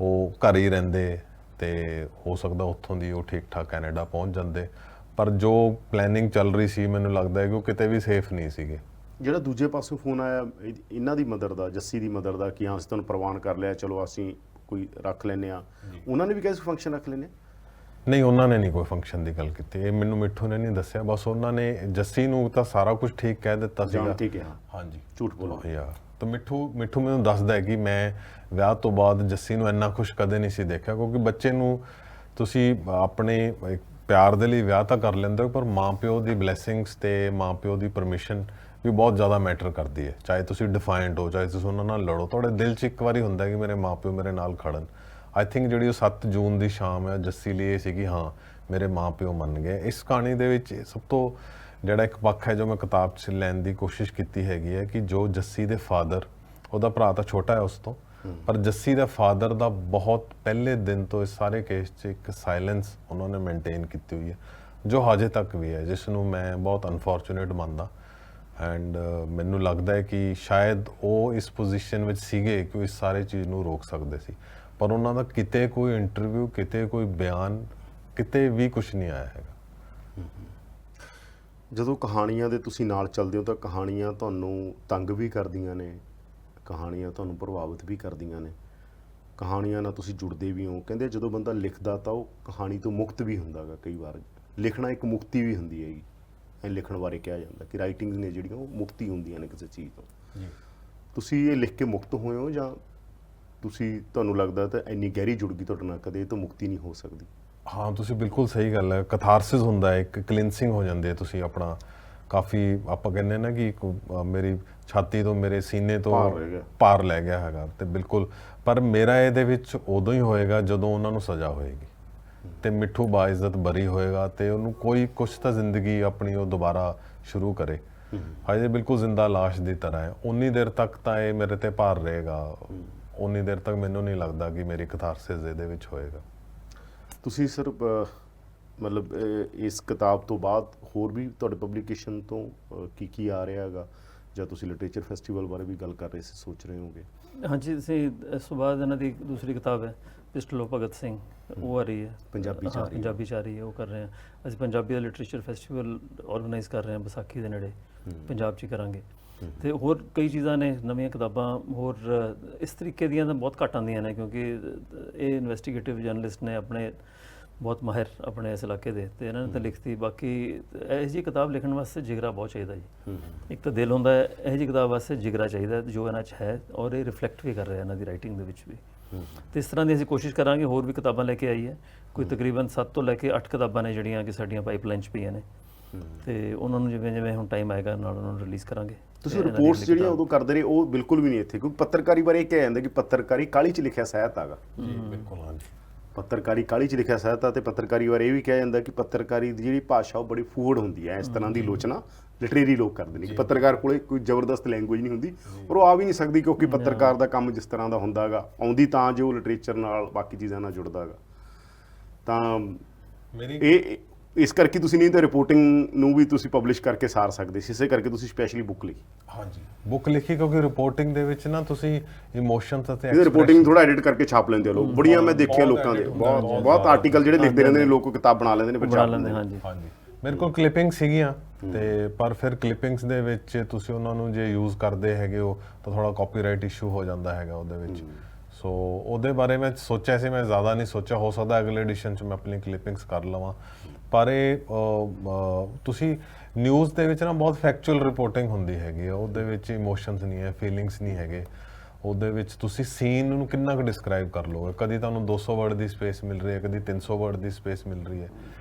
ਉਹ ਘਰ ਹੀ ਰਹਿੰਦੇ, ਤੇ ਹੋ ਸਕਦਾ ਉੱਥੋਂ ਦੀ ਉਹ ਠੀਕ ਠਾਕ ਕੈਨੇਡਾ ਪਹੁੰਚ ਜਾਂਦੇ। ਪਰ ਜੋ ਪਲੈਨਿੰਗ ਚੱਲ ਰਹੀ ਸੀ ਮੈਨੂੰ ਲੱਗਦਾ ਹੈ ਕਿ ਉਹ ਕਿਤੇ ਵੀ ਸੇਫ ਨਹੀਂ ਸੀਗੇ। ਜਿਹੜਾ ਦੂਜੇ ਪਾਸੋਂ ਫੋਨ ਆਇਆ ਇਹਨਾਂ ਦੀ ਮਦਰ ਦਾ, ਜੱਸੀ ਦੀ ਮਦਰ ਦਾ, ਕਿ ਹਾਂ ਅਸੀਂ ਤੁਹਾਨੂੰ ਪ੍ਰਵਾਨ ਕਰ ਲਿਆ, ਚਲੋ ਅਸੀਂ ਕੋਈ ਰੱਖ ਲੈਂਦੇ ਹਾਂ, ਉਹਨਾਂ ਨੇ ਵੀ ਕਿਹਾ ਸੀ ਫੰਕਸ਼ਨ ਰੱਖ ਲੈਂਦੇ ਹਾਂ? ਨਹੀਂ, ਉਹਨਾਂ ਨੇ ਨਹੀਂ ਕੋਈ ਫੰਕਸ਼ਨ ਦੀ ਗੱਲ ਕੀਤੀ, ਇਹ ਮੈਨੂੰ ਮਿੱਠੂ ਨੇ ਨਹੀਂ ਦੱਸਿਆ। ਬਸ ਉਹਨਾਂ ਨੇ ਜੱਸੀ ਨੂੰ ਤਾਂ ਸਾਰਾ ਕੁਝ ਠੀਕ ਕਹਿ ਦਿੱਤਾ ਸੀਗਾ। ਜਾਣ ਕੇ ਕਿਹਾ, ਹਾਂਜੀ, ਝੂਠ ਬੋਲੋ ਯਾਰ। ਤਾਂ ਮਿੱਠੂ ਮੈਨੂੰ ਦੱਸਦਾ ਹੈ ਕਿ ਮੈਂ ਵਿਆਹ ਤੋਂ ਬਾਅਦ ਜੱਸੀ ਨੂੰ ਇੰਨਾ ਖੁਸ਼ ਕਦੇ ਨਹੀਂ ਸੀ ਦੇਖਿਆ, ਕਿਉਂਕਿ ਬੱਚੇ ਨੂੰ ਤੁਸੀਂ ਆਪਣੇ ਇੱਕ ਪਿਆਰ ਦੇ ਲਈ ਵਿਆਹ ਤਾਂ ਕਰ ਲੈਂਦੇ ਹੋ, ਪਰ ਮਾਂ ਪਿਓ ਦੀ ਬਲੇਸਿੰਗਸ ਤੇ ਮਾਂ ਪਿਓ ਦੀ ਪਰਮਿਸ਼ਨ ਵੀ ਬਹੁਤ ਜ਼ਿਆਦਾ ਮੈਟਰ ਕਰਦੀ ਹੈ। ਚਾਹੇ ਤੁਸੀਂ ਡਿਫਾਈਨਡ ਹੋ, ਚਾਹੇ ਤੁਸੀਂ ਉਹਨਾਂ ਨਾਲ ਲੜੋ, ਤੁਹਾਡੇ ਦਿਲ 'ਚ ਇੱਕ ਵਾਰੀ ਹੁੰਦਾ ਕਿ ਮੇਰੇ ਮਾਂ ਪਿਓ ਮੇਰੇ ਨਾਲ ਖੜਨ। ਆਈ ਥਿੰਕ ਜਿਹੜੀ ਉਹ 7 ਜੂਨ ਦੀ ਸ਼ਾਮ ਹੈ ਜੱਸੀ ਲਈ ਇਹ ਸੀਗੀ, ਹਾਂ ਮੇਰੇ ਮਾਂ ਪਿਓ ਮੰਨ ਗਏ। ਇਸ ਕਹਾਣੀ ਦੇ ਵਿੱਚ ਸਭ ਤੋਂ ਜਿਹੜਾ ਇੱਕ ਪੱਖ ਹੈ ਜੋ ਮੈਂ ਕਿਤਾਬ 'ਚ ਲੈਣ ਦੀ ਕੋਸ਼ਿਸ਼ ਕੀਤੀ ਹੈਗੀ ਹੈ ਕਿ ਜੋ ਜੱਸੀ ਦੇ ਫਾਦਰ, ਉਹਦਾ ਭਰਾ ਤਾਂ ਛੋਟਾ ਹੈ ਉਸ ਤੋਂ, ਪਰ ਜੱਸੀ ਦਾ ਫਾਦਰ ਦਾ ਬਹੁਤ ਪਹਿਲੇ ਦਿਨ ਤੋਂ ਇਸ ਸਾਰੇ ਕੇਸ 'ਚ ਇੱਕ ਸਾਇਲੈਂਸ ਉਹਨਾਂ ਨੇ ਮੇਨਟੇਨ ਕੀਤੀ ਹੋਈ ਹੈ, ਜੋ ਹਜੇ ਤੱਕ ਵੀ ਹੈ, ਜਿਸ ਨੂੰ ਮੈਂ ਬਹੁਤ ਅਨਫੋਰਚੂਨੇਟ ਮੰਨਦਾ। ਐਂਡ ਮੈਨੂੰ ਲੱਗਦਾ ਹੈ ਕਿ ਸ਼ਾਇਦ ਉਹ ਇਸ ਪੋਜੀਸ਼ਨ ਵਿੱਚ ਸੀਗੇ ਕਿ ਉਹ ਇਸ ਸਾਰੇ ਚੀਜ਼ ਨੂੰ ਰੋਕ ਸਕਦੇ ਸੀ, ਪਰ ਉਹਨਾਂ ਦਾ ਕਿਤੇ ਕੋਈ ਇੰਟਰਵਿਊ, ਕਿਤੇ ਕੋਈ ਬਿਆਨ, ਕਿਤੇ ਵੀ ਕੁਝ ਨਹੀਂ ਆਇਆ ਹੈਗਾ। ਜਦੋਂ ਕਹਾਣੀਆਂ ਦੇ ਤੁਸੀਂ ਨਾਲ ਚੱਲਦੇ ਹੋ ਤਾਂ ਕਹਾਣੀਆਂ ਤੁਹਾਨੂੰ ਤੰਗ ਵੀ ਕਰਦੀਆਂ ਨੇ, ਕਹਾਣੀਆਂ ਤੁਹਾਨੂੰ ਪ੍ਰਭਾਵਿਤ ਵੀ ਕਰਦੀਆਂ ਨੇ, ਕਹਾਣੀਆਂ ਨਾਲ ਤੁਸੀਂ ਜੁੜਦੇ ਵੀ ਹੋ। ਕਹਿੰਦੇ ਜਦੋਂ ਬੰਦਾ ਲਿਖਦਾ ਤਾਂ ਉਹ ਕਹਾਣੀ ਤੋਂ ਮੁਕਤ ਵੀ ਹੁੰਦਾ ਗਾ। ਕਈ ਵਾਰ ਲਿਖਣਾ ਇੱਕ ਮੁਕਤੀ ਵੀ ਹੁੰਦੀ ਹੈਗੀ, ਇਹ ਲਿਖਣ ਬਾਰੇ ਕਿਹਾ ਜਾਂਦਾ ਕਿ ਰਾਈਟਿੰਗਸ ਨੇ ਜਿਹੜੀਆਂ ਉਹ ਮੁਕਤੀ ਹੁੰਦੀਆਂ ਨੇ ਕਿਸੇ ਚੀਜ਼ ਤੋਂ। ਤੁਸੀਂ ਇਹ ਲਿਖ ਕੇ ਮੁਕਤ ਹੋਏ ਹੋ ਜਾਂ ਤੁਹਾਨੂੰ ਲੱਗਦਾ ਤਾਂ ਇੰਨੀ ਗਹਿਰੀ ਜੁੜ ਗਈ ਤੁਹਾਡੇ ਨਾਲ, ਕਦੇ ਇਹ ਤੋਂ ਮੁਕਤੀ ਨਹੀਂ ਹੋ ਸਕਦੀ? ਹਾਂ, ਤੁਸੀਂ ਬਿਲਕੁਲ ਸਹੀ ਗੱਲ ਹੈ। ਕਥਾਰਸਿਸ ਹੁੰਦਾ ਹੈ, ਇੱਕ ਕਲੀਨਸਿੰਗ ਹੋ ਜਾਂਦੀ ਹੈ। ਤੁਸੀਂ ਆਪਣਾ ਕਾਫੀ, ਆਪਾਂ ਕਹਿੰਦੇ ਨਾ ਕਿ ਮੇਰੀ ਛਾਤੀ ਤੋਂ, ਮੇਰੇ ਸੀਨੇ ਤੋਂ ਭਾਰ ਲੈ ਗਿਆ ਹੈਗਾ, ਤੇ ਬਿਲਕੁਲ। ਪਰ ਮੇਰਾ ਇਹਦੇ ਵਿੱਚ ਉਦੋਂ ਹੀ ਹੋਏਗਾ ਜਦੋਂ ਉਹਨਾਂ ਨੂੰ ਸਜ਼ਾ ਹੋਏਗੀ ਤੇ ਮਿੱਠੂ ਬਾਇਜ਼ਤ ਬਰੀ ਹੋਏਗਾ ਤੇ ਉਹਨੂੰ ਕੋਈ ਕੁਛ ਤਾਂ ਜ਼ਿੰਦਗੀ ਆਪਣੀ ਉਹ ਦੁਬਾਰਾ ਸ਼ੁਰੂ ਕਰੇ। ਹਜੇ ਬਿਲਕੁਲ ਜ਼ਿੰਦਾ ਲਾਸ਼ ਦੀ ਤਰ੍ਹਾਂ ਹੈ। ਉਨੀ ਦੇਰ ਤੱਕ ਤਾਂ ਇਹ ਮੇਰੇ ਤੇ ਭਾਰ ਰਹੇਗਾ, ਉਨੀ ਦੇਰ ਤੱਕ ਮੈਨੂੰ ਨਹੀਂ ਲੱਗਦਾ ਕਿ ਮੇਰੀ ਕਥਾਰਸਿਸ ਇਹਦੇ ਵਿੱਚ ਹੋਏਗਾ। ਤੁਸੀਂ ਸਰ ਮਤਲਬ ਇਸ ਕਿਤਾਬ ਤੋਂ ਬਾਅਦ ਹੋਰ ਵੀ ਤੁਹਾਡੇ ਪਬਲੀਕੇਸ਼ਨ ਤੋਂ ਕੀ ਆ ਰਿਹਾ ਹੈਗਾ, ਜਾਂ ਤੁਸੀਂ ਲਿਟਰੇਚਰ ਫੈਸਟੀਵਲ ਬਾਰੇ ਵੀ ਗੱਲ ਕਰ ਰਹੇ ਸੀ, ਸੋਚ ਰਹੇ ਹੋਗੇ? ਹਾਂਜੀ, ਅਸੀਂ ਇਸ ਤੋਂ ਬਾਅਦ ਇਹਨਾਂ ਦੀ ਦੂਸਰੀ ਕਿਤਾਬ ਹੈ ਪਿਸਟਲ ਆਫ ਭਗਤ ਸਿੰਘ, ਉਹ ਆ ਰਹੀ ਹੈ ਪੰਜਾਬੀ 'ਚ ਆ ਰਹੀ ਹੈ, ਉਹ ਕਰ ਰਹੇ ਹਾਂ ਅਸੀਂ। ਪੰਜਾਬੀ ਦਾ ਲਿਟਰੇਚਰ ਫੈਸਟੀਵਲ ਆਰਗੇਨਾਈਜ਼ ਕਰ ਰਹੇ ਹਾਂ ਵਿਸਾਖੀ ਦੇ ਨੇੜੇ, ਪੰਜਾਬ 'ਚ ਹੀ ਕਰਾਂਗੇ। ਤੇ ਹੋਰ ਕਈ ਚੀਜ਼ਾਂ ਨੇ, ਨਵੀਆਂ ਕਿਤਾਬਾਂ ਹੋਰ ਇਸ ਤਰੀਕੇ ਦੀਆਂ ਤਾਂ ਬਹੁਤ ਘੱਟ ਆਉਂਦੀਆਂ ਨੇ, ਕਿਉਂਕਿ ਇਹ ਇਨਵੈਸਟੀਗੇਟਿਵ ਜਰਨਲਿਸਟ ਨੇ, ਆਪਣੇ ਬਹੁਤ ਮਾਹਿਰ ਆਪਣੇ ਇਸ ਇਲਾਕੇ ਦੇ, ਤੇ ਇਹਨਾਂ ਨੇ ਤਾਂ ਲਿਖਤੀ। ਬਾਕੀ ਇਹੋ ਜਿਹੀ ਕਿਤਾਬ ਲਿਖਣ ਵਾਸਤੇ ਜਿਗਰਾ ਬਹੁਤ ਚਾਹੀਦਾ ਜੀ। ਇੱਕ ਤਾਂ ਦਿਲ ਹੁੰਦਾ ਹੈ, ਇਹੋ ਜਿਹੀ ਕਿਤਾਬ ਵਾਸਤੇ ਜਿਗਰਾ ਚਾਹੀਦਾ ਜੋ ਇਹਨਾਂ 'ਚ ਹੈ, ਔਰ ਇਹ ਰਿਫਲੈਕਟ ਵੀ ਕਰ ਰਿਹਾ ਇਹਨਾਂ ਦੀ ਰਾਈਟਿੰਗ ਦੇ ਵਿੱਚ ਵੀ। ਤੇ ਇਸ ਤਰ੍ਹਾਂ ਦੀ ਅਸੀਂ ਕੋਸ਼ਿਸ਼ ਕਰਾਂਗੇ। ਹੋਰ ਵੀ ਕਿਤਾਬਾਂ ਲੈ ਕੇ ਆਈ ਹੈ, ਕੋਈ ਤਕਰੀਬਨ 7 ਤੋਂ ਲੈ ਕੇ 8 ਕਿਤਾਬਾਂ ਨੇ ਜਿਹੜੀਆਂ ਕਿ ਸਾਡੀਆਂ ਪਾਈਪਲਾਈਨ 'ਚ ਪਈਆਂ ਨੇ, ਤੇ ਉਹਨਾਂ ਨੂੰ ਜਿਵੇਂ ਹੁਣ ਟਾਈਮ ਆਏਗਾ ਨਾਲ ਉਹਨਾਂ ਨੂੰ ਰਿਲੀਜ਼ ਕਰਾਂਗੇ। ਤੁਸੀਂ ਰਿਪੋਰਟਸ ਜਿਹੜੀਆਂ ਉਦੋਂ ਕਰਦੇ ਰਹੇ ਉਹ ਬਿਲਕੁਲ ਵੀ ਨਹੀਂ ਇੱਥੇ, ਕਿਉਂਕਿ ਪੱਤਰਕਾਰੀ ਬਾਰੇ ਇਹ ਕਿਹਾ ਜਾਂਦਾ ਕਿ ਪੱਤਰਕਾਰੀ ਕਾਹਲੀ 'ਚ ਲਿਖਿਆ ਸਾਹਿਤ ਹੈਗਾ। ਜੀ ਬਿਲਕੁਲ, ਹਾਂਜੀ। ਪੱਤਰਕਾਰੀ ਕਾਹਲੀ 'ਚ ਲਿਖਿਆ ਸਾਹਿਤ ਆ, ਤੇ ਪੱਤਰਕਾਰੀ ਬਾਰੇ ਇਹ ਵੀ ਕਿਹਾ ਜਾਂਦਾ ਕਿ ਪੱਤਰਕਾਰੀ ਦੀ ਜਿਹੜੀ ਭਾਸ਼ਾ ਉਹ ਬੜੀ ਫੂਡ ਹੁੰਦੀ ਹੈ। ਇਸ ਤਰ੍ਹਾਂ ਦੀ ਆਲੋਚਨਾ ਲਿਟਰੇਰੀ ਲੋਕ ਕਰਦੇ ਨੇ ਕਿ ਪੱਤਰਕਾਰ ਕੋਲੇ ਕੋਈ ਜ਼ਬਰਦਸਤ ਲੈਂਗੁਏਜ ਨਹੀਂ ਹੁੰਦੀ, ਔਰ ਉਹ ਆ ਵੀ ਨਹੀਂ ਸਕਦੀ, ਕਿਉਂਕਿ ਪੱਤਰਕਾਰ ਦਾ ਕੰਮ ਜਿਸ ਤਰ੍ਹਾਂ ਦਾ ਹੁੰਦਾ ਹੈਗਾ, ਆਉਂਦੀ ਤਾਂ ਜੋ ਲਿਟਰੇਚਰ ਨਾਲ ਬਾਕੀ ਚੀਜ਼ਾਂ ਨਾਲ ਜੁੜਦਾ ਹੈਗਾ। ਤਾਂ ਇਹ ਇਸ ਕਰਕੇ ਤੁਸੀਂ ਨਹੀਂ ਤਾਂ ਰਿਪੋਰਟਿੰਗ ਨੂੰ ਵੀ ਤੁਸੀਂ ਪਬਲਿਸ਼ ਕਰਕੇ ਸਾਰ ਸਕਦੇ ਸੀ, ਇਸੇ ਕਰਕੇ ਤੁਸੀਂ ਸਪੈਸ਼ਲੀ ਬੁੱਕ ਲਿਖੀ। ਹਾਂਜੀ, ਬੁੱਕ ਲਿਖੀ ਕਿਉਂਕਿ ਰਿਪੋਰਟਿੰਗ ਦੇ ਵਿੱਚ ਨਾ ਤੁਸੀਂ ਇਮੋਸ਼ਨਸ ਅਤੇ ਇਹ ਰਿਪੋਰਟਿੰਗ ਥੋੜਾ ਐਡਿਟ ਕਰਕੇ ਛਾਪ ਲੈਂਦੇ ਆ ਲੋਕ। ਬੜੀਆਂ ਮੈਂ ਦੇਖਿਆ ਲੋਕਾਂ ਦੇ ਬਹੁਤ ਆਰਟੀਕਲ ਜਿਹੜੇ ਲਿਖਦੇ ਰਹਿੰਦੇ ਨੇ ਲੋਕ, ਕਿਤਾਬ ਬਣਾ ਲੈਂਦੇ ਨੇ ਫਿਰ ਛਾਪ ਲੈਂਦੇ ਨੇ। ਹਾਂਜੀ, ਮੇਰੇ ਕੋਲ ਕਲਿੱਪਿੰਗ ਸੀਗੀਆਂ, ਤੇ ਪਰ ਫਿਰ ਕਲਿੱਪਿੰਗਸ ਦੇ ਵਿੱਚ ਤੁਸੀਂ ਉਹਨਾਂ ਨੂੰ ਜੇ ਯੂਜ਼ ਕਰਦੇ ਹੈਗੇ ਹੋ ਤਾਂ ਥੋੜਾ ਕਾਪੀਰਾਈਟ ਇਸ਼ੂ ਹੋ ਜਾਂਦਾ ਹੈਗਾ ਉਹਦੇ ਵਿੱਚ। ਸੋ ਉਹਦੇ ਬਾਰੇ ਮੈਂ ਸੋਚਿਆ ਸੀ, ਮੈਂ ਜ਼ਿਆਦਾ ਨਹੀਂ ਸੋਚਿਆ, ਹੋ ਸਕਦਾ ਅਗਲੇ ਐਡੀਸ਼ਨ 'ਚ ਮੈਂ ਆਪਣੀ ਕਲਿੱਪਿੰਗਸ ਕਰ ਲਵਾਂ। ਪਰ ਇਹ ਤੁਸੀਂ ਨਿਊਜ਼ ਦੇ ਵਿੱਚ ਨਾ ਬਹੁਤ ਫੈਕਚੁਅਲ ਰਿਪੋਰਟਿੰਗ ਹੁੰਦੀ ਹੈਗੀ ਆ, ਉਹਦੇ ਵਿੱਚ ਇਮੋਸ਼ਨਸ ਨਹੀਂ ਹੈ, ਫੀਲਿੰਗਸ ਨਹੀਂ ਹੈਗੇ। ਉਹਦੇ ਵਿੱਚ ਤੁਸੀਂ ਸੀਨ ਨੂੰ ਕਿੰਨਾ ਕੁ ਡਿਸਕ੍ਰਾਈਬ ਕਰ ਲਓਗੇ, ਕਦੀ ਤੁਹਾਨੂੰ 200 ਵਰਡ ਦੀ ਸਪੇਸ ਮਿਲ ਰਹੀ ਹੈ, ਕਦੀ 300 ਵਰਡ ਦੀ ਸਪੇਸ ਮਿਲ ਰਹੀ ਹੈ।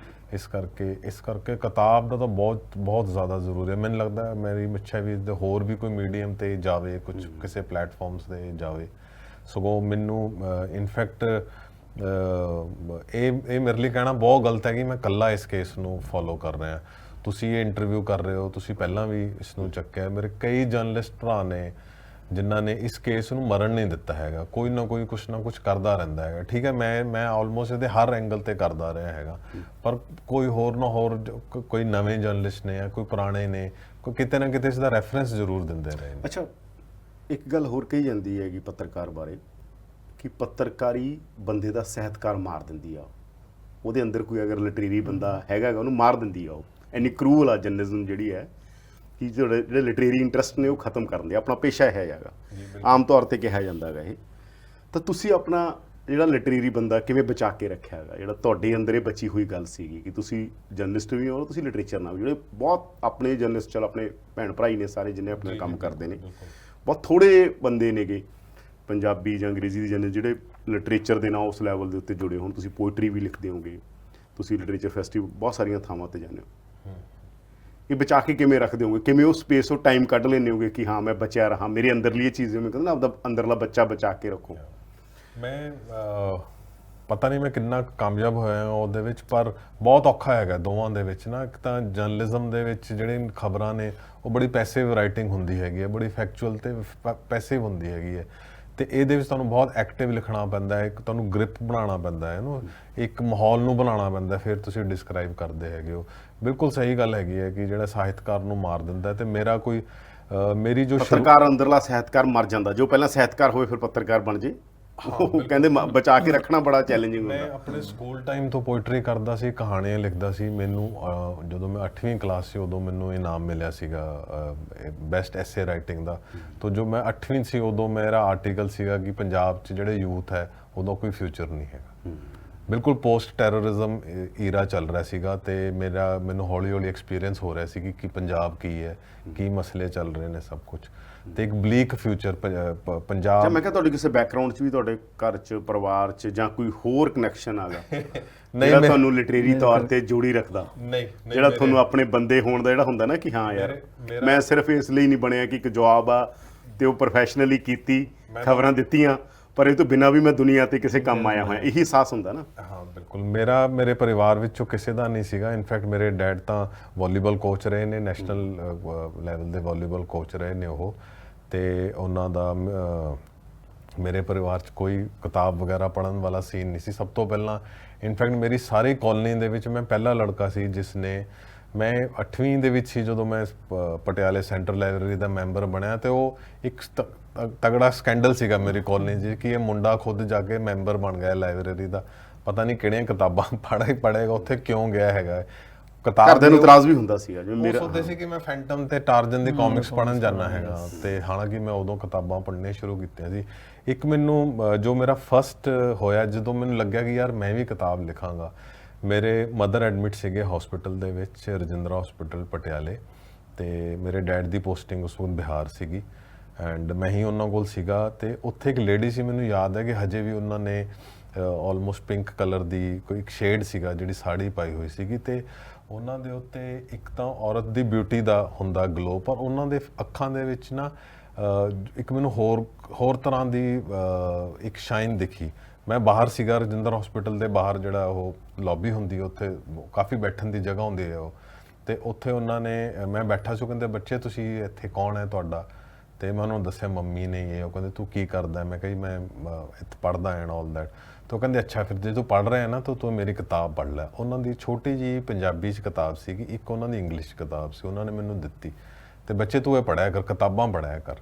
ਇਸ ਕਰਕੇ ਕਿਤਾਬ ਦਾ ਤਾਂ ਬਹੁਤ ਜ਼ਿਆਦਾ ਜ਼ਰੂਰੀ ਹੈ। ਮੈਨੂੰ ਲੱਗਦਾ ਮੇਰੀ ਇੱਛਾ ਵੀ ਹੋਰ ਵੀ ਕੋਈ ਮੀਡੀਅਮ 'ਤੇ ਜਾਵੇ, ਕੁਝ ਕਿਸੇ ਪਲੇਟਫਾਰਮਸ 'ਤੇ ਜਾਵੇ। ਸਗੋਂ ਮੈਨੂੰ ਇਨਫੈਕਟ ਇਹ ਮੇਰੇ ਲਈ ਕਹਿਣਾ ਬਹੁਤ ਗਲਤ ਹੈ ਕਿ ਮੈਂ ਇਕੱਲਾ ਇਸ ਕੇਸ ਨੂੰ ਫੋਲੋ ਕਰ ਰਿਹਾ। ਤੁਸੀਂ ਇਹ ਇੰਟਰਵਿਊ ਕਰ ਰਹੇ ਹੋ, ਤੁਸੀਂ ਪਹਿਲਾਂ ਵੀ ਇਸ ਨੂੰ ਚੱਕਿਆ। ਮੇਰੇ ਕਈ ਜਰਨਲਿਸਟ ਭਰਾ ਨੇ ਜਿਨ੍ਹਾਂ ਨੇ ਇਸ ਕੇਸ ਨੂੰ ਮਰਨ ਨਹੀਂ ਦਿੱਤਾ ਹੈਗਾ, ਕੋਈ ਨਾ ਕੋਈ ਕੁਛ ਨਾ ਕੁਛ ਕਰਦਾ ਰਹਿੰਦਾ ਹੈਗਾ। ਠੀਕ ਹੈ, ਮੈਂ ਆਲਮੋਸਟ ਇਹਦੇ ਹਰ ਐਂਗਲ ਤੇ ਕਰਦਾ ਰਿਹਾ ਹੈਗਾ, ਪਰ ਕੋਈ ਹੋਰ ਨਾ ਹੋਰ ਕੋਈ ਨਵੇਂ ਜਰਨਲਿਸਟ ਨੇ ਜਾਂ ਕੋਈ ਪੁਰਾਣੇ ਨੇ, ਕੋਈ ਕਿਤੇ ਨਾ ਕਿਤੇ ਇਸ ਦਾ ਰੈਫਰੈਂਸ ਜ਼ਰੂਰ ਦਿੰਦੇ ਰਹੇ ਨੇ। ਅੱਛਾ, ਇੱਕ ਗੱਲ ਹੋਰ ਕਹੀ ਜਾਂਦੀ ਹੈਗੀ ਪੱਤਰਕਾਰ ਬਾਰੇ ਕਿ ਪੱਤਰਕਾਰੀ ਬੰਦੇ ਦਾ ਸਾਹਿਤਕਾਰ ਮਾਰ ਦਿੰਦੀ ਆ। ਉਹਦੇ ਅੰਦਰ ਕੋਈ ਅਗਰ ਲਿਟਰੇਰੀ ਬੰਦਾ ਹੈਗਾ ਉਹਨੂੰ ਮਾਰ ਦਿੰਦੀ ਆ। ਉਹ ਇੰਨੀ ਕਰੂਅਲ ਆ ਜਰਨਲਿਜ਼ਮ ਜਿਹੜੀ ਹੈ ਕਿ ਜਿਹੜੇ ਲਿਟਰੇਰੀ ਇੰਟਰਸਟ ਨੇ ਉਹ ਖਤਮ ਕਰਨ ਦੇ। ਆਪਣਾ ਪੇਸ਼ਾ ਇਹ ਹੈਗਾ, ਆਮ ਤੌਰ 'ਤੇ ਕਿਹਾ ਜਾਂਦਾ ਹੈਗਾ ਇਹ। ਤਾਂ ਤੁਸੀਂ ਆਪਣਾ ਜਿਹੜਾ ਲਿਟਰੇਰੀ ਬੰਦਾ ਕਿਵੇਂ ਬਚਾ ਕੇ ਰੱਖਿਆ ਹੈਗਾ, ਜਿਹੜਾ ਤੁਹਾਡੇ ਅੰਦਰ ਇਹ ਬਚੀ ਹੋਈ ਗੱਲ ਸੀਗੀ ਕਿ ਤੁਸੀਂ ਜਰਨਲਿਸਟ ਵੀ ਹੋ, ਤੁਸੀਂ ਲਿਟਰੇਚਰ ਨਾਲ ਵੀ, ਜਿਹੜੇ ਬਹੁਤ ਆਪਣੇ ਜਰਨਲਿਸਟ ਚਲ ਆਪਣੇ ਭੈਣ ਭਰਾ ਹੀ ਨੇ ਸਾਰੇ ਜਿੰਨੇ ਆਪਣੇ ਕੰਮ ਕਰਦੇ ਨੇ, ਬਹੁਤ ਥੋੜੇ ਬੰਦੇ ਨੇਗੇ ਪੰਜਾਬੀ ਜਾਂ ਅੰਗਰੇਜ਼ੀ ਦੇ ਜਰਨਲ ਜਿਹੜੇ ਲਿਟਰੇਚਰ ਦੇ ਨਾਲ ਉਸ ਲੈਵਲ ਦੇ ਉੱਤੇ ਜੁੜੇ ਹੋਣ। ਤੁਸੀਂ ਪੋਇਟਰੀ ਵੀ ਲਿਖਦੇ ਹੋਗੇ, ਤੁਸੀਂ ਲਿਟਰੇਚਰ ਫੈਸਟੀਵਲ ਬਹੁਤ ਸਾਰੀਆਂ ਥਾਵਾਂ ਤੇ ਜਾਂਦੇ ਹੋ, ਇਹ ਬਚਾ ਕੇ ਕਿਵੇਂ ਰੱਖਦੇ ਹੋਗੇ, ਕਿਵੇਂ ਉਹ ਸਪੇਸ ਉਹ ਟਾਈਮ ਕੱਢ ਲੈਂਦੇ ਹੋਗੇ ਕਿ ਹਾਂ ਮੈਂ ਬਚਿਆ ਰਹਾ, ਮੇਰੇ ਅੰਦਰਲੀ ਇਹ ਚੀਜ਼ ਮੈਂ ਕਹਿੰਦਾ ਨਾ ਆਪਦਾ ਅੰਦਰਲਾ ਬੱਚਾ ਬਚਾ ਕੇ ਰੱਖੋ। ਮੈਂ ਪਤਾ ਨਹੀਂ ਮੈਂ ਕਿੰਨਾ ਕਾਮਯਾਬ ਹੋਇਆ ਉਹਦੇ ਵਿੱਚ, ਪਰ ਬਹੁਤ ਔਖਾ ਹੈਗਾ ਦੋਵਾਂ ਦੇ ਵਿੱਚ ਨਾ। ਇੱਕ ਤਾਂ ਜਰਨਲਿਜ਼ਮ ਦੇ ਵਿੱਚ ਜਿਹੜੇ ਖਬਰਾਂ ਨੇ ਉਹ ਬੜੀ ਪੈਸਿਵ ਰਾਈਟਿੰਗ ਹੁੰਦੀ ਹੈਗੀ ਹੈ, ਬੜੀ ਫੈਕਚੁਅਲ ਤੇ ਪੈਸਿਵ ਹੁੰਦੀ ਹੈਗੀ ਹੈ, ਤੇ ਇਹਦੇ ਵਿੱਚ ਤੁਹਾਨੂੰ ਬਹੁਤ ਐਕਟਿਵ ਲਿਖਣਾ ਪੈਂਦਾ ਹੈ, ਇੱਕ ਤੁਹਾਨੂੰ ਗ੍ਰਿਪ ਬਣਾਉਣਾ ਪੈਂਦਾ ਹੈ ਇਹਨੂੰ, ਇੱਕ ਮਾਹੌਲ ਨੂੰ ਬਣਾਉਣਾ ਪੈਂਦਾ, ਫਿਰ ਤੁਸੀਂ ਡਿਸਕ੍ਰਾਈਬ ਕਰਦੇ ਹੈਗੇ ਹੋ। ਬਿਲਕੁਲ ਸਹੀ ਗੱਲ ਹੈਗੀ ਹੈ ਕਿ ਜਿਹੜਾ ਸਾਹਿਤਕਾਰ ਨੂੰ ਮਾਰ ਦਿੰਦਾ, ਤੇ ਮੇਰਾ ਕੋਈ ਮੇਰੀ ਜੋ ਪੱਤਰਕਾਰ ਅੰਦਰਲਾ ਸਾਹਿਤਕਾਰ ਮਰ ਜਾਂਦਾ, ਜੋ ਪਹਿਲਾਂ ਸਾਹਿਤਕਾਰ ਹੋਵੇ ਫਿਰ ਪੱਤਰਕਾਰ ਬਣ ਜੇ, ਉਹ ਕਹਿੰਦੇ ਬਚਾ ਕੇ ਰੱਖਣਾ ਬੜਾ ਚੈਲੰਜਿੰਗ ਹੁੰਦਾ। ਮੈਂ ਆਪਣੇ ਸਕੂਲ ਟਾਈਮ ਤੋਂ ਪੋਇਟਰੀ ਕਰਦਾ ਸੀ, ਕਹਾਣੀਆਂ ਲਿਖਦਾ ਸੀ। ਮੈਨੂੰ ਜਦੋਂ ਮੈਂ 8ਵੀਂ ਕਲਾਸ ਸੀ ਉਦੋਂ ਮੈਨੂੰ ਇਨਾਮ ਮਿਲਿਆ ਸੀਗਾ ਬੈਸਟ ਐਸੇ ਰਾਈਟਿੰਗ ਦਾ। ਤਾਂ ਜੋ ਮੈਂ 8ਵੀਂ ਸੀ ਉਦੋਂ ਮੇਰਾ ਆਰਟੀਕਲ ਸੀਗਾ ਕਿ ਪੰਜਾਬ 'ਚ ਜਿਹੜੇ ਯੂਥ ਹੈ ਉਦੋਂ ਕੋਈ ਫਿਊਚਰ ਨਹੀਂ ਹੈਗਾ। ਬਿਲਕੁਲ ਪੋਸਟ ਟੈਰਰਿਜ਼ਮ ਈਰਾ ਚੱਲ ਰਿਹਾ ਸੀਗਾ, ਤੇ ਮੈਨੂੰ ਹੌਲੀ ਹੌਲੀ ਐਕਸਪੀਰੀਅੰਸ ਹੋ ਰਿਹਾ ਸੀ ਕਿ ਪੰਜਾਬ ਕੀ ਹੈ, ਕੀ ਮਸਲੇ ਚੱਲ ਰਹੇ ਨੇ, ਸਭ ਕੁਝ, ਤੇ ਇੱਕ ਬਲੀਕ ਫਿਊਚਰ ਪੰਜਾਬ। ਮੈਂ ਕਿਹਾ ਤੁਹਾਡੇ ਕਿਸੇ ਬੈਕਗ੍ਰਾਉਂਡ 'ਚ ਵੀ ਤੁਹਾਡੇ ਘਰ 'ਚ ਪਰਿਵਾਰ 'ਚ ਜਾਂ ਕੋਈ ਹੋਰ ਕਨੈਕਸ਼ਨ ਆਗਾ ਜਿਹੜਾ ਤੁਹਾਨੂੰ ਲਿਟਰੇਰੀ ਤੌਰ ਤੇ ਜੋੜੀ ਰੱਖਦਾ? ਨਹੀਂ, ਜਿਹੜਾ ਤੁਹਾਨੂੰ ਆਪਣੇ ਬੰਦੇ ਹੋਣ ਦਾ ਜਿਹੜਾ ਹੁੰਦਾ ਨਾ ਕਿ ਹਾਂ ਯਾਰ ਮੈਂ ਸਿਰਫ ਇਸ ਲਈ ਨਹੀਂ ਬਣਿਆ ਕਿ ਇੱਕ ਜੌਬ ਆ ਤੇ ਉਹ ਪ੍ਰੋਫੈਸ਼ਨਲੀ ਕੀਤੀ, ਖਬਰਾਂ ਦਿੱਤੀਆਂ, ਪਰ ਇਹ ਤੋਂ ਬਿਨਾਂ ਵੀ ਮੈਂ ਦੁਨੀਆ ਤੇ ਕਿਸੇ ਕੰਮ ਆਇਆ ਹੋਇਆ, ਇਹੀ ਅਹਿਸਾਸ ਹੁੰਦਾ ਨਾ। ਹਾਂ ਬਿਲਕੁਲ, ਮੇਰੇ ਪਰਿਵਾਰ ਵਿੱਚੋਂ ਕਿਸੇ ਦਾ ਨਹੀਂ ਸੀਗਾ। ਇਨਫੈਕਟ ਮੇਰੇ ਡੈਡ ਤਾਂ ਵਾਲੀਬਾਲ ਕੋਚ ਰਹੇ ਨੇ, ਨੈਸ਼ਨਲ ਲੈਵਲ ਦੇ ਵਾਲੀਬਾਲ ਕੋਚ ਰਹੇ ਨੇ ਉਹ, ਤੇ ਉਹਨਾਂ ਦਾ ਮੇਰੇ ਪਰਿਵਾਰ 'ਚ ਕੋਈ ਕਿਤਾਬ ਵਗੈਰਾ ਪੜ੍ਹਨ ਵਾਲਾ ਸੀਨ ਨਹੀਂ ਸੀ। ਸਭ ਤੋਂ ਪਹਿਲਾਂ ਇਨਫੈਕਟ ਮੇਰੀ ਸਾਰੀ ਕਾਲੋਨੀ ਦੇ ਵਿੱਚ ਮੈਂ ਪਹਿਲਾ ਲੜਕਾ ਸੀ ਜਿਸ ਨੇ, ਮੈਂ 8ਵੀਂ ਦੇ ਵਿੱਚ ਸੀ ਜਦੋਂ ਮੈਂ ਪਟਿਆਲੇ ਸੈਂਟਰਲ ਲਾਇਬ੍ਰੇਰੀ ਦਾ ਮੈਂਬਰ ਬਣਿਆ, ਤੇ ਉਹ ਇੱਕ ਤਗੜਾ ਸਕੈਂਡਲ ਸੀਗਾ ਮੇਰੀ ਕਾਲੋਨੀ 'ਚ ਕਿ ਇਹ ਮੁੰਡਾ ਖੁਦ ਜਾ ਕੇ ਮੈਂਬਰ ਬਣ ਗਿਆ ਲਾਇਬ੍ਰੇਰੀ ਦਾ, ਪਤਾ ਨਹੀਂ ਕਿਹੜੀਆਂ ਕਿਤਾਬਾਂ ਪੜ੍ਹੇਗਾ, ਉੱਥੇ ਕਿਉਂ ਗਿਆ ਹੈਗਾ। ਕਿਤਾਬ ਦੇ ਨੂੰ ਇਤਰਾਜ਼ ਵੀ ਹੁੰਦਾ ਸੀਗਾ, ਜਿਵੇਂ ਮੇਰਾ ਸੋਚਦੇ ਸੀ ਕਿ ਮੈਂ ਫੈਂਟਮ ਤੇ ਟਾਰਜਨ ਦੀ ਕਾਮਿਕਸ ਪੜ੍ਹਨ ਜਾਣਾ ਹੈਗਾ, ਤੇ ਹਾਲਾਂਕਿ ਮੈਂ ਉਦੋਂ ਕਿਤਾਬਾਂ ਪੜ੍ਹਨੀਆਂ ਸ਼ੁਰੂ ਕੀਤੀਆਂ ਸੀ। ਇੱਕ ਮੈਨੂੰ ਜੋ ਮੇਰਾ ਫਸਟ ਹੋਇਆ ਜਦੋਂ ਮੈਨੂੰ ਲੱਗਿਆ ਕਿ ਯਾਰ ਮੈਂ ਵੀ ਕਿਤਾਬ ਲਿਖਾਂਗਾ, ਮੇਰੇ ਮਦਰ ਐਡਮਿਟ ਸੀਗੇ ਹਸਪੀਟਲ ਦੇ ਵਿੱਚ, ਰਜਿੰਦਰਾ ਹਸਪੀਟਲ ਪਟਿਆਲੇ, ਤੇ ਮੇਰੇ ਡੈਡ ਦੀ ਪੋਸਟਿੰਗ ਉਸ ਵਕਤ ਬਿਹਾਰ ਸੀਗੀ, ਐਂਡ ਮੈਂ ਹੀ ਉਹਨਾਂ ਕੋਲ ਸੀਗਾ। ਤੇ ਉੱਥੇ ਇੱਕ ਲੇਡੀ ਸੀ, ਮੈਨੂੰ ਯਾਦ ਹੈ ਕਿ ਹਜੇ ਵੀ ਉਹਨਾਂ ਨੇ ਆਲਮੋਸਟ ਪਿੰਕ ਕਲਰ ਦੀ ਕੋਈ ਇੱਕ ਸ਼ੇਡ ਸੀਗਾ ਜਿਹੜੀ ਸਾੜੀ ਪਾਈ ਹੋਈ ਸੀਗੀ, ਤੇ ਉਹਨਾਂ ਦੇ ਉੱਤੇ ਇੱਕ ਤਾਂ ਔਰਤ ਦੀ ਬਿਊਟੀ ਦਾ ਹੁੰਦਾ ਗਲੋ, ਪਰ ਉਹਨਾਂ ਦੇ ਅੱਖਾਂ ਦੇ ਵਿੱਚ ਨਾ ਇੱਕ ਮੈਨੂੰ ਹੋਰ ਤਰ੍ਹਾਂ ਦੀ ਇੱਕ ਸ਼ਾਈਨ ਦਿਖੀ। ਮੈਂ ਬਾਹਰ ਸੀਗਾ ਰਜਿੰਦਰ ਹਸਪੀਟਲ ਦੇ ਬਾਹਰ, ਜਿਹੜਾ ਉਹ ਲੌਬੀ ਹੁੰਦੀ ਹੈ ਉੱਥੇ ਕਾਫੀ ਬੈਠਣ ਦੀ ਜਗ੍ਹਾ ਹੁੰਦੀ ਹੈ ਉਹ, ਤੇ ਉੱਥੇ ਉਹਨਾਂ ਨੇ, ਮੈਂ ਬੈਠਾ ਸੀ, ਕਹਿੰਦੇ ਬੱਚੇ ਤੁਸੀਂ ਇੱਥੇ ਕੌਣ ਹੈ ਤੁਹਾਡਾ, ਤੇ ਮੈਂ ਉਹਨਾਂ ਨੂੰ ਦੱਸਿਆ ਮੰਮੀ ਨੇ ਇਹ। ਉਹ ਕਹਿੰਦੇ ਤੂੰ ਕੀ ਕਰਦਾ? ਮੈਂ ਕਿਹਾ ਜੀ ਮੈਂ ਇੱਥੇ ਪੜ੍ਹਦਾ ਐਂਡ ਆਲ ਦੈਟ। ਤਾਂ ਉਹ ਕਹਿੰਦੇ ਅੱਛਾ ਫਿਰ ਜੇ ਤੂੰ ਪੜ੍ਹ ਰਿਹਾ ਨਾ ਤਾਂ ਤੂੰ ਮੇਰੀ ਕਿਤਾਬ ਪੜ੍ਹ ਲੈ। ਉਹਨਾਂ ਦੀ ਛੋਟੀ ਜਿਹੀ ਪੰਜਾਬੀ 'ਚ ਕਿਤਾਬ ਸੀਗੀ, ਇੱਕ ਉਹਨਾਂ ਦੀ ਇੰਗਲਿਸ਼ ਕਿਤਾਬ ਸੀ, ਉਹਨਾਂ ਨੇ ਮੈਨੂੰ ਦਿੱਤੀ, ਤੇ ਬੱਚੇ ਤੂੰ ਇਹ ਪੜ੍ਹਿਆ ਕਰ, ਕਿਤਾਬਾਂ ਪੜ੍ਹਿਆ ਕਰ।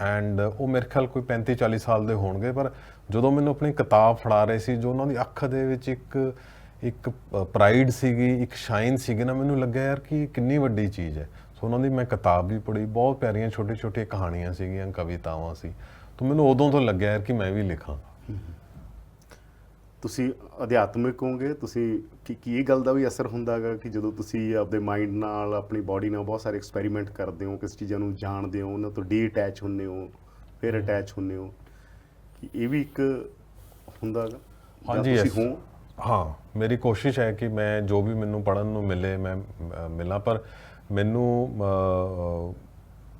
ਐਂਡ ਉਹ ਮੇਰੇ ਖਿਆਲ ਕੋਈ 35-40 ਸਾਲ ਦੇ ਹੋਣਗੇ, ਪਰ ਜਦੋਂ ਮੈਨੂੰ ਆਪਣੀ ਕਿਤਾਬ ਫੜਾ ਰਹੇ ਸੀ, ਜੋ ਉਹਨਾਂ ਦੀ ਅੱਖ ਦੇ ਵਿੱਚ ਇੱਕ ਪ੍ਰਾਈਡ ਸੀਗੀ, ਇੱਕ ਸ਼ਾਈਨ ਸੀਗੀ ਨਾ, ਮੈਨੂੰ ਲੱਗਿਆ ਯਾਰ ਕਿ ਕਿੰਨੀ ਵੱਡੀ ਚੀਜ਼ ਹੈ। ਸੋ ਉਹਨਾਂ ਦੀ ਮੈਂ ਕਿਤਾਬ ਵੀ ਪੜ੍ਹੀ, ਬਹੁਤ ਪਿਆਰੀਆਂ ਛੋਟੀਆਂ ਕਹਾਣੀਆਂ ਸੀਗੀਆਂ, ਕਵਿਤਾਵਾਂ ਸੀ, ਤਾਂ ਮੈਨੂੰ ਉਦੋਂ ਤੋਂ ਲੱਗਿਆ ਯਾਰ ਕਿ ਮੈਂ ਵੀ ਲਿਖਾਂ। ਤੁਸੀਂ ਅਧਿਆਤਮਿਕ ਹੋਗੇ, ਤੁਸੀਂ ਕੀ ਇਹ ਗੱਲ ਦਾ ਵੀ ਅਸਰ ਹੁੰਦਾ ਹੈਗਾ ਕਿ ਜਦੋਂ ਤੁਸੀਂ ਆਪਦੇ ਮਾਈਂਡ ਨਾਲ, ਆਪਣੀ ਬਾਡੀ ਨਾਲ ਬਹੁਤ ਸਾਰੇ ਐਕਸਪੈਰੀਮੈਂਟ ਕਰਦੇ ਹੋ, ਕਿਸ ਚੀਜ਼ਾਂ ਨੂੰ ਜਾਣਦੇ ਹੋ, ਉਹਨਾਂ ਤੋਂ ਡੀ-ਅਟੈਚ ਹੁੰਦੇ ਹੋ, ਫਿਰ ਅਟੈਚ ਹੁੰਦੇ ਹੋ, ਕਿ ਇਹ ਵੀ ਇੱਕ ਹੁੰਦਾ ਹੈਗਾ? ਹਾਂਜੀ ਹਾਂ, ਮੇਰੀ ਕੋਸ਼ਿਸ਼ ਹੈ ਕਿ ਮੈਂ ਜੋ ਵੀ ਮੈਨੂੰ ਪੜ੍ਹਨ ਨੂੰ ਮਿਲੇ ਮੈਂ ਮਿਲਾਂ, ਪਰ ਮੈਨੂੰ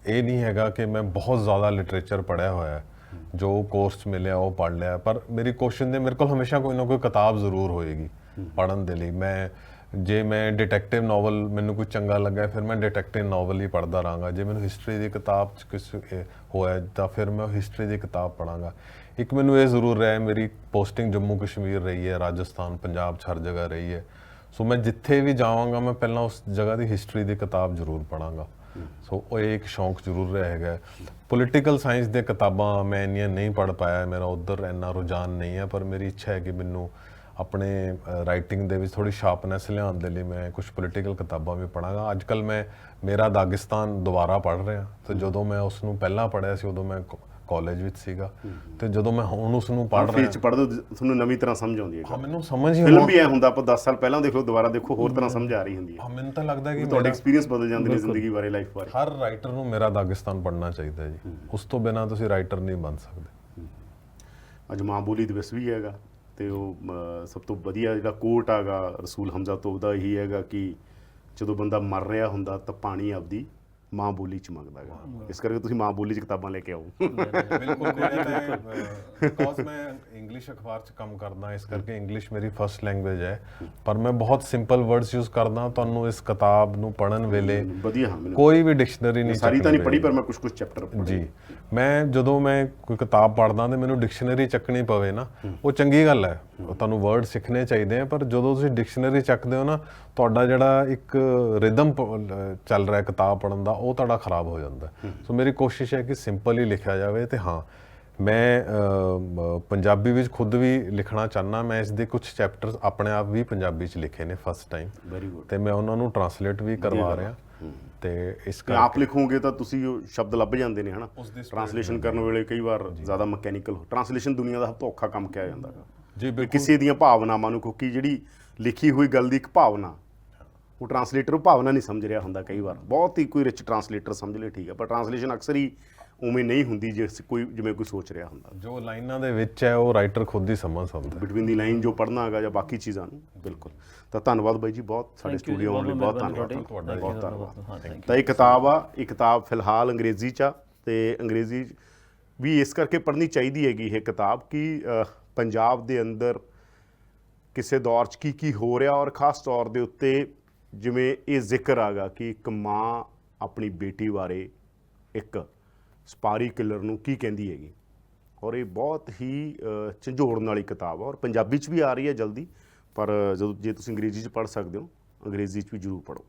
ਇਹ ਨਹੀਂ ਹੈਗਾ ਕਿ ਮੈਂ ਬਹੁਤ ਜ਼ਿਆਦਾ ਲਿਟਰੇਚਰ ਪੜ੍ਹਿਆ ਹੋਇਆ, ਜੋ ਕੋਰਸ ਮਿਲਿਆ ਉਹ ਪੜ੍ਹ ਲਿਆ, ਪਰ ਮੇਰੀ ਕੋਸ਼ਿਸ਼ ਨੇ, ਮੇਰੇ ਕੋਲ ਹਮੇਸ਼ਾ ਕੋਈ ਨਾ ਕੋਈ ਕਿਤਾਬ ਜ਼ਰੂਰ ਹੋਏਗੀ ਪੜ੍ਹਨ ਦੇ ਲਈ। ਜੇ ਮੈਂ ਡਿਟੈਕਟਿਵ ਨਾਵਲ ਮੈਨੂੰ ਕੋਈ ਚੰਗਾ ਲੱਗਾ, ਫਿਰ ਮੈਂ ਡਿਟੈਕਟਿਵ ਨਾਵਲ ਹੀ ਪੜ੍ਹਦਾ ਰਹਾਂਗਾ। ਜੇ ਮੈਨੂੰ ਹਿਸਟਰੀ ਦੀ ਕਿਤਾਬ 'ਚ ਕੁਛ ਹੋਇਆ ਤਾਂ ਫਿਰ ਮੈਂ ਹਿਸਟਰੀ ਦੀ ਕਿਤਾਬ ਪੜ੍ਹਾਂਗਾ। ਇੱਕ ਮੈਨੂੰ ਇਹ ਜ਼ਰੂਰ ਰਿਹਾ, ਮੇਰੀ ਪੋਸਟਿੰਗ ਜੰਮੂ ਕਸ਼ਮੀਰ ਰਹੀ ਹੈ, ਰਾਜਸਥਾਨ, ਪੰਜਾਬ 'ਚ ਹਰ ਜਗ੍ਹਾ ਰਹੀ ਹੈ, ਸੋ ਮੈਂ ਜਿੱਥੇ ਵੀ ਜਾਵਾਂਗਾ ਮੈਂ ਪਹਿਲਾਂ ਉਸ ਜਗ੍ਹਾ ਦੀ ਹਿਸਟਰੀ ਦੀ ਕਿਤਾਬ ਜ਼ਰੂਰ ਪੜ੍ਹਾਂਗਾ। ਸੋ ਉਹ ਇੱਕ ਸ਼ੌਂਕ ਜ਼ਰੂਰ ਰਿਹਾ ਹੈਗਾ। ਪੋਲੀਟੀਕਲ ਸਾਇੰਸ ਦੀਆਂ ਕਿਤਾਬਾਂ ਮੈਂ ਇੰਨੀਆਂ ਨਹੀਂ ਪੜ੍ਹ ਪਾਇਆ, ਮੇਰਾ ਉੱਧਰ ਇੰਨਾ ਰੁਝਾਨ ਨਹੀਂ ਹੈ, ਪਰ ਮੇਰੀ ਇੱਛਾ ਹੈ ਕਿ ਮੈਨੂੰ ਆਪਣੇ ਰਾਈਟਿੰਗ ਦੇ ਵਿੱਚ ਥੋੜ੍ਹੀ ਸ਼ਾਰਪਨੈਸ ਲਿਆਉਣ ਦੇ ਲਈ ਮੈਂ ਕੁਝ ਪੋਲੀਟੀਕਲ ਕਿਤਾਬਾਂ ਵੀ ਪੜ੍ਹਾਂਗਾ। ਅੱਜ ਕੱਲ੍ਹ ਮੈਂ ਮੇਰਾ ਦਾਗਿਸਤਾਨ ਦੁਬਾਰਾ ਪੜ੍ਹ ਰਿਹਾ, ਤੇ ਜਦੋਂ ਮੈਂ ਉਸ ਨੂੰ ਪਹਿਲਾਂ ਪੜ੍ਹਿਆ ਸੀ ਉਦੋਂ ਮੈਂ ਕਾਲਜ ਵਿੱਚ ਸੀਗਾ ਤੇ ਜਦੋਂ ਮੈਂ ਹੁਣ ਉਸ ਨੂੰ ਪੜ੍ਹ ਫੇਸ ਰਿਹਾ ਚ ਪੜ੍ਹਦੇ ਹੋ, ਤੁਹਾਨੂੰ ਨਵੀਂ ਤਰ੍ਹਾਂ ਸਮਝ ਆਉਂਦੀ ਹੈ ਹਾਂ ਮੈਨੂੰ ਸਮਝ ਹੀ ਫਿਲਮ ਵੀ ਐ ਹੁੰਦਾ, ਆਪਾਂ 10 ਸਾਲ ਪਹਿਲਾਂ ਦੇਖ ਲਓ, ਦੁਬਾਰਾ ਦੇਖੋ, ਹੋਰ ਤਰ੍ਹਾਂ ਸਮਝ ਆ ਰਹੀ ਹੁੰਦੀ ਹੈ। ਹਾਂ ਮੈਨੂੰ ਤਾਂ ਲੱਗਦਾ ਕਿ ਤੁਹਾਡੇ ਐਕਸਪੀਰੀਅੰਸ ਬਦਲ ਜਾਂਦੇ ਨੇ ਜ਼ਿੰਦਗੀ ਬਾਰੇ, ਲਾਈਫ ਬਾਰੇ। ਹਰ ਰਾਈਟਰ ਨੂੰ ਮੇਰਾ ਦਾਗਿਸਤਾਨ ਪੜ੍ਹਨਾ ਚਾਹੀਦਾ ਹੈ ਜੀ, ਉਸ ਤੋਂ ਬਿਨਾਂ ਤੁਸੀਂ ਰਾਈਟਰ ਨਹੀਂ ਬਣ ਸਕਦੇ। ਅੱਜ ਮਾਂ ਬੋਲੀ ਦਿਵਸ ਵੀ ਹੈਗਾ ਤੇ ਉਹ ਸਭ ਤੋਂ ਵਧੀਆ ਜਿਹੜਾ ਕੋਟ ਹੈਗਾ ਰਸੂਲ ਹਮਜ਼ਾ ਤੋਬ ਦਾ ਇਹੀ ਹੈਗਾ ਕਿ ਜਦੋਂ ਬੰਦਾ ਮਰ ਰਿਹਾ ਹੁੰਦਾ ਤਾਂ ਪਾਣੀ ਆਪਦੀ ਮਾਂ ਬੋਲੀ ਚ ਮੰਗਦਾ ਹੈਗਾ। ਇਸ ਕਰਕੇ ਤੁਸੀਂ ਮਾਂ ਬੋਲੀ ਚ ਕਿਤਾਬਾਂ ਲੈ ਕੇ ਆਓ। ਬਿਲਕੁਲ ਬਿਕੋਜ਼ ਮੈਂ ਇੰਗਲਿਸ਼ ਅਖਬਾਰ 'ਚ ਕੰਮ ਕਰਦਾ, ਇਸ ਕਰਕੇ ਇੰਗਲਿਸ਼ ਮੇਰੀ ਫਰਸਟ ਲੈਂਗੁਏਜ ਹੈ, ਪਰ ਮੈਂ ਬਹੁਤ ਸਿੰਪਲ ਵਰਡਸ ਯੂਜ਼ ਕਰਦਾ। ਤੁਹਾਨੂੰ ਇਸ ਕਿਤਾਬ ਨੂੰ ਪੜ੍ਹਨ ਵੇਲੇ ਵਧੀਆ, ਹਾਂ, ਮੈਨੂੰ ਕੋਈ ਵੀ ਡਿਕਸ਼ਨਰੀ ਨਹੀਂ ਸਾਰੀ ਤਾਂ ਨਹੀਂ ਚੱਕਣੀ ਪੜ੍ਹੀ, ਪਰ ਮੈਂ ਕੁਝ ਚੈਪਟਰ ਪੜ੍ਹੇ। ਜੀ ਮੈਂ ਜਦੋਂ ਮੈਂ ਕੋਈ ਕਿਤਾਬ ਪੜ੍ਹਦਾ ਤੇ ਮੈਨੂੰ ਡਿਕਸ਼ਨਰੀ ਚੱਕਣੀ ਪਵੇ ਨਾ, ਉਹ ਚੰਗੀ ਗੱਲ ਹੈ, ਤੁਹਾਨੂੰ ਵਰਡ ਸਿੱਖਣੇ ਚਾਹੀਦੇ ਆ, ਪਰ ਜਦੋਂ ਤੁਸੀਂ ਡਿਕਸ਼ਨਰੀ ਚੱਕਦੇ ਹੋ ਨਾ, ਤੁਹਾਡਾ ਜਿਹੜਾ ਇੱਕ ਰਿਦਮ ਚੱਲ ਰਿਹਾ ਕਿਤਾਬ ਪੜ੍ਹਨ ਦਾ, ਉਹ ਤੁਹਾਡਾ ਖਰਾਬ ਹੋ ਜਾਂਦਾ। ਸੋ ਮੇਰੀ ਕੋਸ਼ਿਸ਼ ਹੈ ਕਿ ਸਿੰਪਲ ਹੀ ਲਿਖਿਆ ਜਾਵੇ। ਤੇ ਹਾਂ, ਮੈਂ ਪੰਜਾਬੀ ਵਿੱਚ ਖੁਦ ਵੀ ਲਿਖਣਾ ਚਾਹੁੰਦਾ। ਮੈਂ ਇਸ ਦੇ ਕੁਝ ਚੈਪਟਰਸ ਆਪਣੇ ਆਪ ਵੀ ਪੰਜਾਬੀ 'ਚ ਲਿਖੇ ਨੇ ਫਸਟ ਟਾਈਮ, ਵੈਰੀ ਗੁੱਡ। ਤੇ ਮੈਂ ਉਹਨਾਂ ਨੂੰ ਟਰਾਂਸਲੇਟ ਵੀ ਕਰਵਾ ਰਿਹਾ। ਤੇ ਇਸ ਜੇ ਆਪ ਲਿਖੋਗੇ ਤਾਂ ਤੁਸੀਂ ਉਹ ਸ਼ਬਦ ਲੱਭ ਜਾਂਦੇ ਨੇ, ਹਨਾ। ਉਸਦੀ ਟਰਾਂਸਲੇਸ਼ਨ ਕਰਨ ਵੇਲੇ ਕਈ ਵਾਰ ਜ਼ਿਆਦਾ ਮਕੈਨੀਕਲ, ਟਰਾਂਸਲੇਸ਼ਨ ਦੁਨੀਆ ਦਾ ਸਭ ਤੋਂ ਔਖਾ ਕੰਮ ਕਿਹਾ ਜਾਂਦਾ ਹੈ ਜੀ ਵੀ ਕਿਸੇ ਦੀਆਂ ਭਾਵਨਾਵਾਂ ਨੂੰ, ਕਿਉਂਕਿ ਜਿਹੜੀ ਲਿਖੀ ਹੋਈ ਗੱਲ ਦੀ ਇੱਕ ਭਾਵਨਾ, ਉਹ ਟਰਾਂਸਲੇਟਰ ਉਹ ਭਾਵਨਾ ਨਹੀਂ ਸਮਝ ਰਿਹਾ ਹੁੰਦਾ। ਕਈ ਵਾਰ ਬਹੁਤ ਹੀ ਕੋਈ ਰਿਚ ਟਰਾਂਸਲੇਟਰ ਸਮਝ ਲੇ, ਠੀਕ ਹੈ, ਪਰ ਟਰਾਂਸਲੇਸ਼ਨ ਅਕਸਰ ਹੀ ਉਵੇਂ ਨਹੀਂ ਹੁੰਦੀ ਜਿਵੇਂ ਕੋਈ ਸੋਚ ਰਿਹਾ ਹੁੰਦਾ। ਜੋ ਲਾਈਨਾਂ ਦੇ ਵਿੱਚ ਹੈ ਉਹ ਰਾਈਟਰ ਖੁਦ ਹੀ ਸਮਝ ਸਕਦਾ। ਬਿਟਵੀਨ ਦੀ ਲਾਈਨ ਜੋ ਪੜ੍ਹਨਾ ਹੈਗਾ ਜਾਂ ਬਾਕੀ ਚੀਜ਼ਾਂ ਨੂੰ, ਬਿਲਕੁਲ। ਤਾਂ ਧੰਨਵਾਦ ਬਾਈ ਜੀ, ਬਹੁਤ ਸਾਡੇ ਸਟੂਡੀਓ ਆਉਣ ਲਈ ਬਹੁਤ ਧੰਨਵਾਦ ਤੁਹਾਡਾ, ਬਹੁਤ ਧੰਨਵਾਦ। ਤਾਂ ਇਹ ਕਿਤਾਬ ਆ, ਇਹ ਕਿਤਾਬ ਫਿਲਹਾਲ ਅੰਗਰੇਜ਼ੀ 'ਚ ਆ, ਤੇ ਅੰਗਰੇਜ਼ੀ ਵੀ ਇਸ ਕਰਕੇ ਪੜ੍ਹਨੀ ਚਾਹੀਦੀ ਹੈਗੀ ਇਹ ਕਿਤਾਬ ਕਿ ਪੰਜਾਬ ਦੇ ਅੰਦਰ ਕਿਸੇ ਦੌਰ 'ਚ ਕੀ ਹੋ ਰਿਹਾ, ਔਰ ਖ਼ਾਸ ਤੌਰ ਦੇ ਉੱਤੇ ਜਿਵੇਂ ਇਹ ਜ਼ਿਕਰ ਆਗਾ ਕਿ ਇੱਕ ਮਾਂ ਆਪਣੀ ਬੇਟੀ ਬਾਰੇ ਇੱਕ ਸਪਾਰੀ ਕਿਲਰ ਨੂੰ ਕੀ ਕਹਿੰਦੀ ਹੈਗੀ, ਔਰ ਇਹ ਬਹੁਤ ਹੀ ਝੰਜੋੜਨ ਵਾਲੀ ਕਿਤਾਬ ਆ, ਔਰ ਪੰਜਾਬੀ 'ਚ ਵੀ ਆ ਰਹੀ ਹੈ ਜਲਦੀ, ਪਰ ਜੇ ਤੁਸੀਂ ਅੰਗਰੇਜ਼ੀ 'ਚ ਪੜ੍ਹ ਸਕਦੇ ਹੋ, ਅੰਗਰੇਜ਼ੀ 'ਚ ਵੀ ਜ਼ਰੂਰ ਪੜ੍ਹੋ।